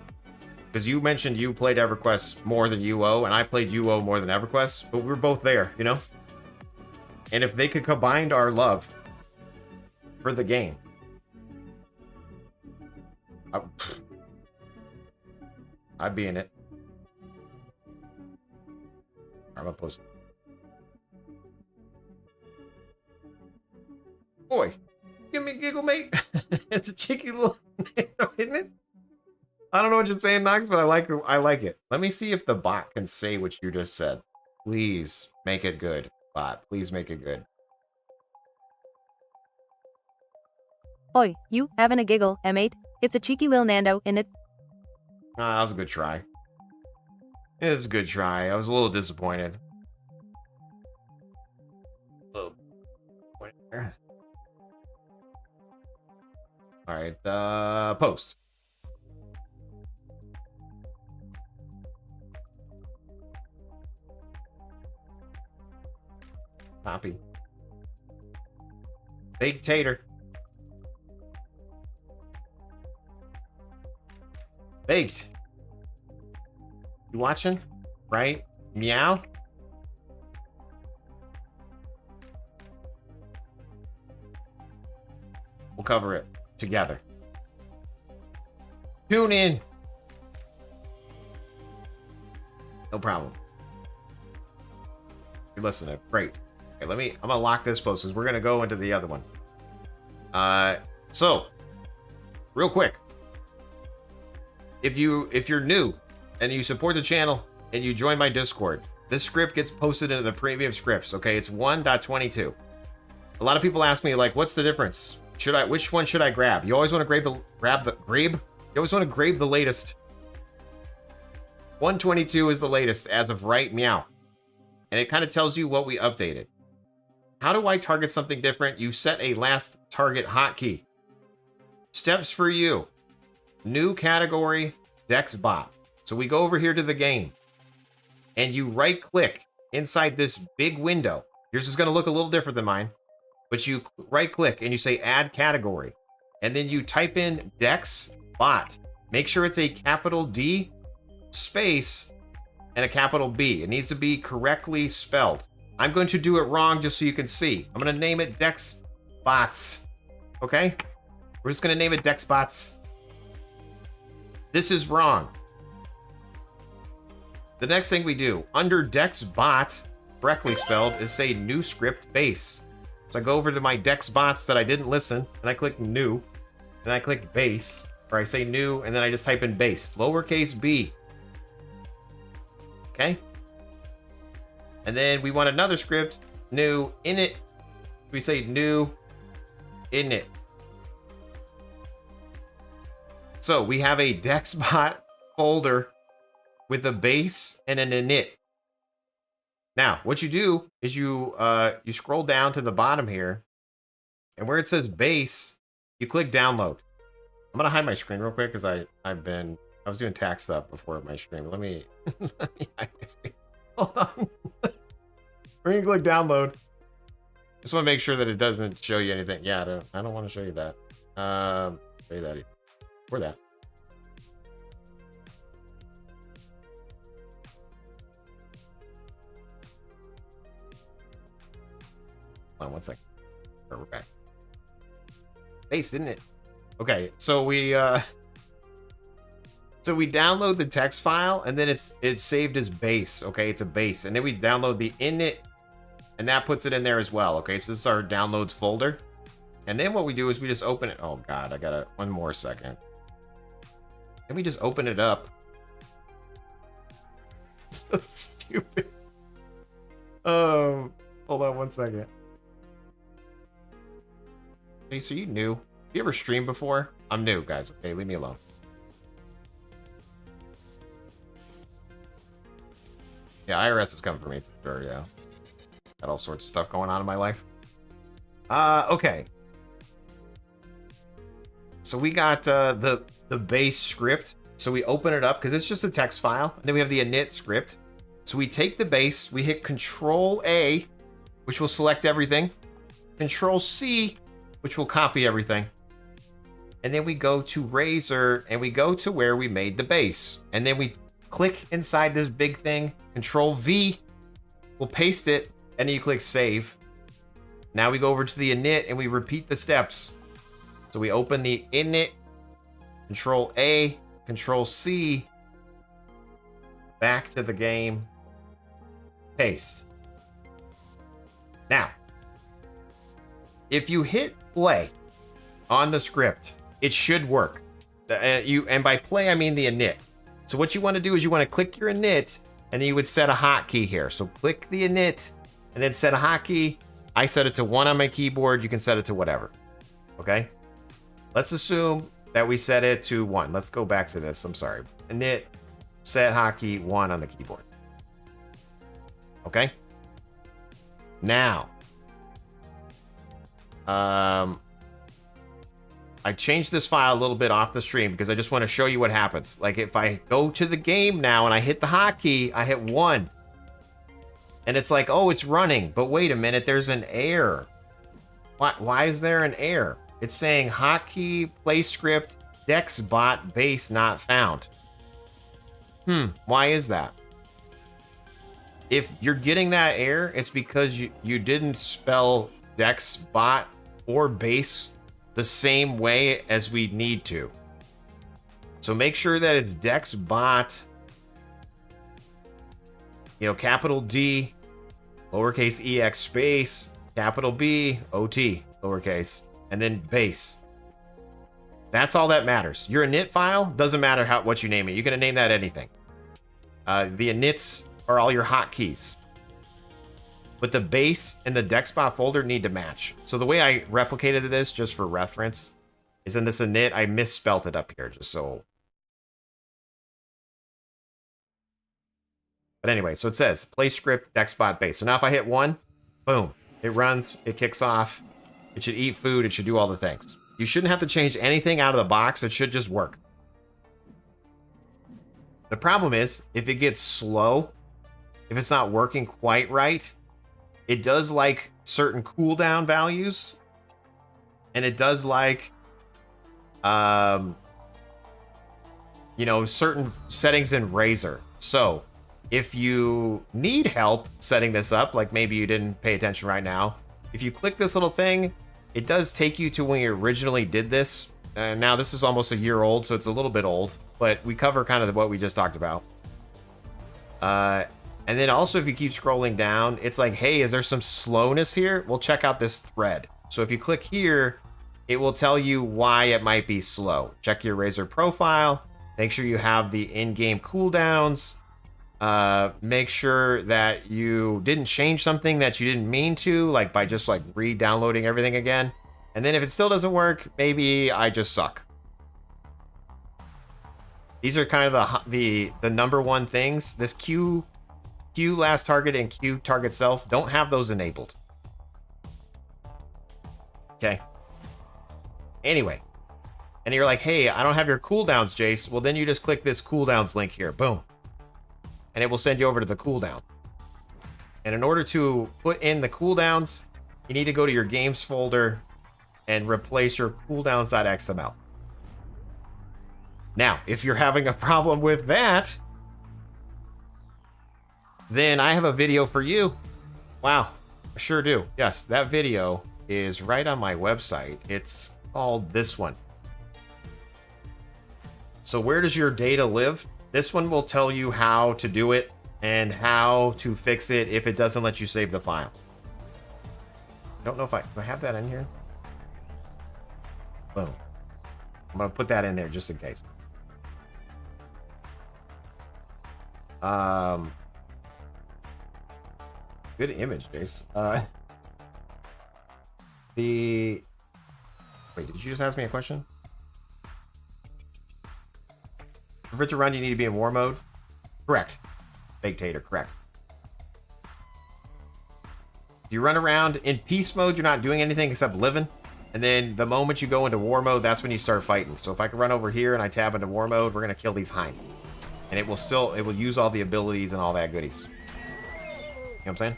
Because you mentioned you played EverQuest more than UO, and I played UO more than EverQuest, but we're both there, you know? And if they could combine our love for the game, I'd be in it. I'm gonna post. Boy, give me a giggle, mate. It's a cheeky little, isn't it? I don't know what you're saying, Nox, but I like it. Let me see if the bot can say what you just said. Please make it good, bot. Please make it good. Oi, you having a giggle, mate? It's a cheeky Lil Nando, innit? That was a good try. It was a good try. I was a little disappointed. Alright, post. Copy. Big tater. Baked. You watching? Right? Meow? We'll cover it together. Tune in. No problem. You're listening. Great. Okay, I'm gonna lock this post because we're gonna go into the other one. So, real quick. If you're new and you support the channel and you join my Discord, this script gets posted into the premium scripts, okay? It's 1.22. A lot of people ask me, like, what's the difference? Which one should I grab? You always want to grab the latest. 122 is the latest as of right meow. And it kind of tells you what we updated. How do I target something different? You set a last target hotkey. Steps for you. new category, Dexbot. So we go over here to the game, and you right click inside this big window. Yours is going to look a little different than mine, but you right click and you say add category, and then you type in Dexbot. Make sure it's a capital D space and a capital B. It needs to be correctly spelled. I'm going to do it wrong just so you can see. I'm going to name it Dexbots. Okay? We're just going to name it Dexbots. This is wrong. The next thing we do, under Dexbot, correctly spelled, is say new script base. So I go over to my Dexbots that I didn't listen, and I click new, and I click base, or I say new, and then I just type in base, lowercase b. Okay? And then we want another script, new init. We say new init. So we have a Dexbot folder with a base and an init. Now, what you do is you scroll down to the bottom here, and where it says base, you click download. I'm gonna hide my screen real quick because I was doing tax stuff before my stream. Let me hide my screen. Hold on. We're gonna click download. Just want to make sure that it doesn't show you anything. Yeah, I don't want to show you that. Show you that. Where that? Hold on 1 second. We're back. Base, didn't it? Okay, so we download the text file, and then it's saved as base. Okay, it's a base, and then we download the init, and that puts it in there as well. Okay, so this is our downloads folder, and then what we do is we just open it. Oh God, I gotta one more second. And we just open it up. So stupid. Hold on 1 second. Hey, so you new? You ever streamed before? I'm new, guys. Okay, leave me alone. Yeah, IRS is coming for me for sure, yeah. Got all sorts of stuff going on in my life. Okay. So we got the base script. So we open it up because it's just a text file. And then we have the init script. So we take the base, we hit Control A, which will select everything. Control C, which will copy everything. And then we go to Razor and we go to where we made the base. And then we click inside this big thing. Control V, we'll paste it, and then you click save. Now we go over to the init and we repeat the steps. So we open the init, Control A, Control C, back to the game, paste. Now, if you hit play on the script, it should work. And by play, I mean the init. So what you want to do is you want to click your init, and then you would set a hotkey here. So click the init, and then set a hotkey. I set it to 1 on my keyboard. You can set it to whatever. Okay? Let's assume that we set it to 1. Let's go back to this. I'm sorry. Init, set hotkey 1 on the keyboard. Okay? Now, I changed this file a little bit off the stream because I just want to show you what happens. Like if I go to the game now and I hit the hotkey, I hit 1. And it's like, oh, it's running. But wait a minute, there's an error. Why is there an error? It's saying hotkey, play script, Dexbot base not found. Why is that? If you're getting that error, it's because you didn't spell Dexbot or base the same way as we need to. So make sure that it's Dexbot, capital D, lowercase ex space, capital B, OT, lowercase, and then base. That's all that matters. Your init file doesn't matter what you name it. You can name that anything. The inits are all your hotkeys. But the base and the Dexbot folder need to match. So the way I replicated this, just for reference, is in this init. I misspelt it up here, just so. But anyway, so it says play script Dexbot base. So now if I hit 1, boom, it runs, it kicks off. It should eat food. It should do all the things. You shouldn't have to change anything out of the box. It should just work. The problem is, if it gets slow, if it's not working quite right, it does like certain cooldown values, and it does like, you know, certain settings in Razor. So if you need help setting this up, like maybe you didn't pay attention right now, if you click this little thing, it does take you to when you originally did this. Now this is almost a year old, so it's a little bit old, but we cover kind of what we just talked about. And then also if you keep scrolling down, it's like, hey, is there some slowness here? Well, check out this thread. So if you click here, it will tell you why it might be slow. Check your Razor profile. Make sure you have the in-game cooldowns. Make sure that you didn't change something that you didn't mean to, like by just like re-downloading everything again. And then if it still doesn't work, maybe I just suck. These are kind of the number one things. This Q last target and Q target self, don't have those enabled. Okay. Anyway. And you're like, hey, I don't have your cooldowns, Jace. Well, then you just click this cooldowns link here. Boom. And it will send you over to the cooldown. And in order to put in the cooldowns, you need to go to your games folder and replace your cooldowns.xml. Now, if you're having a problem with that, then I have a video for you. Wow, I sure do. Yes, that video is right on my website. It's called this one. So where does your data live? This one will tell you how to do it and how to fix it if it doesn't let you save the file. I don't know if do I have that in here? Boom. I'm gonna put that in there just in case. Good image, Jace. Wait, did you just ask me a question? For it to run, you need to be in war mode? Correct. Fake Tater, correct. If you run around in peace mode, you're not doing anything except living. And then the moment you go into war mode, that's when you start fighting. So if I can run over here and I tab into war mode, we're going to kill these hinds. And it will use all the abilities and all that goodies. You know what I'm saying?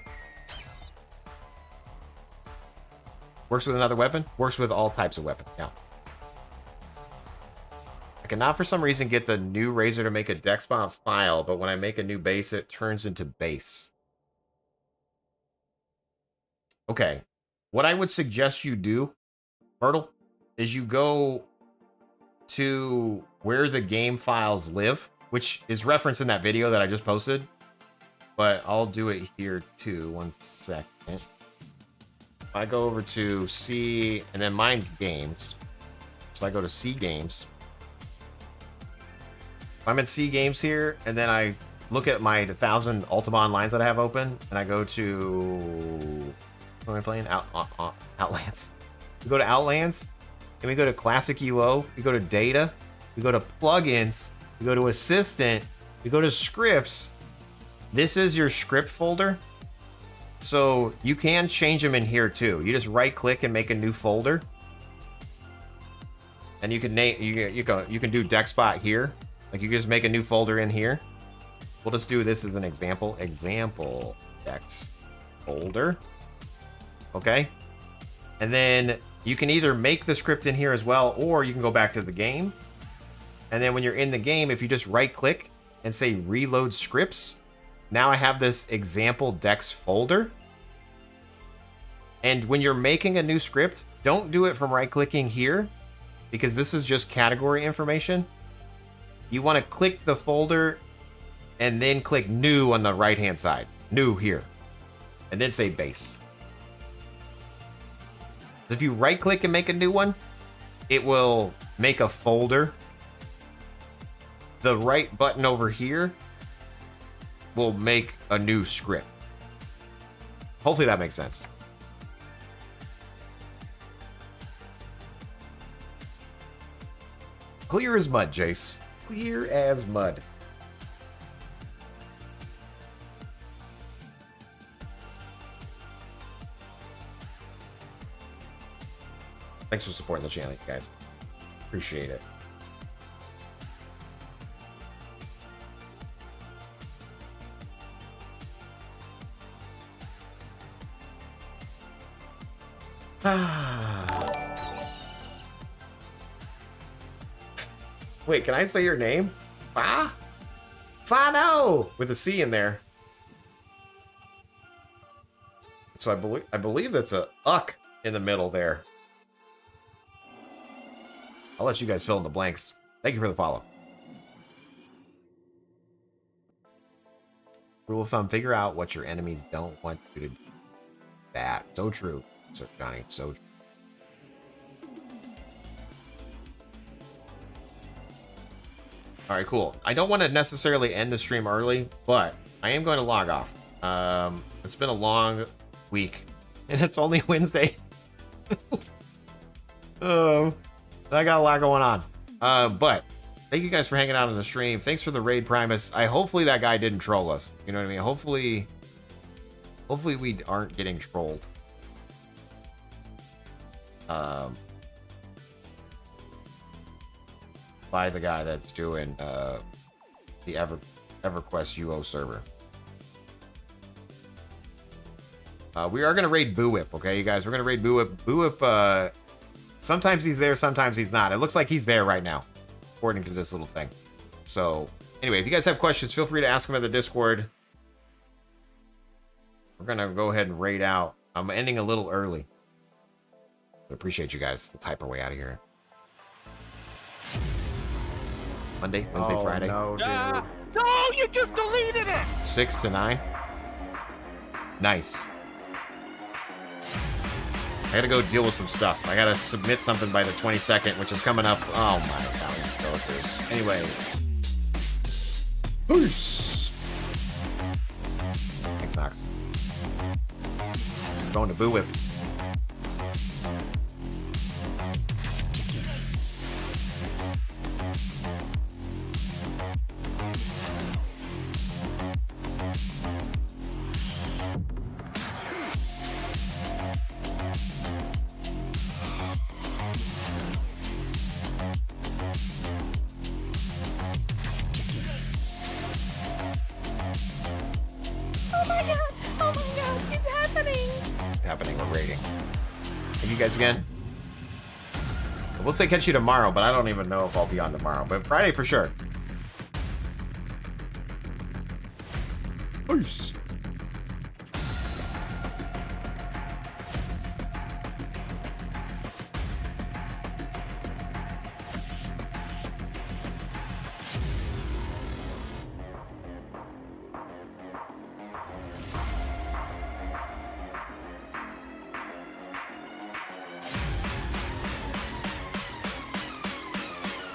Works with another weapon? Works with all types of weapons, yeah. I cannot for some reason get the new Razor to make a Dexterbot file, but when I make a new base, it turns into base. Okay. What I would suggest you do, Myrtle, is you go to where the game files live, which is referenced in that video that I just posted. But I'll do it here too. 1 second. I go over to C, and then mine's games. So I go to C games. I'm in C games here, and then I look at my 1,000 Ultima Onlines that I have open, and I go to... What am I playing? Outlands. We go to Outlands, and we go to Classic UO, we go to Data, we go to Plugins, we go to Assistant, we go to Scripts. This is your script folder. So you can change them in here too. You just right click and make a new folder. And you can name you can do Dexterbot here. Like you can just make a new folder in here. We'll just do this as an example. Example Dex folder. Okay. And then you can either make the script in here as well, or you can go back to the game. And then when you're in the game, if you just right click and say reload scripts, now I have this example Dex folder. And when you're making a new script, don't do it from right clicking here, because this is just category information. You want to click the folder and then click new on the right hand side. New here. And then say base. If you right click and make a new one, it will make a folder. The right button over here will make a new script. Hopefully that makes sense. Clear as mud, Jace. Clear as mud. Thanks for supporting the channel, you guys. Appreciate it. Wait, can I say your name? Fano! With a C in there. So I believe that's a uck in the middle there. I'll let you guys fill in the blanks. Thank you for the follow. Rule of thumb, figure out what your enemies don't want you to do. That. So true, Sir Johnny. So true. Alright, cool. I don't want to necessarily end the stream early, but I am going to log off. It's been a long week, and it's only Wednesday. I got a lot going on. But thank you guys for hanging out on the stream. Thanks for the raid, Primus. Hopefully that guy didn't troll us. You know what I mean? Hopefully we aren't getting trolled. By the guy that's doing the EverQuest UO server. We are gonna raid Boo Whip, okay, you guys? We're gonna raid Boo Whip. Boo Whip, sometimes he's there, sometimes he's not. It looks like he's there right now, according to this little thing. So, anyway, if you guys have questions, feel free to ask them in the Discord. We're gonna go ahead and raid out. I'm ending a little early. But appreciate you guys. Let's hype our way out of here. Monday, Wednesday, Friday. No, you just deleted it! 6 to 9. Nice. I gotta go deal with some stuff. I gotta submit something by the 22nd, which is coming up. Oh my god. Anyway. Peace. Thanks, Knox. Going to Boo Whip. Again. We'll say catch you tomorrow, but I don't even know if I'll be on tomorrow. But Friday for sure. Peace.